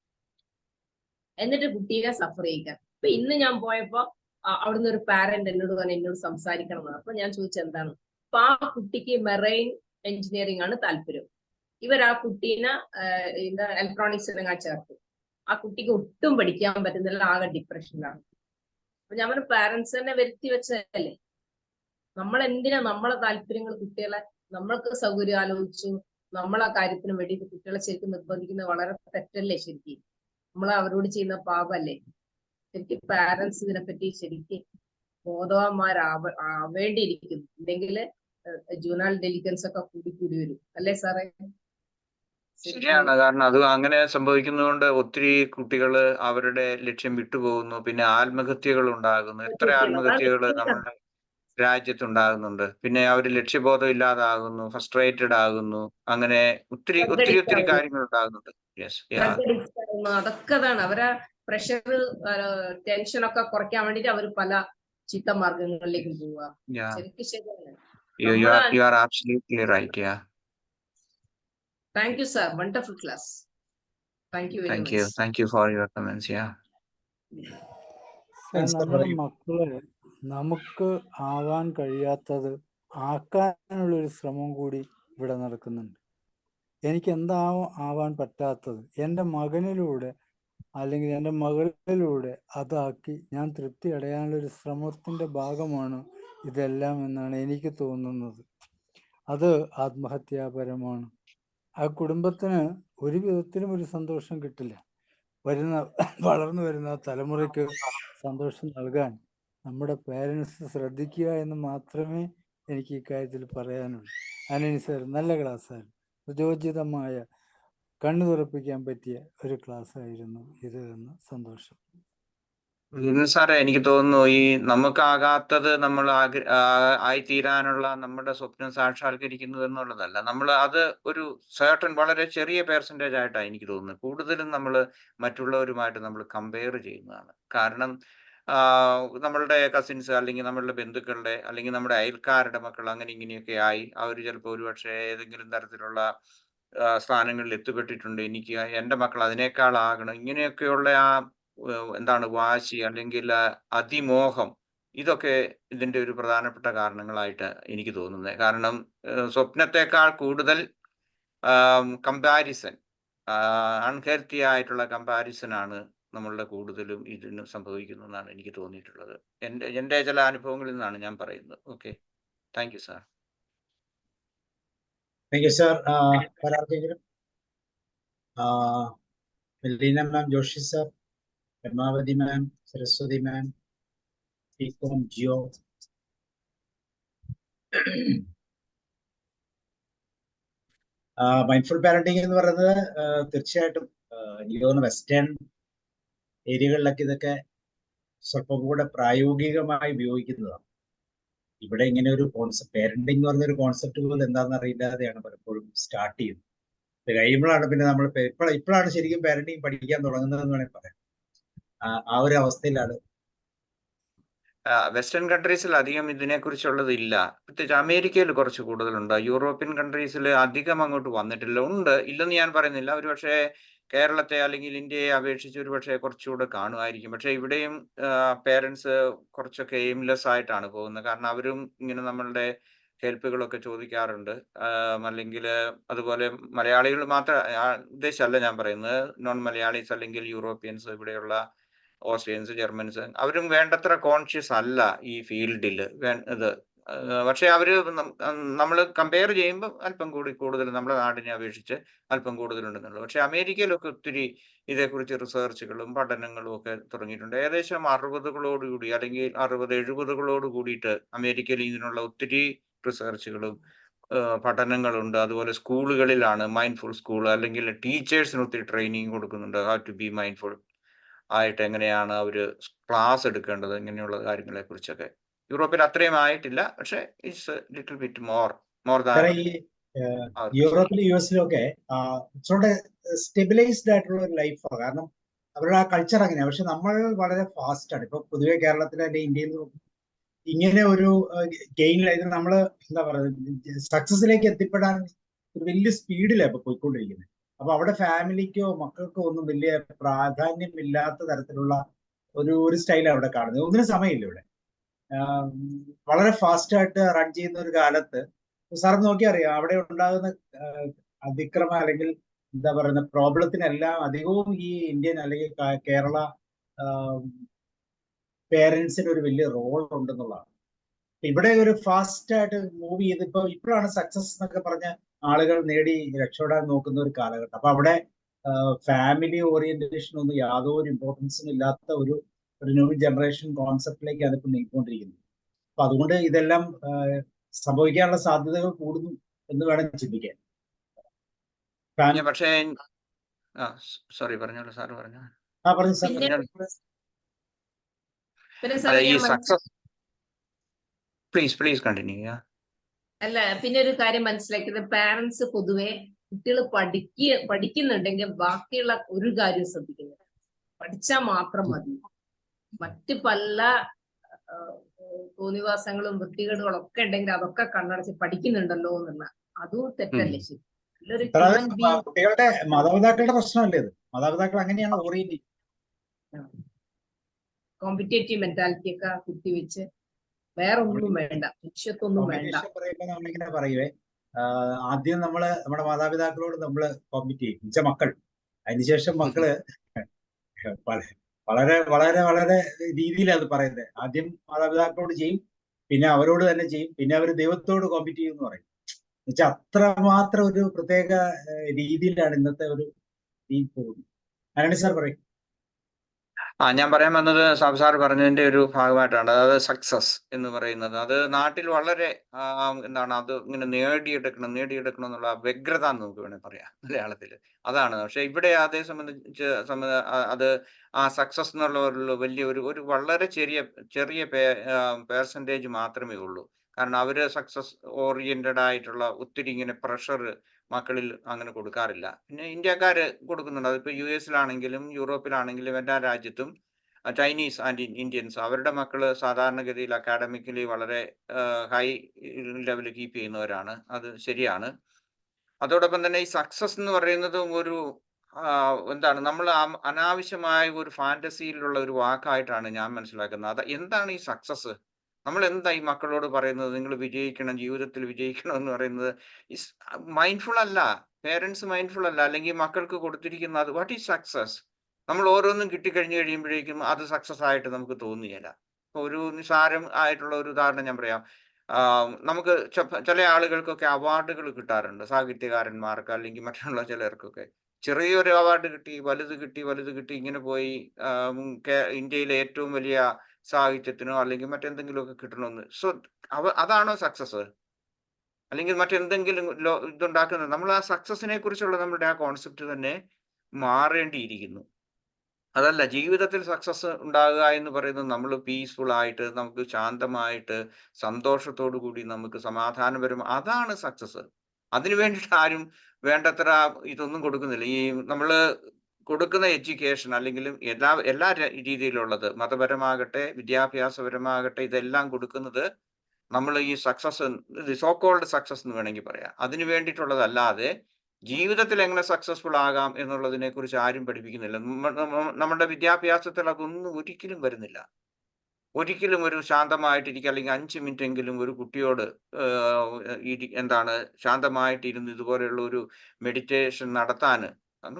എന്നിട്ട് കുട്ടീനെ സഫർ ചെയ്യിക്കുക. ഇപ്പൊ ഇന്ന് ഞാൻ പോയപ്പോ അവിടുന്ന് ഒരു പാരന്റ് എന്നോട് സംസാരിക്കണം. അപ്പൊ ഞാൻ ചോദിച്ചത് എന്താണ്, അപ്പൊ ആ കുട്ടിക്ക് മെറൈൻ എഞ്ചിനീയറിംഗ് ആണ് താല്പര്യം. ആ കുട്ടീനെ ഇലക്ട്രോണിക്സ് ചേർത്തു. ആ കുട്ടിക്ക് ഒട്ടും പഠിക്കാൻ പറ്റുന്നില്ല, ആകെ ഡിപ്രഷനിലാണ്. അപ്പൊ ഞാൻ പറഞ്ഞു പാരന്റ്സ് തന്നെ വരുത്തി വെച്ചതല്ലേ. നമ്മൾ എന്തിനാ നമ്മളെ താല്പര്യങ്ങൾ കുട്ടികളെ നമ്മൾക്ക് സൗകര്യം ആലോചിച്ചു നമ്മളെ കാര്യത്തിന് വേണ്ടി കുട്ടികളെ ശരിക്കും നിർബന്ധിക്കുന്നത് വളരെ തെറ്റല്ലേ ശരിക്കും. നമ്മൾ അവരോട് ചെയ്യുന്ന പാപല്ലേ. ശരിക്കും പാരന്റ്സ് ഇതിനെപ്പറ്റി ശരിക്കും ബോധവാന്മാരാവേണ്ടിയിരിക്കുന്നു. ഇല്ലെങ്കിൽ ജൂനൽ ഡെലിഗൻസ് ഒക്കെ കൂടി വരും അല്ലേ സാറേ? ശരിയാണ്. കാരണം അത് അങ്ങനെ സംഭവിക്കുന്നതുകൊണ്ട് ഒത്തിരി കുട്ടികൾ അവരുടെ ലക്ഷ്യം വിട്ടുപോകുന്നു. പിന്നെ ആത്മഹത്യകൾ ഉണ്ടാകുന്നു. എത്ര ആത്മഹത്യകൾ നമ്മുടെ രാജ്യത്തുണ്ടാകുന്നുണ്ട്. പിന്നെ അവർ ലക്ഷ്യബോധം ഇല്ലാതാകുന്നു, ഫ്രസ്ട്രേറ്റഡ് ആകുന്നു. അങ്ങനെ ഒത്തിരി കാര്യങ്ങൾ ഉണ്ടാകുന്നുണ്ട്. അതൊക്കെ അതാണ് അവരെ പ്രഷർ ടെൻഷൻ ഒക്കെ കുറയ്ക്കാൻ വേണ്ടിട്ട് അവർ പല ചീത്ത മാർഗങ്ങളിലേക്കും പോവുക. ശരിക്കും ശരിയാണ്. You are absolutely right. Yeah. Thank you, sir. Wonderful class. Thank you very much. Thank you for your comments. Yeah. നമ്മുടെ മക്കളെ നമുക്ക് ആവാൻ കഴിയാത്തത് ആക്കാനുള്ളൊരു ശ്രമം കൂടി ഇവിടെ നടക്കുന്നുണ്ട്. എനിക്ക് ആവാൻ പറ്റാത്തത് എൻ്റെ മകനിലൂടെ അല്ലെങ്കിൽ എൻ്റെ മകളിലൂടെ അതാക്കി ഞാൻ തൃപ്തി അടയാനുള്ളൊരു ശ്രമത്തിൻ്റെ ഭാഗമാണ് ഇതെല്ലാം എന്നാണ് എനിക്ക് തോന്നുന്നത്. അത് ആത്മഹത്യാപരമാണ്. ആ കുടുംബത്തിന് ഒരു വിധത്തിലും ഒരു സന്തോഷം കിട്ടില്ല. വളർന്നു വരുന്ന തലമുറയ്ക്ക് സന്തോഷം നൽകാൻ നമ്മുടെ പേരൻസ് ശ്രദ്ധിക്കുക എന്ന് മാത്രമേ എനിക്ക് ഇക്കാര്യത്തിൽ പറയാനുള്ളൂ. ആന്റണി സാർ നല്ല ക്ലാസ്സായിരുന്നു. പ്രചോദിതമായ കണ്ണു തുറപ്പിക്കാൻ പറ്റിയ ഒരു ക്ലാസ് ആയിരുന്നു ഇത് എന്ന് സന്തോഷം. സാറേ, എനിക്ക് തോന്നുന്നു ഈ നമുക്കാകാത്തത് നമ്മൾ ആയിത്തീരാനുള്ള നമ്മുടെ സ്വപ്നം സാക്ഷാത്കരിക്കുന്നു എന്നുള്ളതല്ല. നമ്മൾ അത് ഒരു വളരെ ചെറിയ പെർസെൻറ്റേജ് ആയിട്ടാണ് എനിക്ക് തോന്നുന്നത്. കൂടുതലും നമ്മൾ മറ്റുള്ളവരുമായിട്ട് നമ്മൾ കമ്പയർ ചെയ്യുന്നതാണ്. കാരണം നമ്മളുടെ കസിൻസ് അല്ലെങ്കിൽ നമ്മളുടെ ബന്ധുക്കളുടെ അല്ലെങ്കിൽ നമ്മുടെ അയൽക്കാരുടെ മക്കൾ അങ്ങനെ ഇങ്ങനെയൊക്കെ ആയി അവർ ചിലപ്പോൾ ഒരുപക്ഷെ ഏതെങ്കിലും തരത്തിലുള്ള സ്ഥാനങ്ങളിൽ എത്തിപ്പെട്ടിട്ടുണ്ട്. എനിക്ക് എൻ്റെ മക്കൾ അതിനേക്കാളാകണം, ഇങ്ങനെയൊക്കെയുള്ള എന്താണ് വാശി അല്ലെങ്കിൽ അതിമോഹം, ഇതൊക്കെ ഇതിന്റെ ഒരു പ്രധാനപ്പെട്ട കാരണങ്ങളായിട്ട് എനിക്ക് തോന്നുന്നത്. കാരണം സ്വപ്നത്തെക്കാൾ കൂടുതൽ കമ്പാരിസൺ, അൺഹെൽത്തി ആയിട്ടുള്ള കമ്പാരിസൺ ആണ് നമ്മളുടെ കൂടുതലും ഇതിന് സംഭവിക്കുന്നതെന്നാണ് എനിക്ക് തോന്നിയിട്ടുള്ളത്. എൻ്റെ ചില അനുഭവങ്ങളിൽ നിന്നാണ് ഞാൻ പറയുന്നത്. Okay, thank you sir. Thank you sir. ആർക്കെങ്കിലും മെലീന മാം, ജോഷി സാർ, രമാവതി മാം, സരസ്വതി മാം, ജിയോ. മൈൻഡ്ഫുൾ പാരന്റിങ് എന്ന് പറയുന്നത് തീർച്ചയായിട്ടും എനിക്ക് തോന്നുന്നു വെസ്റ്റേൺ ഏരിയകളിലൊക്കെ ഇതൊക്കെ സ്വല്പം കൂടെ പ്രായോഗികമായി ഉപയോഗിക്കുന്നതാണ്. ഇവിടെ ഇങ്ങനെ ഒരു കോൺസെപ്റ്റ് പാരന്റിങ് എന്ന് പറഞ്ഞൊരു കോൺസെപ്റ്റ് പോലും എന്താണെന്ന് അറിയില്ലാതെയാണ് പലപ്പോഴും സ്റ്റാർട്ട് ചെയ്യുന്നത്. ഇത് കഴിയുമ്പോഴാണ് പിന്നെ നമ്മൾ ഇപ്പോഴാണ് ശരിക്കും പാരന്റിങ് പഠിക്കാൻ തുടങ്ങുന്നതെന്ന് വേണമെങ്കിൽ പറയാം. ആ ഒരു അവസ്ഥയിലാണ്. വെസ്റ്റേൺ കൺട്രീസിൽ അധികം ഇതിനെക്കുറിച്ചുള്ളത് ഇല്ല. പ്രത്യേകിച്ച് അമേരിക്കയിൽ കുറച്ച് കൂടുതലുണ്ട്. യൂറോപ്യൻ കൺട്രീസിൽ അധികം അങ്ങോട്ട് വന്നിട്ടില്ല. ഉണ്ട്, ഇല്ലെന്ന് ഞാൻ പറയുന്നില്ല. ഒരുപക്ഷെ കേരളത്തെ അല്ലെങ്കിൽ ഇന്ത്യയെ അപേക്ഷിച്ച് ഒരുപക്ഷെ കുറച്ചുകൂടെ കാണുമായിരിക്കും. പക്ഷെ ഇവിടെയും പേരൻസ് കുറച്ചൊക്കെ എയിംലെസ് ആയിട്ടാണ് പോകുന്നത്. കാരണം അവരും ഇങ്ങനെ നമ്മളുടെ ഹെൽപ്പുകളൊക്കെ ചോദിക്കാറുണ്ട്. അല്ലെങ്കിൽ അതുപോലെ മലയാളികൾ മാത്രം ഉദ്ദേശമല്ല ഞാൻ പറയുന്നത്, നോൺ മലയാളീസ് അല്ലെങ്കിൽ യൂറോപ്യൻസ്, ഇവിടെയുള്ള ഓസ്ട്രിയൻസ്, ജർമ്മൻസ്, അവരും വേണ്ടത്ര കോൺഷ്യസ് അല്ല ഈ ഫീൽഡിൽ. ഇത് പക്ഷെ അവര് നമ്മൾ കമ്പയർ ചെയ്യുമ്പോൾ അല്പം കൂടുതൽ നമ്മുടെ നാടിനെ അപേക്ഷിച്ച് അല്പം കൂടുതലുണ്ടെന്നുള്ളൂ. പക്ഷെ അമേരിക്കയിലൊക്കെ ഒത്തിരി ഇതേക്കുറിച്ച് റിസർച്ചുകളും പഠനങ്ങളും ഒക്കെ തുടങ്ങിയിട്ടുണ്ട്. ഏകദേശം 60കളോടുകൂടി അല്ലെങ്കിൽ 60-70കളോട് കൂടിയിട്ട് അമേരിക്കയിൽ ഇതിനുള്ള ഒത്തിരി റിസർച്ചുകളും പഠനങ്ങളുണ്ട്. അതുപോലെ സ്കൂളുകളിലാണ് മൈൻഡ്ഫുൾ സ്കൂൾ, അല്ലെങ്കിൽ ടീച്ചേഴ്സിന് ഒത്തിരി ട്രെയിനിങ് കൊടുക്കുന്നുണ്ട്. ഹൗ ടു ബി മൈൻഡ്ഫുൾ ആയിട്ട് എങ്ങനെയാണ് അവര് ക്ലാസ് എടുക്കേണ്ടത്, ഇങ്ങനെയുള്ള കാര്യങ്ങളെ കുറിച്ചൊക്കെ. യൂറോപ്പിൽ അത്രയും ആയിട്ടില്ല, പക്ഷെ it's little bit more than. യൂറോപ്പിലും യുഎസിലും ഒക്കെ സ്റ്റെബിലൈസ്ഡ് ആയിട്ടുള്ള ഒരു ലൈഫാണ്. കാരണം അവരുടെ ആ കൾച്ചർ അങ്ങനെയാണ്. പക്ഷെ നമ്മൾ വളരെ ഫാസ്റ്റ് ആണ്. ഇപ്പൊ പൊതുവെ കേരളത്തിലെ അല്ലെങ്കിൽ ഇന്ത്യയിൽ ഇങ്ങനെ ഒരു ഗെയിനിലായത് നമ്മൾ എന്താ പറയുക, സക്സസിലേക്ക് എത്തിപ്പെടാൻ ഒരു വലിയ സ്പീഡിലാണ് ഇപ്പൊ പോയിക്കൊണ്ടിരിക്കുന്നത്. അപ്പൊ അവിടെ ഫാമിലിക്കോ മക്കൾക്കോ ഒന്നും വലിയ പ്രാധാന്യമില്ലാത്ത തരത്തിലുള്ള ഒരു സ്റ്റൈലാണ് അവിടെ കാണുന്നത്. ഒന്നിനും സമയമില്ല ഇവിടെ. വളരെ ഫാസ്റ്റ് ആയിട്ട് റൺ ചെയ്യുന്ന ഒരു കാലത്ത് സാർ നോക്കിയാൽ അറിയാം, അവിടെ ഉണ്ടാകുന്ന അതിക്രമം അല്ലെങ്കിൽ എന്താ പറയുന്ന പ്രോബ്ലത്തിനെല്ലാം അധികവും ഈ ഇന്ത്യൻ അല്ലെങ്കിൽ കേരള പേരൻസിന് ഒരു വലിയ റോൾ ഉണ്ടെന്നുള്ളതാണ്. ഇവിടെ ഒരു ഫാസ്റ്റ് ആയിട്ട് മൂവ് ചെയ്ത് ഇപ്പോഴാണ് സക്സസ് എന്നൊക്കെ പറഞ്ഞ ആളുകൾ നേടി രക്ഷപ്പെടാൻ നോക്കുന്ന ഒരു കാലഘട്ടം. അപ്പൊ അവിടെ ഫാമിലി ഓറിയന്റേഷൻ ഒന്നും യാതൊരു ഇമ്പോർട്ടൻസും ഇല്ലാത്ത ഒരു ന്യൂ ജനറേഷൻ കോൺസെപ്റ്റിലേക്ക് അതിപ്പോ നീങ്ങിക്കൊണ്ടിരിക്കുന്നത്. അപ്പൊ അതുകൊണ്ട് ഇതെല്ലാം സംഭവിക്കാനുള്ള സാധ്യതകൾ കൂടുന്നു എന്ന് വേണം ചിന്തിക്കാൻ. പക്ഷേ സോറി പറഞ്ഞോളൂ, സാറ് പറഞ്ഞു. പറഞ്ഞു സാർ. ഈ സക്സസ് പ്ലീസ് കണ്ടിന്യൂ. അല്ല, പിന്നെ ഒരു കാര്യം മനസ്സിലാക്കിയത്, പാരന്റ്സ് പൊതുവെ കുട്ടികൾ പഠിക്കുന്നുണ്ടെങ്കിൽ ബാക്കിയുള്ള ഒരു കാര്യം ശ്രദ്ധിക്കുന്നത്, പഠിച്ചാൽ മാത്രം മതി. മറ്റ് പല തോന്നിവാസങ്ങളും വൃത്തികേടുകളും ഒക്കെ ഉണ്ടെങ്കിൽ അതൊക്കെ കണ്ണടച്ച് പഠിക്കുന്നുണ്ടല്ലോ എന്നുള്ള അതും തെറ്റല്ലേ? ശരി, നല്ലൊരു കുട്ടികളുടെ മാതാപിതാക്കളുടെ പ്രശ്നമല്ലേ ഇത്? മാതാപിതാക്കൾ അങ്ങനെയാണ് ഓറിയന്റ് കോമ്പറ്റേറ്റീവ് മെന്റാലിറ്റി ഒക്കെ കുത്തിവെച്ച് വേറെ ഒന്നും വേണ്ട, ലക്ഷ്യത്തൊന്നും വേണ്ട. നമ്മളിങ്ങനെ പറയുവേ, ആദ്യം നമ്മുടെ മാതാപിതാക്കളോട് നമ്മള് കോമ്പറ്റ് ചെയ്യും, എന്നുവെച്ചാൽ മക്കൾ. അതിനുശേഷം മക്കള് വളരെ വളരെ വളരെ രീതിയിൽ അത് പറയുന്നത്. ആദ്യം മാതാപിതാക്കളോട് ചെയ്യും, പിന്നെ അവരോട് തന്നെ ചെയ്യും, പിന്നെ അവർ ദൈവത്തോട് കോമ്പറ്റ് ചെയ്യും എന്ന് പറയും. എന്നുവെച്ചാൽ അത്രമാത്രം ഒരു പ്രത്യേക രീതിയിലാണ് ഇന്നത്തെ ഒരു രീതി പോകുന്നത്. ആരാണ് സാർ പറയും? ഞാൻ പറയാൻ വന്നത് സാർ പറഞ്ഞതിന്റെ ഒരു ഭാഗമായിട്ടാണ്. അതായത് സക്സസ് എന്ന് പറയുന്നത് അത് നാട്ടിൽ വളരെ എന്താണ്, അത് ഇങ്ങനെ നേടിയെടുക്കണം എന്നുള്ള വ്യഗ്രത എന്ന് നമുക്ക് വേണമെങ്കിൽ പറയാം മലയാളത്തിൽ. അതാണ്. പക്ഷെ ഇവിടെ അതേ സംബന്ധിച്ച് അത് ആ സക്സസ് എന്നുള്ള വലിയ ഒരു വളരെ ചെറിയ പേഴ്സൻറ്റേജ് മാത്രമേ ഉള്ളൂ. കാരണം അവര് സക്സസ് ഓറിയന്റഡ് ആയിട്ടുള്ള ഒത്തിരി ഇങ്ങനെ പ്രഷർ മക്കളിൽ അങ്ങനെ കൊടുക്കാറില്ല. പിന്നെ ഇന്ത്യക്കാര് കൊടുക്കുന്നുണ്ട്. അതിപ്പോ US-ലാണെങ്കിലും യൂറോപ്പിലാണെങ്കിലും എല്ലാ രാജ്യത്തും ചൈനീസ് ആൻഡ് ഇന്ത്യൻസ് അവരുടെ മക്കള് സാധാരണഗതിയിൽ അക്കാഡമിക്കലി വളരെ ഹൈ ലെവൽ കീപ്പ് ചെയ്യുന്നവരാണ്. അത് ശരിയാണ്. അതോടൊപ്പം തന്നെ ഈ സക്സസ് എന്ന് പറയുന്നത് ഒരു എന്താണ്, നമ്മൾ അനാവശ്യമായ ഒരു ഫാന്റസിയിലുള്ള ഒരു വാക്കായിട്ടാണ് ഞാൻ മനസ്സിലാക്കുന്നത്. അത് എന്താണ് ഈ സക്സസ്? നമ്മൾ എന്താ ഈ മക്കളോട് പറയുന്നത്, നിങ്ങൾ വിജയിക്കണം, ജീവിതത്തിൽ വിജയിക്കണം എന്ന് പറയുന്നത്? മൈൻഡ്ഫുൾ അല്ല, പേരൻസ് മൈൻഡ്ഫുൾ അല്ല. അല്ലെങ്കിൽ മക്കൾക്ക് കൊടുത്തിരിക്കുന്ന അത് വാട്ട് ഈസ് സക്സസ്? നമ്മൾ ഓരോന്നും കിട്ടിക്കഴിഞ്ഞു കഴിയുമ്പോഴേക്കും അത് സക്സസ് ആയിട്ട് നമുക്ക് തോന്നുകയില്ല. ഒരു നിസ്സാരം ആയിട്ടുള്ള ഒരു ഉദാഹരണം ഞാൻ പറയാം. നമുക്ക് ചില ആളുകൾക്കൊക്കെ അവാർഡുകൾ കിട്ടാറുണ്ട്, സാഹിത്യകാരന്മാർക്ക് അല്ലെങ്കിൽ മറ്റുള്ള ചിലർക്കൊക്കെ. ചെറിയൊരു അവാർഡ് കിട്ടി, വലുത് കിട്ടി ഇങ്ങനെ പോയി ഇന്ത്യയിലെ ഏറ്റവും വലിയ സാഹിത്യത്തിനോ അല്ലെങ്കിൽ മറ്റെന്തെങ്കിലുമൊക്കെ കിട്ടണമെന്ന്. സോ അതാണോ സക്സസ്? അല്ലെങ്കിൽ മറ്റെന്തെങ്കിലും ഇതുണ്ടാക്കുന്നത്? നമ്മൾ ആ സക്സസിനെ കുറിച്ചുള്ള നമ്മുടെ ആ കോൺസെപ്റ്റ് തന്നെ മാറേണ്ടിയിരിക്കുന്നു. അതല്ല, ജീവിതത്തിൽ സക്സസ് ഉണ്ടാകുക എന്ന് പറയുന്നത് നമ്മൾ പീസ്ഫുൾ ആയിട്ട്, നമുക്ക് ശാന്തമായിട്ട്, സന്തോഷത്തോടു കൂടി, നമുക്ക് സമാധാനപരം, അതാണ് സക്സസ്. അതിനു വേണ്ടിയിട്ട് ആരും വേണ്ടത്ര ഇതൊന്നും കൊടുക്കുന്നില്ല. ഈ നമ്മള് കൊടുക്കുന്ന എഡ്യൂക്കേഷൻ അല്ലെങ്കിലും എല്ലാ രീതിയിലുള്ളത്, മതപരമാകട്ടെ വിദ്യാഭ്യാസപരമാകട്ടെ, ഇതെല്ലാം കൊടുക്കുന്നത് നമ്മൾ ഈ സക്സസ്, സോ കോൾഡ് സക്സസ് എന്ന് വേണമെങ്കിൽ പറയാം, അതിനു വേണ്ടിയിട്ടുള്ളതല്ലാതെ ജീവിതത്തിൽ എങ്ങനെ സക്സസ്ഫുൾ ആകാം എന്നുള്ളതിനെ കുറിച്ച് ആരും പഠിപ്പിക്കുന്നില്ല. നമ്മുടെ വിദ്യാഭ്യാസത്തിൽ അതൊന്നും ഒരിക്കലും വരുന്നില്ല. ഒരിക്കലും ഒരു ശാന്തമായിട്ടിരിക്കുക, അല്ലെങ്കിൽ 5 മിനിറ്റ് എങ്കിലും ഒരു കുട്ടിയോട് എന്താണ് ശാന്തമായിട്ടിരുന്ന് ഇതുപോലെയുള്ള ഒരു മെഡിറ്റേഷൻ നടത്താൻ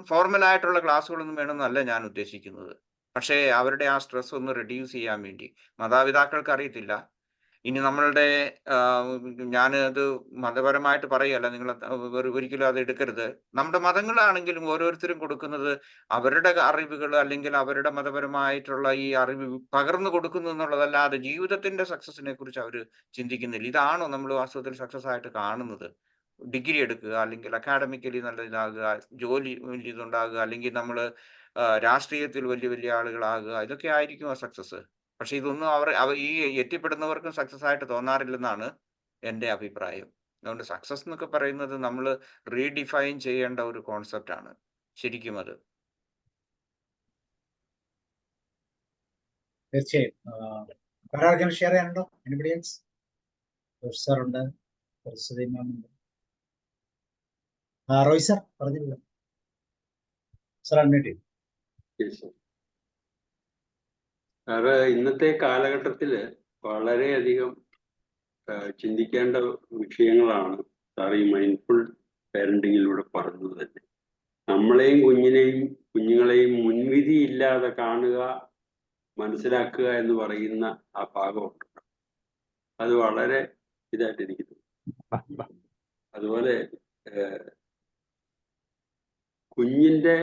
ഫോർമലായിട്ടുള്ള ക്ലാസ്സുകളൊന്നും വേണമെന്നല്ല ഞാൻ ഉദ്ദേശിക്കുന്നത്. പക്ഷേ അവരുടെ ആ സ്ട്രെസ് ഒന്ന് റെഡ്യൂസ് ചെയ്യാൻ വേണ്ടി മാതാപിതാക്കൾക്ക് അറിയത്തില്ല. ഇനി നമ്മളുടെ ഞാനത് മതപരമായിട്ട് പറയുകയല്ല, നിങ്ങൾ ഒരിക്കലും അത് എടുക്കരുത്. നമ്മുടെ മതങ്ങളാണെങ്കിലും ഓരോരുത്തരും കൊടുക്കുന്നത് അവരുടെ അറിവുകൾ അല്ലെങ്കിൽ അവരുടെ മതപരമായിട്ടുള്ള ഈ അറിവ് പകർന്നു കൊടുക്കുന്നു എന്നുള്ളതല്ലാതെ ജീവിതത്തിന്റെ സക്സസിനെ കുറിച്ച് അവർ ചിന്തിക്കുന്നില്ല. ഇതാണോ നമ്മൾ വാസ്തവത്തിൽ സക്സസ് ആയിട്ട് കാണുന്നത്? ഡിഗ്രി എടുക്കുക, അല്ലെങ്കിൽ അക്കാഡമിക്കലി നല്ല ഇതാകുക, ജോലി ഇതുണ്ടാകുക, അല്ലെങ്കിൽ നമ്മൾ രാഷ്ട്രീയത്തിൽ വലിയ വലിയ ആളുകളാകുക, ഇതൊക്കെ ആയിരിക്കും ആ സക്സസ്. പക്ഷെ ഇതൊന്നും അവർ ഈ എത്തിപ്പെടുന്നവർക്കും സക്സസ് ആയിട്ട് തോന്നാറില്ലെന്നാണ് എൻ്റെ അഭിപ്രായം. അതുകൊണ്ട് സക്സസ് എന്നൊക്കെ പറയുന്നത് നമ്മൾ റീഡിഫൈൻ ചെയ്യേണ്ട ഒരു കോൺസെപ്റ്റ് ആണ് ശരിക്കും അത്. തീർച്ചയായും. ആർക്കെങ്കിലും ഷെയർ ചെയ്യാനുണ്ടോ? Anybody else? സാർ ഉണ്ട്, റോയ് സാർ പറഞ്ഞില്ല. Sir unmute. സാറ് ഇന്നത്തെ കാലഘട്ടത്തിൽ വളരെയധികം ചിന്തിക്കേണ്ട വിഷയങ്ങളാണ് സാർ ഈ മൈൻഡ്ഫുൾ പാരന്റിങ്ങിലൂടെ പറഞ്ഞത് തന്നെ. നമ്മളെയും കുഞ്ഞുങ്ങളെയും മുൻവിധിയില്ലാതെ കാണുക മനസ്സിലാക്കുക എന്ന് പറയുന്ന ആ ഭാഗമുണ്ട്. അത് വളരെ ഇതായിട്ടിരിക്കുന്നു. അതുപോലെ കുഞ്ഞിന്റെ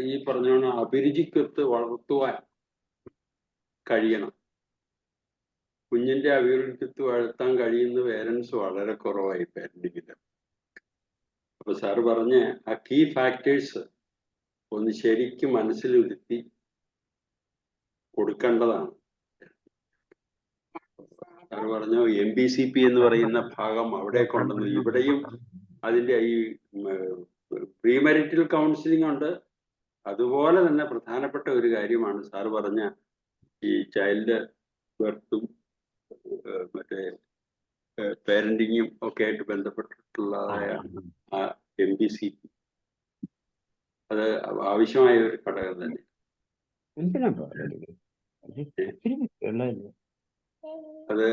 ഈ പറഞ്ഞ അഭിരുചിക്കൊത്ത് വളർത്തുവാൻ കഴിയണം. കുഞ്ഞിന്റെ അഭിരുചിക്കൊത്ത് വളർത്താൻ കഴിയുന്ന പേരൻസ് വളരെ കുറവായി പാരന്റിങ്ങില്. അപ്പൊ സാറ് പറഞ്ഞ ആ കീ ഫാക്ടേഴ്സ് ഒന്ന് ശരിക്കും മനസ്സിലിരുത്തി കൊടുക്കേണ്ടതാണ്. സാറ് പറഞ്ഞു MBCP എന്ന് പറയുന്ന ഭാഗം അവിടെ കൊണ്ടുവന്നു. ഇവിടെയും അതിന്റെ ഈ പ്രീ-മാരിറ്റൽ കൗൺസിലിംഗ് ഉണ്ട്. അതുപോലെ തന്നെ പ്രധാനപ്പെട്ട ഒരു കാര്യമാണ് സാറ് പറഞ്ഞ ഈ ചൈൽഡ് ബർത്തും മറ്റേ പാരന്റിങ്ങും ഒക്കെ ആയിട്ട് ബന്ധപ്പെട്ടിട്ടുള്ളതായ ആ MBCP. അത് ആവശ്യമായ ഒരു ഘടകം തന്നെ. അത്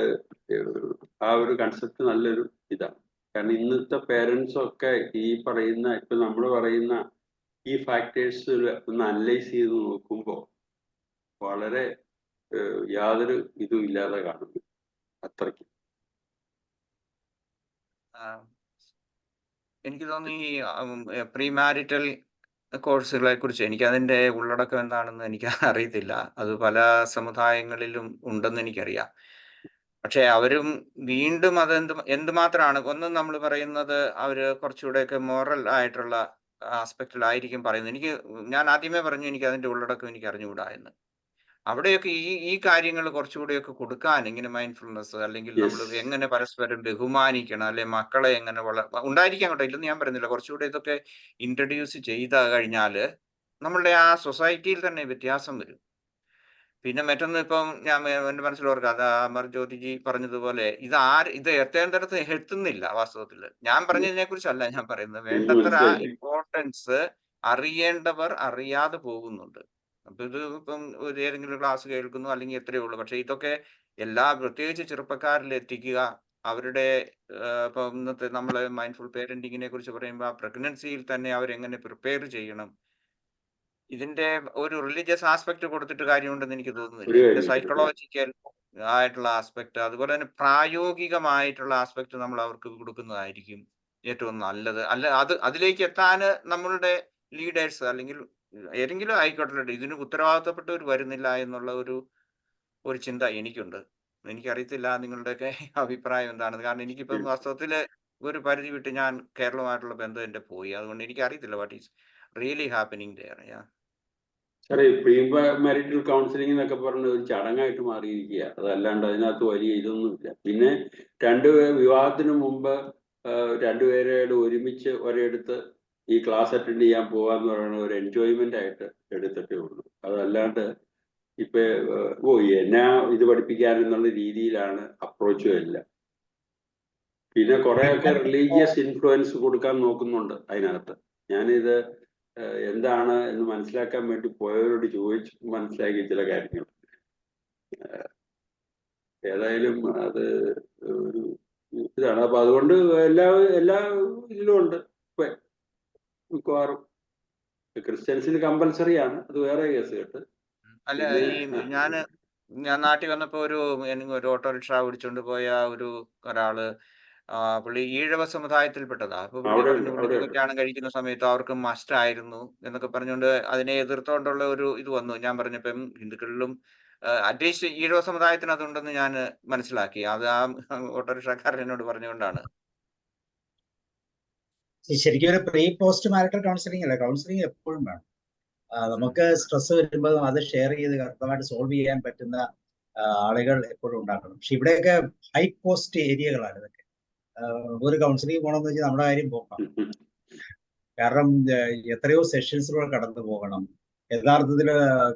ആ ഒരു കൺസെപ്റ്റ് നല്ലൊരു ഇതാണ്. കാരണം ഇന്നത്തെ പേരൻസ് ഒക്കെ ഈ പറയുന്ന ഇപ്പൊ നമ്മൾ പറയുന്ന ഈ ഫാക്ടേഴ്സ് ഒന്ന് അനലൈസ് ചെയ്ത് നോക്കുമ്പോൾ വളരെ യാതൊരു ഇതും ഇല്ലാതെ കാണുന്നു. അത്രയ്ക്ക് എനിക്ക് തോന്നുന്നു ഈ പ്രീ മാരിറ്റൽ കോഴ്സുകളെ കുറിച്ച് എനിക്ക് അതിന്റെ ഉള്ളടക്കം എന്താണെന്ന് എനിക്ക് അറിയത്തില്ല. അത് പല സമുദായങ്ങളിലും ഉണ്ടെന്ന് എനിക്കറിയാം. പക്ഷെ അവരും വീണ്ടും എന്തുമാത്രമാണ് ഒന്ന് നമ്മൾ പറയുന്നത് അവര് കുറച്ചുകൂടെയൊക്കെ മോറൽ ആയിട്ടുള്ള ആസ്പെക്റ്റിലായിരിക്കും പറയുന്നത്. ഞാൻ ആദ്യമേ പറഞ്ഞു എനിക്ക് അതിന്റെ ഉള്ളടക്കം എനിക്ക് അറിഞ്ഞുകൂടാ എന്ന്. അവിടെയൊക്കെ ഈ കാര്യങ്ങൾ കുറച്ചുകൂടെയൊക്കെ കൊടുക്കാൻ ഇങ്ങനെ മൈൻഡ്ഫുൾനെസ് അല്ലെങ്കിൽ നമ്മൾ എങ്ങനെ പരസ്പരം ബഹുമാനിക്കണം, അല്ലെ മക്കളെ എങ്ങനെ ഉണ്ടായിരിക്കാൻ കേട്ടോ, ഇല്ലെന്ന് ഞാൻ പറയുന്നില്ല. കുറച്ചുകൂടെ ഇതൊക്കെ ഇൻട്രൊഡ്യൂസ് ചെയ്ത് കഴിഞ്ഞാല് നമ്മളുടെ ആ സൊസൈറ്റിയിൽ തന്നെ വ്യത്യാസം വരും. പിന്നെ മറ്റൊന്ന് ഇപ്പം ഞാൻ എന്റെ മനസ്സിൽ ഓർക്കാം, അത് അമർ ജ്യോതിജി പറഞ്ഞതുപോലെ ഇത് എത്തേണ്ടടുത്ത് എത്തുന്നില്ല. വാസ്തവത്തില് ഞാൻ പറഞ്ഞതിനെ കുറിച്ചല്ല ഞാൻ പറയുന്നത്. വേണ്ടത്ര ഇമ്പോർട്ടൻസ് അറിയേണ്ടവർ അറിയാതെ പോകുന്നുണ്ട്. അപ്പൊ ഇത് ഇപ്പം ഏതെങ്കിലും ക്ലാസ് കേൾക്കുന്നു അല്ലെങ്കിൽ എത്രയേ ഉള്ളൂ. പക്ഷെ ഇതൊക്കെ പ്രത്യേകിച്ച് ചെറുപ്പക്കാരിൽ എത്തിക്കുക, അവരുടെ ഇപ്പം ഇന്നത്തെ നമ്മള് മൈൻഡ്ഫുൾ പേരന്റിങ്ങിനെ കുറിച്ച് പറയുമ്പോൾ ആ പ്രഗ്നൻസിയിൽ തന്നെ അവരെങ്ങനെ പ്രിപ്പയർ ചെയ്യണം, ഇതിന്റെ ഒരു റിലീജിയസ് ആസ്പെക്ട് കൊടുത്തിട്ട് കാര്യമുണ്ടെന്ന് എനിക്ക് തോന്നുന്നില്ല. ഇതിന്റെ സൈക്കോളജിക്കൽ ആയിട്ടുള്ള ആസ്പെക്ട്, അതുപോലെ തന്നെ പ്രായോഗികമായിട്ടുള്ള ആസ്പെക്ട് നമ്മൾ അവർക്ക് കൊടുക്കുന്നതായിരിക്കും ഏറ്റവും നല്ലത്. അതിലേക്ക് എത്താൻ നമ്മളുടെ ലീഡേഴ്സ് അല്ലെങ്കിൽ ഏതെങ്കിലും ആയിക്കോട്ടെ ഇതിന് ഉത്തരവാദിത്തപ്പെട്ടവർ വരുന്നില്ല എന്നുള്ള ഒരു ചിന്ത എനിക്കുണ്ട്. എനിക്കറിയത്തില്ല നിങ്ങളുടെയൊക്കെ അഭിപ്രായം എന്താണെന്ന്. കാരണം എനിക്കിപ്പം വാസ്തവത്തില് ഒരു പരിധി വിട്ട് ഞാൻ കേരളവുമായിട്ടുള്ള ബന്ധം എന്റെ പോയി. അതുകൊണ്ട് എനിക്ക് അറിയത്തില്ല what is really happening there. സാറേ, പ്രീ മാരിറ്റൽ കൗൺസിലിംഗ് എന്നൊക്കെ പറഞ്ഞ ഒരു ചടങ്ങായിട്ട് മാറിയിരിക്കുക. അതല്ലാണ്ട് അതിനകത്ത് വലിയ ഇതൊന്നുമില്ല. പിന്നെ വിവാഹത്തിന് മുമ്പ് രണ്ടുപേരോട് ഒരുമിച്ച് ഒരിടത്ത് ഈ ക്ലാസ് അറ്റൻഡ് ചെയ്യാൻ പോകാന്ന് പറയുന്ന ഒരു എൻജോയ്മെന്റ് ആയിട്ട് എടുത്തിട്ടേ ഉള്ളൂ. അതല്ലാണ്ട് ഇപ്പൊ എന്നാ ഇത് പഠിപ്പിക്കാനെന്നുള്ള രീതിയിലാണ് അപ്രോച്ചും എല്ലാം. പിന്നെ കുറെയൊക്കെ റിലീജിയസ് ഇൻഫ്ലുവൻസ് കൊടുക്കാൻ നോക്കുന്നുണ്ട് അതിനകത്ത്. ഞാനിത് എന്താണ് എന്ന് മനസ്സിലാക്കാൻ വേണ്ടി പോയവരോട് ചോദിച്ച് മനസ്സിലാക്കിയ ചില കാര്യങ്ങൾ. ഏതായാലും അത് ഒരു ഇതാണ്. അപ്പൊ അതുകൊണ്ട് എല്ലാ ഇതിലും ഉണ്ട്. മിക്കവാറും ക്രിസ്ത്യൻസിന് കമ്പൽസറി ആണ്, അത് വേറെ കേസ് കേട്ട്. അല്ല, ഞാൻ നാട്ടിൽ വന്നപ്പോ ഒരു ഓട്ടോറിക്ഷ ഓടിച്ചുകൊണ്ട് പോയ ഒരാള് പുള്ളി ഈഴവ സമുദായത്തിൽപ്പെട്ടതാ. അപ്പൊ പുള്ളി പറഞ്ഞു പുള്ളിക്ക് കല്യാണം കഴിക്കുന്ന സമയത്ത് അവർക്ക് മസ്റ്റ് ആയിരുന്നു എന്നൊക്കെ പറഞ്ഞുകൊണ്ട് അതിനെ എതിർത്തോണ്ടുള്ള ഒരു ഇത് വന്നു. ഞാൻ പറഞ്ഞപ്പം ഹിന്ദുക്കളിലും അറ്റ്ലീസ്റ്റ് ഈഴവ സമുദായത്തിന് അതുണ്ടെന്ന് ഞാൻ മനസ്സിലാക്കി. അത് ആ ഓട്ടോറിക്ഷക്കാരൻ എന്നോട് പറഞ്ഞുകൊണ്ടാണ്. ശരിക്കും ഒരു പ്രീ പോസ്റ്റ് മാരിറ്റൽ കൗൺസിലിംഗ് അല്ല, കൗൺസിലിംഗ് എപ്പോഴും വേണം. നമുക്ക് സ്ട്രെസ് വരുമ്പോൾ അത് ഷെയർ ചെയ്ത് കറക്റ്റമായിട്ട് സോൾവ് ചെയ്യാൻ പറ്റുന്ന ആളുകൾ എപ്പോഴും ഉണ്ടാക്കണം. പക്ഷെ ഇവിടെയൊക്കെ ഹൈ കോസ്റ്റ് ഏരിയകളാണ് ഇതൊക്കെ. ഒരു കൗൺസിലിംഗ് പോകണമെന്ന് വെച്ചാൽ നമ്മുടെ കാര്യം പോകാം. കാരണം എത്രയോ സെഷൻസിലൂടെ കടന്നു പോകണം. യഥാർത്ഥത്തിൽ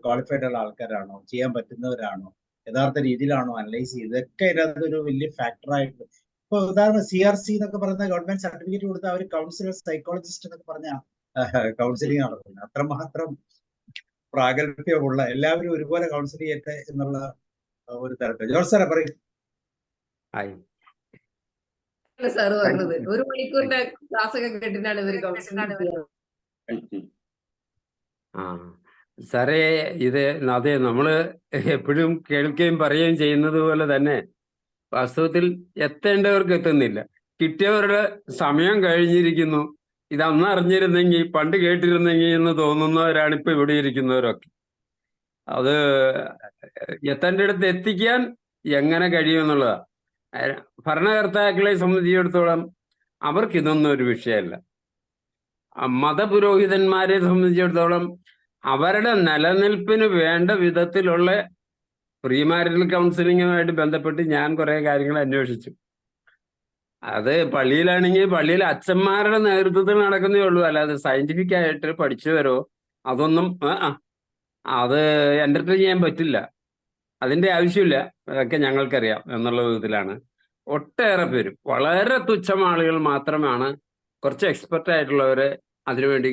ക്വാളിഫൈഡ് ഉള്ള ആൾക്കാരാണോ, ചെയ്യാൻ പറ്റുന്നവരാണോ, യഥാർത്ഥ രീതിയിലാണോ അനലൈസ് ചെയ്ത്, ഇതൊക്കെ അതിനകത്ത് ഒരു വലിയ ഫാക്ടറായിട്ട്. ഇപ്പൊ ഉദാഹരണം CRC എന്നൊക്കെ പറയുന്ന ഗവൺമെന്റ് സർട്ടിഫിക്കറ്റ് കൊടുത്ത അവർ കൗൺസിലർ സൈക്കോളജിസ്റ്റ് എന്നൊക്കെ പറഞ്ഞ കൗൺസിലിംഗ് നടത്തുന്നത്. അത്രമാത്രം പ്രാഗൽഭ്യമുള്ള എല്ലാവരും ഒരുപോലെ കൗൺസിൽ ചെയ്യട്ടെ എന്നുള്ള ഒരു തരത്തിൽ. ജോർജ് സാറെ പറയും. സാറ് പറഞ്ഞത് 1 മണിക്കൂറിന്റെ ക്ലാസ് ഒക്കെ കേട്ടിട്ടാണ് ഇവർ കൗൺസിലിംഗ്. സാറേ ഇത് അതെ നമ്മള് എപ്പോഴും കേൾക്കുകയും പറയുകയും ചെയ്യുന്നത് പോലെ തന്നെ വാസ്തവത്തിൽ എത്തേണ്ടവർക്ക് എത്തുന്നില്ല. കിട്ടിയവരുടെ സമയം കഴിഞ്ഞിരിക്കുന്നു. ഇത് അന്ന് അറിഞ്ഞിരുന്നെങ്കിൽ, പണ്ട് കേട്ടിരുന്നെങ്കിൽ എന്ന് തോന്നുന്നവരാണ് ഇപ്പൊ ഇവിടെ ഇരിക്കുന്നവരൊക്കെ. അത് എത്തേണ്ടടുത്ത് എത്തിക്കാൻ എങ്ങനെ കഴിയുമെന്നുള്ളതാ. ഭരണകർത്താക്കളെ സംബന്ധിച്ചിടത്തോളം അവർക്കിതൊന്നും ഒരു വിഷയമല്ല. മതപുരോഹിതന്മാരെ സംബന്ധിച്ചിടത്തോളം അവരുടെ നിലനിൽപ്പിന് വേണ്ട വിധത്തിലുള്ള പ്രീ മാരിറ്റൽ കൗൺസിലിങ്ങുമായിട്ട് ബന്ധപ്പെട്ട് ഞാൻ കുറെ കാര്യങ്ങൾ അന്വേഷിച്ചു. അത് പള്ളിയിലാണെങ്കിൽ പള്ളിയിലെ അച്ഛന്മാരുടെ നേതൃത്വത്തിൽ നടക്കുന്നേ ഉള്ളൂ, അല്ലാതെ സയന്റിഫിക് ആയിട്ട് പഠിച്ചവരോ അതൊന്നും അത് എന്റർടൈൻ ചെയ്യാൻ പറ്റില്ല. അതിന്റെ ആവശ്യമില്ല, അതൊക്കെ ഞങ്ങൾക്കറിയാം എന്നുള്ള വിധത്തിലാണ് ഒട്ടേറെ പേരും. വളരെ തുച്ഛം ആളുകൾ മാത്രമാണ് കുറച്ച് എക്സ്പെർട്ട് ആയിട്ടുള്ളവരെ അതിനുവേണ്ടി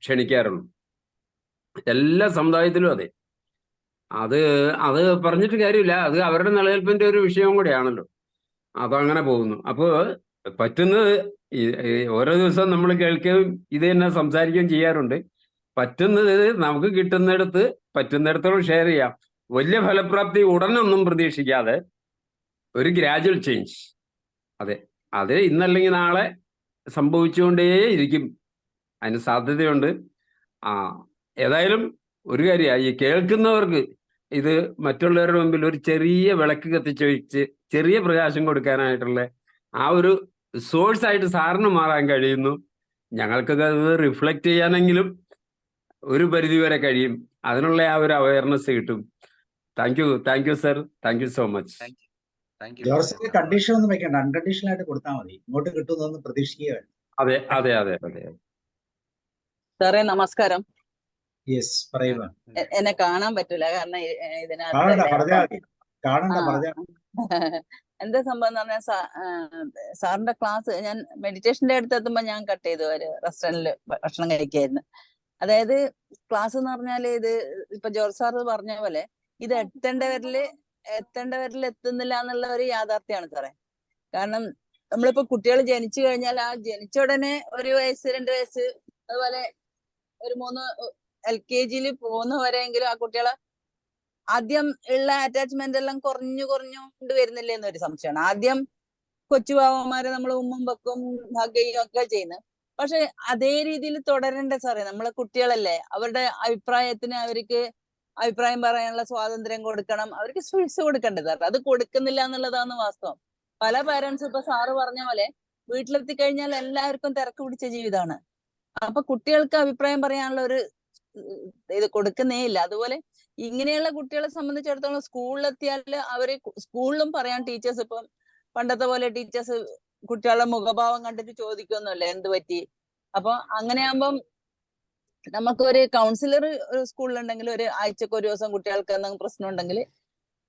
ക്ഷണിക്കാറുള്ളൂ. എല്ലാ സമുദായത്തിലും അതെ. അത് പറഞ്ഞിട്ട് കാര്യമില്ല, അത് അവരുടെ നിലനിൽപ്പിന്റെ ഒരു വിഷയവും കൂടെയാണല്ലോ. അപ്പൊ അങ്ങനെ പോകുന്നു. അപ്പോൾ പറ്റുന്നത് ഓരോ ദിവസവും നമ്മൾ കേൾക്കുകയും ഇത് തന്നെ സംസാരിക്കുകയും ചെയ്യാറുണ്ട്. പറ്റുന്നത് നമുക്ക് കിട്ടുന്നിടത്ത് പറ്റുന്നിടത്തോളം ഷെയർ ചെയ്യാം. വലിയ ഫലപ്രാപ്തി ഉടനൊന്നും പ്രതീക്ഷിക്കാതെ ഒരു ഗ്രാജുവൽ ചേഞ്ച്, അതെ, അത് ഇന്നല്ലെങ്കിൽ നാളെ സംഭവിച്ചുകൊണ്ടേയിരിക്കും, അതിന് സാധ്യതയുണ്ട്. ഏതായാലും ഒരു കാര്യമാണ്, ഈ കേൾക്കുന്നവർക്ക് ഇത് മറ്റുള്ളവരുടെ മുമ്പിൽ ഒരു ചെറിയ വിളക്ക് കത്തിച്ച് വെച്ച് ചെറിയ പ്രകാശം കൊടുക്കാനായിട്ടുള്ള ആ ഒരു സോഴ്സ് ആയിട്ട് സാറിന് മാറാൻ കഴിയുന്നു. ഞങ്ങൾക്കൊക്കെ അത് റിഫ്ലക്റ്റ് ചെയ്യാനെങ്കിലും ഒരു പരിധി വരെ കഴിയും. അതിനുള്ള ആ ഒരു അവയർനെസ് കിട്ടും. Thank you sir, thank you so much. ജോർജിന്റെ കണ്ടീഷൻ ഒന്നും വെക്കണ്ട, അൺകണ്ടീഷണൽ ആയിട്ട് കൊടുത്താൽ മതി, ഇങ്ങോട്ട് കിട്ടുന്നൊന്നും പ്രതീക്ഷിക്കുക. അതെ അതെ അതെ അതെ. സാറേ നമസ്കാരം. യെസ്, പറയുക. എന്നെ കാണാൻ പറ്റില്ല കാരണം എന്താ സംഭവം എന്ന് പറഞ്ഞാൽ സാറിന്റെ ക്ലാസ് ഞാൻ മെഡിറ്റേഷന്റെ അടുത്ത് എത്തുമ്പോ ഞാൻ കട്ട് ചെയ്തു, ഒരു റെസ്റ്റോറന്റിൽ ഭക്ഷണം കഴിക്കായിരുന്നു. അതായത് ക്ലാസ് എന്ന് പറഞ്ഞാല് ഇത് ഇപ്പൊ ജോർജ് സാറ് പറഞ്ഞ പോലെ ഇത് എത്തേണ്ടവരിൽ എത്തുന്നില്ല എന്നുള്ള ഒരു യാഥാർത്ഥ്യമാണ് സാറേ. കാരണം നമ്മളിപ്പോ കുട്ടികൾ ജനിച്ചു കഴിഞ്ഞാൽ ആ ജനിച്ച ഉടനെ 1 വയസ്സ് 2 വയസ്സ് അതുപോലെ ഒരു 3 LKG പോകുന്നവരെങ്കിലും ആ കുട്ടികളെ ആദ്യം ഉള്ള അറ്റാച്ച്മെന്റ് എല്ലാം കുറഞ്ഞു കൊണ്ട് വരുന്നില്ലേ എന്നൊരു സംശയമാണ്. ആദ്യം കൊച്ചു പാവന്മാരെ നമ്മൾ ഉമ്മും വെക്കും ഭാഗ്യം ഒക്കെ ചെയ്യുന്നത്. പക്ഷെ അതേ രീതിയിൽ തുടരണ്ടേ സാറേ? നമ്മളെ കുട്ടികളല്ലേ, അവരുടെ അഭിപ്രായത്തിന് അവർക്ക് അഭിപ്രായം പറയാനുള്ള സ്വാതന്ത്ര്യം കൊടുക്കണം, അവർക്ക് സ്പേസ് കൊടുക്കണ്ടേ സാർ? അത് കൊടുക്കുന്നില്ല എന്നുള്ളതാണ് വാസ്തവം. പല പാരന്റ്സ് ഇപ്പൊ സാറ് പറഞ്ഞ പോലെ വീട്ടിലെത്തി കഴിഞ്ഞാൽ എല്ലാവർക്കും തിരക്ക് പിടിച്ച ജീവിതമാണ്. അപ്പൊ കുട്ടികൾക്ക് അഭിപ്രായം പറയാനുള്ള ഒരു ഇത് കൊടുക്കുന്നേ ഇല്ല. അതുപോലെ ഇങ്ങനെയുള്ള കുട്ടികളെ സംബന്ധിച്ചിടത്തോളം സ്കൂളിലെത്തിയാൽ അവര് സ്കൂളിലും പറയാൻ ടീച്ചേഴ്സ് ഇപ്പം പണ്ടത്തെ പോലെ ടീച്ചേഴ്സ് കുട്ടികളുടെ മുഖഭാവം കണ്ടിട്ട് ചോദിക്കൊന്നുമല്ല എന്ത് പറ്റി. അപ്പൊ അങ്ങനെയാകുമ്പം നമുക്കൊരു കൗൺസിലർ ഒരു സ്കൂളിലുണ്ടെങ്കിൽ ഒരു ആഴ്ചക്ക് ഒരു ദിവസം കുട്ടികൾക്ക് എന്തെങ്കിലും പ്രശ്നം ഉണ്ടെങ്കിൽ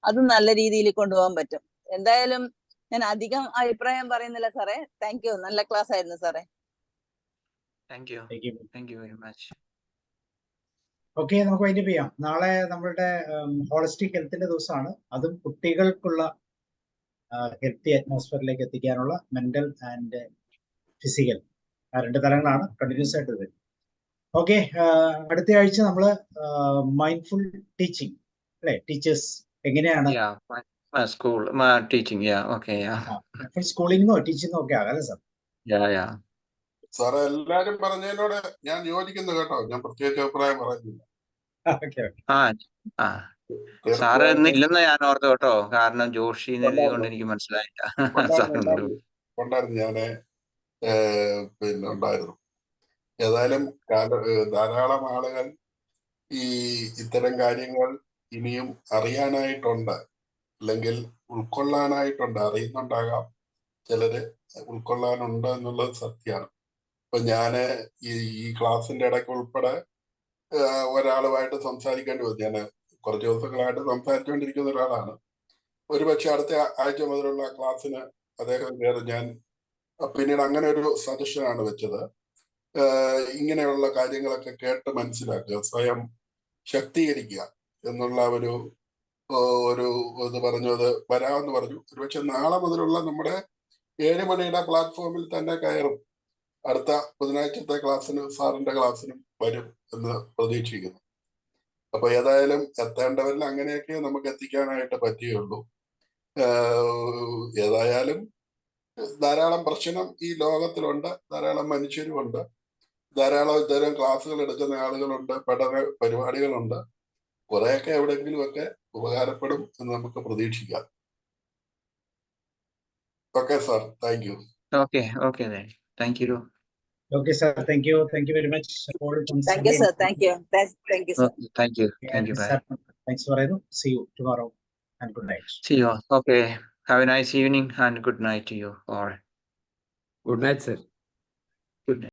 അത് നല്ല രീതിയിൽ കൊണ്ടുപോകാൻ പറ്റും. എന്തായാലും ഞാൻ അധികം അഭിപ്രായം പറയുന്നില്ല സാറേ. താങ്ക് യു, നല്ല ക്ലാസ് ആയിരുന്നു സാറേ. Thank you very much. Okay, നമുക്ക് വൈൻഡപ്പ് ചെയ്യാം. നാളെ നമ്മളുടെ ഹോളിസ്റ്റിക് ഹെൽത്തിന്റെ ദിവസമാണ്. അതും കുട്ടികൾക്കുള്ള ഹെൽത്തി അറ്റ്മോസ്ഫിയറിലേക്ക് എത്തിക്കാനുള്ള മെന്റൽ ആൻഡ് ഫിസിക്കൽ, ആ 2 തലങ്ങളാണ് കണ്ടിന്യൂസ് ആയിട്ട് വരും. ഓക്കെ, അടുത്ത ആഴ്ച നമ്മള് മൈൻഡ്ഫുൾ ടീച്ചിങ് അല്ലെ, ടീച്ചേഴ്സ് എങ്ങനെയാണ് സ്കൂൾ ടീച്ചിങ്, സ്കൂളിംഗോ ടീച്ചിങ്ങോ ഒക്കെ ആകാം അല്ലെ സാർ? സാറേ എല്ലാരും പറഞ്ഞതിനോട് ഞാൻ യോജിക്കുന്നു കേട്ടോ, ഞാൻ പ്രത്യേകിച്ച് അഭിപ്രായം പറയുന്നില്ല. സാറ് ഇന്നില്ലെന്ന് ഞാൻ ഓർത്തു കേട്ടോ, കാരണം ജോഷി കൊണ്ട് എനിക്ക് മനസ്സിലായില്ല. ഉണ്ടായിരുന്നു, ഞാന് പിന്നെ ഉണ്ടായിരുന്നു. ഏതായാലും ധാരാളം ആളുകൾ ഈ ഇത്തരം കാര്യങ്ങൾ ഇനിയും അറിയാനായിട്ടുണ്ട്, അല്ലെങ്കിൽ ഉൾക്കൊള്ളാനായിട്ടുണ്ട്. അറിയുന്നുണ്ടാകാം, ചിലര് ഉൾക്കൊള്ളാനുണ്ട് എന്നുള്ളത് സത്യമാണ്. ഇപ്പൊ ഞാന് ഈ ക്ലാസ്സിന്റെ ഇടയ്ക്ക് ഉൾപ്പെടെ ഒരാളുമായിട്ട് സംസാരിക്കേണ്ടി വന്നു. ഞാൻ കുറച്ച് ദിവസങ്ങളായിട്ട് സംസാരിച്ചുകൊണ്ടിരിക്കുന്ന ഒരാളാണ്. ഒരുപക്ഷെ അടുത്ത ആഴ്ച മുതലുള്ള ക്ലാസ്സിന് അദ്ദേഹം കയറി. ഞാൻ പിന്നീട് അങ്ങനെ ഒരു സജഷനാണ് വെച്ചത്, ഇങ്ങനെയുള്ള കാര്യങ്ങളൊക്കെ കേട്ട് മനസ്സിലാക്കുക, സ്വയം ശക്തീകരിക്കുക എന്നുള്ള ഒരു ഇത് പറഞ്ഞു. അത് വരാമെന്ന് പറഞ്ഞു. ഒരുപക്ഷെ നാളെ മുതലുള്ള നമ്മുടെ 7 മണിയുടെ പ്ലാറ്റ്ഫോമിൽ തന്നെ കയറും. അടുത്ത ബുധനാഴ്ചത്തെ ക്ലാസ്സിന് സാറിന്റെ ക്ലാസ്സിനും വരും എന്ന് പ്രതീക്ഷിക്കുന്നു. അപ്പൊ ഏതായാലും എത്തേണ്ടവരിൽ അങ്ങനെയൊക്കെ നമുക്ക് എത്തിക്കാനായിട്ട് പറ്റുകയുള്ളൂ. ഏതായാലും ധാരാളം പ്രശ്നം ഈ ലോകത്തിലുണ്ട്, ധാരാളം മനുഷ്യരുമുണ്ട്, ധാരാളം ഇത്തരം ക്ലാസ്സുകൾ എടുക്കുന്ന ആളുകളുണ്ട്, പഠന പരിപാടികളുണ്ട്. കുറെയൊക്കെ എവിടെയെങ്കിലും ഒക്കെ ഉപകാരപ്പെടും എന്ന് നമുക്ക് പ്രതീക്ഷിക്കാം. Okay sir, thank you. Okay, thank you. Okay, sir. Thank you. Thank you very much. All once thank you again. Sir, thank U, thank you sir. Okay, thank you, bye. Sir, thanks for it. See you tomorrow and good night. See you all. Okay, have a nice evening and good night to you all. Good night sir. Good night.